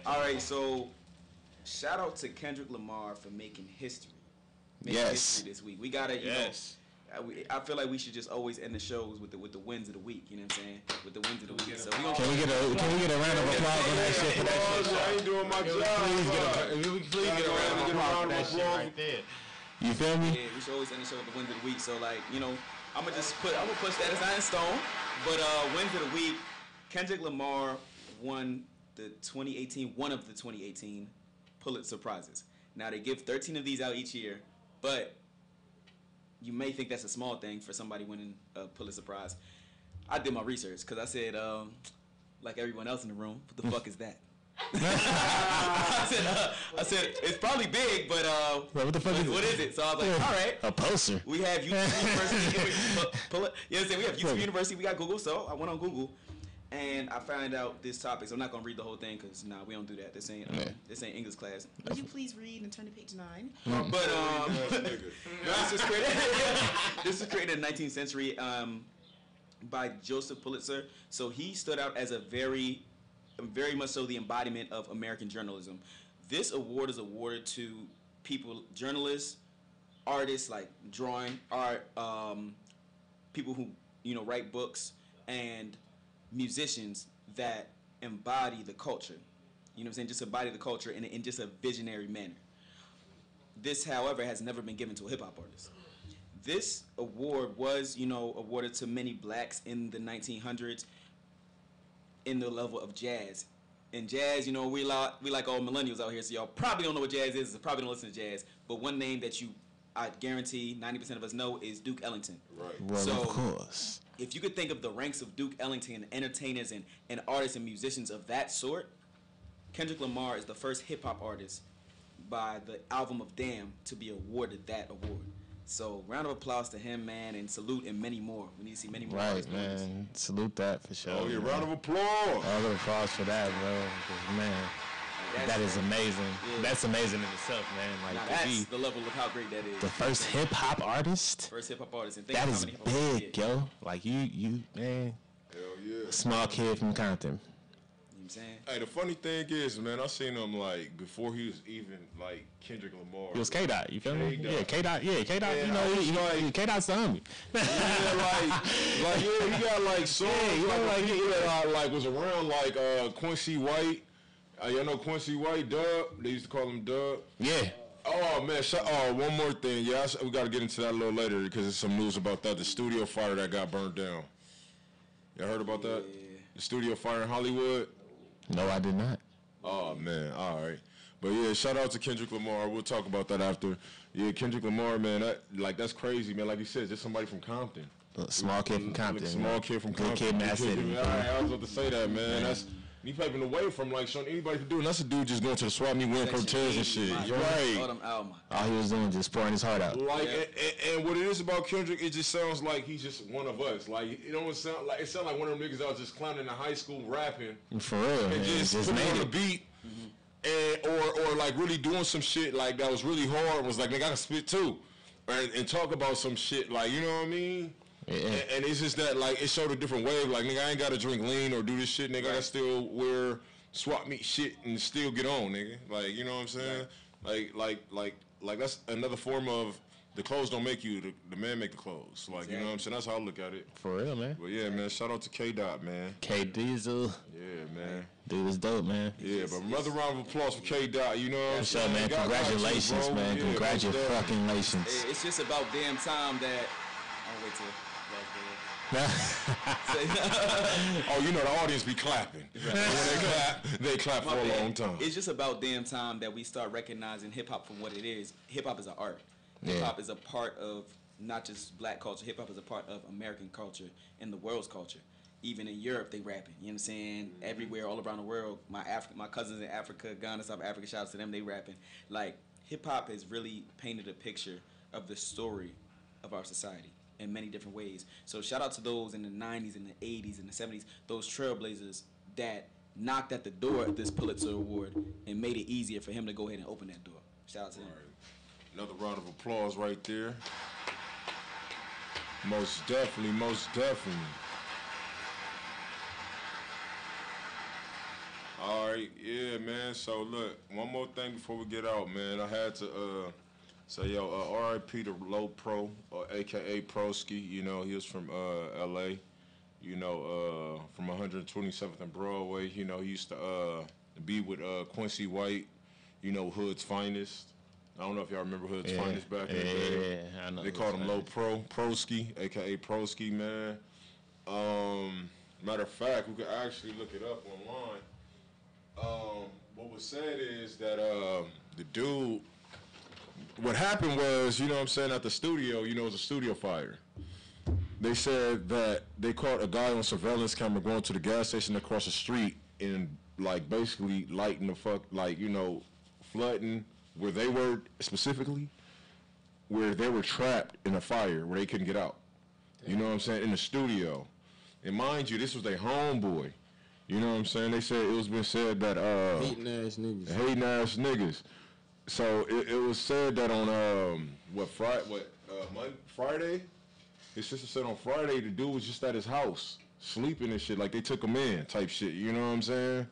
All right, so shout out to Kendrick Lamar for making history. History this week. We gotta, you know. I feel like we should just always end the shows with the wins of the week. You know what I'm saying? With the wins of the week. So we can we get a round of applause on that shit for that shit? I ain't doing my job. Please get a round of applause for that shit right there. You feel me? Yeah, we should always end the show with the wins of the week. So like, you know, I'm gonna push that. It's not in stone, but wins of the week. Kendrick Lamar won one of the 2018 Pulitzer Prizes. Now they give 13 of these out each year, but you may think that's a small thing for somebody winning a Pulitzer Prize. I did my research because I said, like everyone else in the room, what the fuck is that? I said it's probably big, but what the fuck what is it? So I was like, all right, a poster. We have YouTube University. We have YouTube University. We got Google, so I went on Google and I found out this topic. So I'm not gonna read the whole thing because we don't do that. This ain't English class. Would you please read and turn to page 9? But this is created in the 19th century by Joseph Pulitzer. So he stood out as a very much so the embodiment of American journalism. This award is awarded to people, journalists, artists like drawing, art, people who write books, and musicians that embody the culture. You know what I'm saying? Just embody the culture in just a visionary manner. This, however, has never been given to a hip hop artist. This award was, awarded to many blacks in the 1900s. In the level of jazz. And jazz, we like all millennials out here, so y'all probably don't know what jazz is, so probably don't listen to jazz. But one name that I guarantee 90% of us know is Duke Ellington. Right. Well, so, of course. If you could think of the ranks of Duke Ellington, entertainers and artists and musicians of that sort, Kendrick Lamar is the first hip-hop artist by the album of Damn to be awarded that award. So, round of applause to him, man, and salute and many more. We need to see many more. Right, man. Salute that for sure. Oh, yeah, round of applause. Round of applause for that, bro. Man, that is amazing. Yeah. That's amazing in itself, man. Like, that's the level of how great that is. The first hip-hop artist? First hip-hop artist. And think that how is many big, yo. Like, you, man. Hell yeah. A small kid from Compton. Hey, the funny thing is, man, I seen him like before he was even like Kendrick Lamar. He was K-Dot, you feel me? K-Dot. Yeah, K-Dot, K-Dot's the homie. He got like songs, like was around like Quincy White. You know Quincy White, Dub. They used to call him Dub. Yeah. Oh man, one more thing. Yeah, we got to get into that a little later because there's some news about that. The studio fire that got burned down. Y'all heard about that? The studio fire in Hollywood. No, I did not. Oh, man. All right. But, yeah, shout out to Kendrick Lamar. We'll talk about that after. Yeah, Kendrick Lamar, man, that's crazy, man. Like you said, just somebody from Compton. Small kid from Compton. Small kid from Compton. Good kid, Mass City. All right, I was about to say that, man. He paving the way from, like, showing anybody to do. And that's a dude just going to the swap meet, winning Cortez and shit. Right. All he was doing just pouring his heart out. Like, and what it is about Kendrick, it just sounds like he's just one of us. Like, it don't sound like, like one of them niggas out just clowning in high school rapping. For real, and man. just putting on the beat. Mm-hmm. or like really doing some shit like that was really hard. Was like, nigga, I can spit too. And talk about some shit, like, you know what I mean? Yeah. And it's just that, like, it showed a different wave. Like, nigga, I ain't got to drink lean or do this shit, nigga. Right. I can still wear swap meet shit and still get on, nigga. Like, you know what I'm saying? Right. Like that's another form of the clothes don't make you, the man make the clothes. Like, exactly. You know what I'm saying? That's how I look at it. For real, man. But yeah, man, shout out to K-Dot, man. K-Diesel. Yeah, man. Dude was dope, man. Yeah, but another round of applause for K-Dot, you know what I'm saying? Man, congratulations, man. Yeah, congratulations. It's just about damn time that... I'll wait till... Oh, you know the audience be clapping. When they clap for a long time. It's just about damn time that we start recognizing hip-hop for what it is. Hip-hop is an art. Hip-hop is a part of not just black culture. Hip-hop is a part of American culture and the world's culture. even in Europe, they rapping. You know what I'm saying? Everywhere, all around the world. My cousins in Africa, Ghana, South Africa, shout out to them, they rapping. Like, hip-hop has really painted a picture of the story of our society in many different ways. So shout out to those in the 90s and the 80s and the 70s, those trailblazers that knocked at the door of this Pulitzer Award and made it easier for him to go ahead and open that door. Shout out to them. Right. Another round of applause right there. Most definitely, most definitely. All right, yeah, man. So look, one more thing before we get out, man. I had to say, yo, R.I.P. to Low Pro, a.k.a. Broski. You know, he was from L.A., you know, from 127th and Broadway. You know, he used to be with Quincy White, you know, Hood's Finest. I don't know if y'all remember Hood's Finest back in the day. Yeah, I know. They called him Low Pro, Broski, a.k.a. Broski, man. Matter of fact, we could actually look it up online. What was said is that the dude, what happened was, you know what I'm saying, at the studio, you know, it was a studio fire. They said that they caught a guy on surveillance camera going to the gas station across the street and, like, basically lighting the fuck, like, you know, flooding where they were specifically, where they were trapped in a fire where they couldn't get out. You know what I'm saying, in the studio. And mind you, this was their homeboy. You know what I'm saying? They said, it was been said that, hating ass niggas. Hating ass niggas. So it was said that on, Friday? His sister said on Friday the dude was just at his house, sleeping and shit, like they took him in type shit, you know what I'm saying?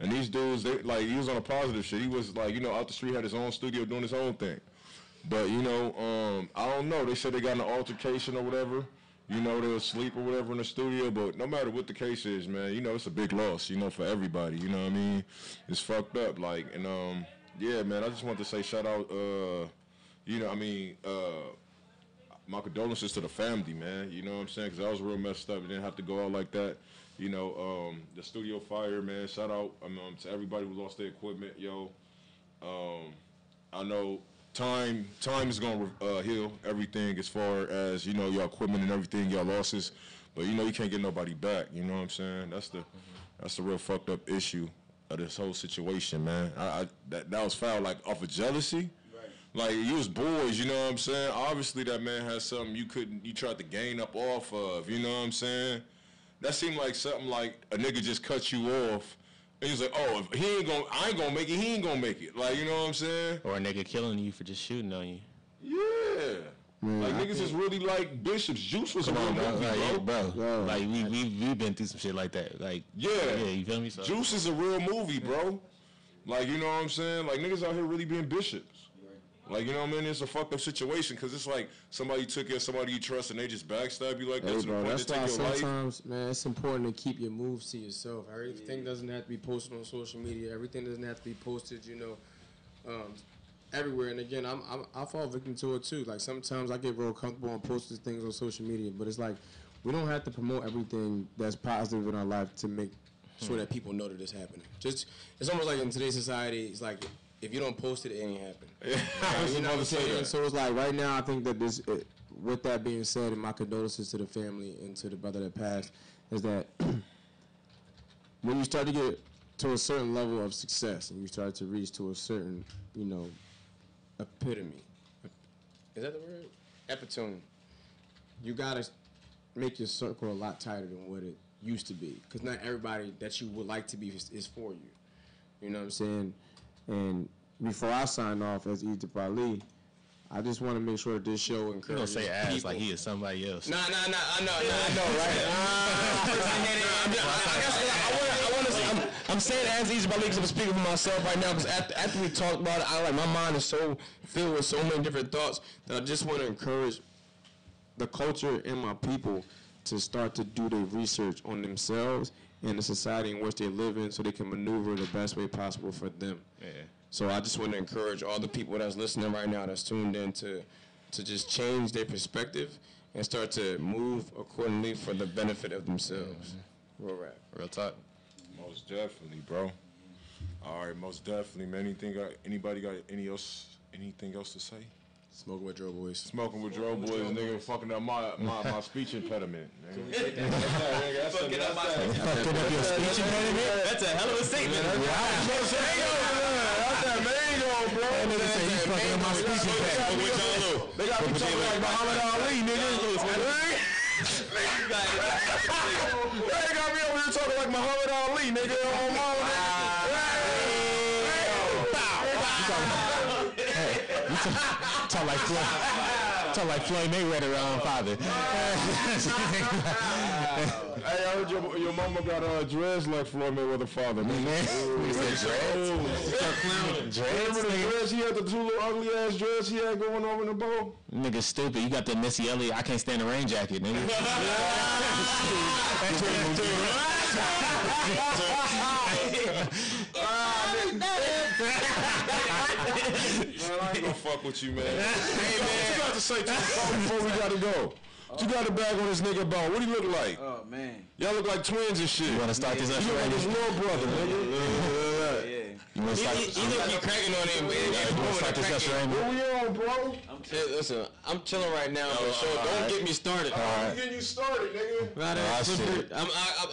And these dudes, they, like, he was on a positive shit. He was, like, you know, out the street, had his own studio doing his own thing. But, you know, I don't know. They said they got in an altercation or whatever. You know, they were asleep or whatever in the studio. But no matter what the case is, man, you know, it's a big loss, you know, for everybody. You know what I mean? It's fucked up. Like, and, yeah, man, I just want to say shout out, you know, I mean, my condolences to the family, man. You know what I'm saying? Because I was real messed up. It didn't have to go out like that. You know, the studio fire, man. Shout out to everybody who lost their equipment, yo. I know time is gonna heal everything as far as, you know, your equipment and everything, your losses. But you know, you can't get nobody back. You know what I'm saying? That's the real fucked up issue of this whole situation, man. That was foul, like, off of jealousy. Like, you was boys, you know what I'm saying? Obviously, that man has something you tried to gain up off of, you know what I'm saying? That seemed like something like a nigga just cut you off, and he's like, oh, if I ain't gonna make it, he ain't gonna make it. Like, you know what I'm saying? Or a nigga killing you for just shooting on you. Yeah. Man, like, niggas is really like Bishops. Juice was a real movie, bro. Bro. Like, we've been through some shit like that. Like, yeah, you feel me? So. Juice is a real movie, bro. Like, you know what I'm saying? Like, niggas out here really being bishops. Like, you know what I mean? It's a fucked up situation because it's like somebody took you, somebody you trust, and they just backstab you like that to the point to take your life. Sometimes, man, it's important to keep your moves to yourself. Everything doesn't have to be posted on social media. Everything doesn't have to be posted, you know, everywhere. And again, I fall victim to it too. Like, sometimes I get real comfortable on posting things on social media, but it's like we don't have to promote everything that's positive in our life to make sure that people know that it's happening. Just, it's almost like in today's society, it's like, if you don't post it, it ain't happen. You know what I'm saying? So it's like right now, I think that with that being said, and my condolences to the family and to the brother that passed, is that when you start to get to a certain level of success and you start to reach to a certain, you know, epitome. Is that the word? Epitome. You gotta make your circle a lot tighter than what it used to be, because not everybody that you would like to be is for you. You know what I'm saying? And before I sign off as Egypt Ali, I just want to make sure that this show encourages people. You don't say ass like he is somebody else. Nah, I know, right? I'm saying as Egypt Ali because I'm speaking for myself right now, because after we talked about it, my mind is so filled with so many different thoughts that I just want to encourage the culture and my people to start to do their research on themselves and the society in which they live in so they can maneuver the best way possible for them. Yeah. So I just want to encourage all the people that's listening right now, that's tuned in, to just change their perspective and start to move accordingly for the benefit of themselves. Real rap. Real talk. Most definitely, bro. All right, most definitely, man. Anybody got anything else to say? Smoking with Dro Boys. Smoking with Dro Boys, nigga, fucking up my speech impediment. Fucking up your speech impediment? That's a hell of a statement. That's that mango, bro. That nigga say he's fucking up my speech impediment. They got me talking like Muhammad Ali, nigga. They got me over here talking like Muhammad Ali, nigga. Talk like Floyd Mayweather father. Hey, I heard your mama got dreads like Floyd Mayweather father. Man, you said dreads? Remember the dreads? He had the two little ugly ass dreads he had going over in the bowl. Nigga stupid. You got the Missy Elliott I can't stand the rain jacket, nigga. Man, I ain't gonna fuck with you, man. Hey, man, what you got to say to the phone before we gotta go? What you got to bag on this nigga bone? What do he look like? Oh, man. Y'all look like twins and shit. You wanna start this up? You look like his little brother, nigga. You wanna start? He look like cracking on him, man. You wanna start this up, Randy? Where we on, bro? Listen, I'm chilling right now, but don't get me started. I'm getting you started, nigga.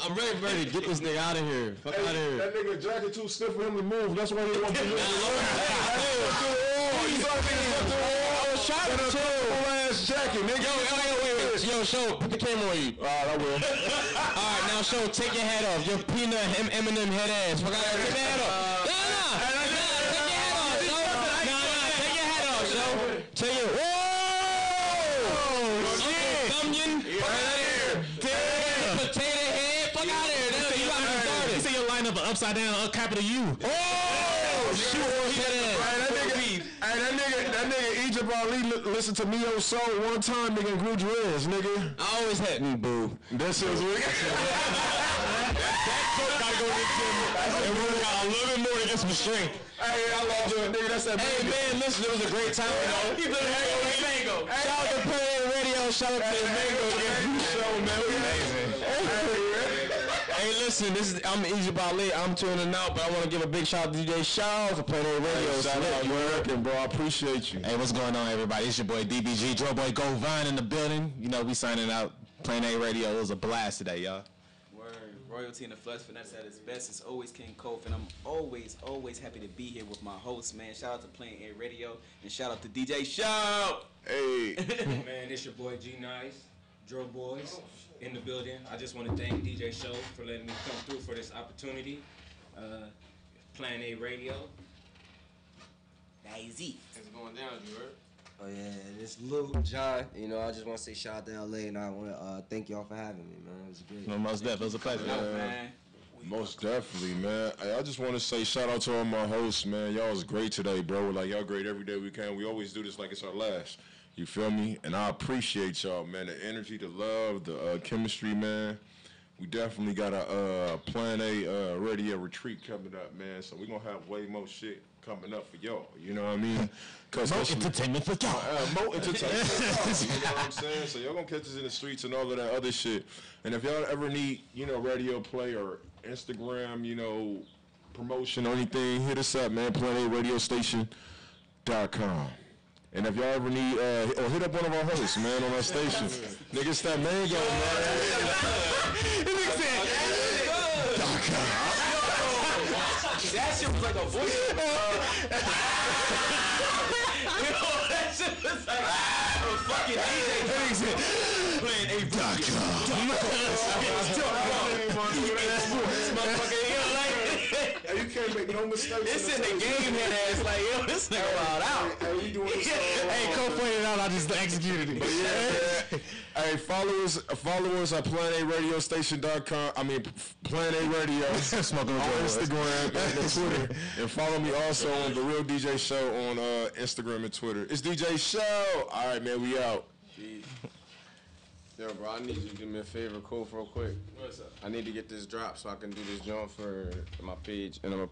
I'm ready to get this nigga out of here. Fuck out of here. That nigga jacket too stiff for him to move. That's why he didn't want to move. Shot in a cool ass jacket, nigga. Yo, show, put the camera on you. Alright, I will. Alright, now show, take your hat off. Your peanut Eminem head ass. Fuck out of here. Take your hat off. Take your hat off, show. Take your. Whoa! Shit. Onion. Potato head. Fuck out of here. You got me started. You say your line up an upside down capital U. Oh! Shoot. That nigga Egypt Ali listened to Neo Soul one time, nigga, and grew dreads, nigga. I always had me, boo. That shit was weak. That joke gotta go to the gym and work out a little bit more to get some strength. Hey, I love you, nigga. That's that. Hey, man, listen, it was a great time, you know. He's looking at mango. Shout out to Planet Radio. Shout out to the Mango Show, man. Amazing. Hey, listen, I'm Egypt Ali. I'm tuning out, but I want to give a big shout out to DJ Shaw for Planet Radio. Shout out, you working, bro. I appreciate you. Hey, what's going on, everybody? It's your boy DBG, Dro Boy Go Vine in the building. You know, we signing out. Planet Radio. It was a blast today, y'all. Word. Royalty in the flesh, finesse at its best. It's always King Kof, and I'm always happy to be here with my host, man. Shout out to Planet A Radio, and shout out to DJ Shaw. Hey. Man, it's your boy G Nice, Dro Boys in the building. I just want to thank DJ Show for letting me come through for this opportunity. Plan A Radio. Easy. It's going down, you heard? Oh yeah, this Luke, John. You know, I just want to say shout out to LA, and I want to thank y'all for having me, man. It was great. No, most definitely. It was a pleasure. Man. Most definitely, man. I just want to say shout out to all my hosts, man. Y'all was great today, bro. Like, y'all great every day we can. We always do this like it's our last. You feel me? And I appreciate y'all, man. The energy, the love, the chemistry, man. We definitely got a Plan A radio retreat coming up, man. So we're going to have way more shit coming up for y'all. You know what I mean? More entertainment for y'all. More entertainment for y'all. You know what I'm saying? So y'all going to catch us in the streets and all of that other shit. And if y'all ever need, you know, radio play or Instagram, you know, promotion or anything, hit us up, man. PlanARadiostation.com. And if y'all ever need, or hit up one of our hosts, man, on our station. Nigga, it's that mango, man. That shit was like a voice. You know, that shit was like a fucking DJ. Playing Hey, you can't make no mistakes. It's in the game head ass like, yo, this nigga wild out. Hey, we doing this. Hey, Cole pointed it out. I just executed it. Hey, follow us at PlanARadiostation.com. I mean, Plan A Radio. Smoking on Instagram and Twitter. And follow me also on The Real DJ Show on Instagram and Twitter. It's DJ Show. All right, man, we out. Yo, bro, I need you to do me a favor, Cole, real quick. What's up? I need to get this drop so I can do this jump for my page, and I'm gonna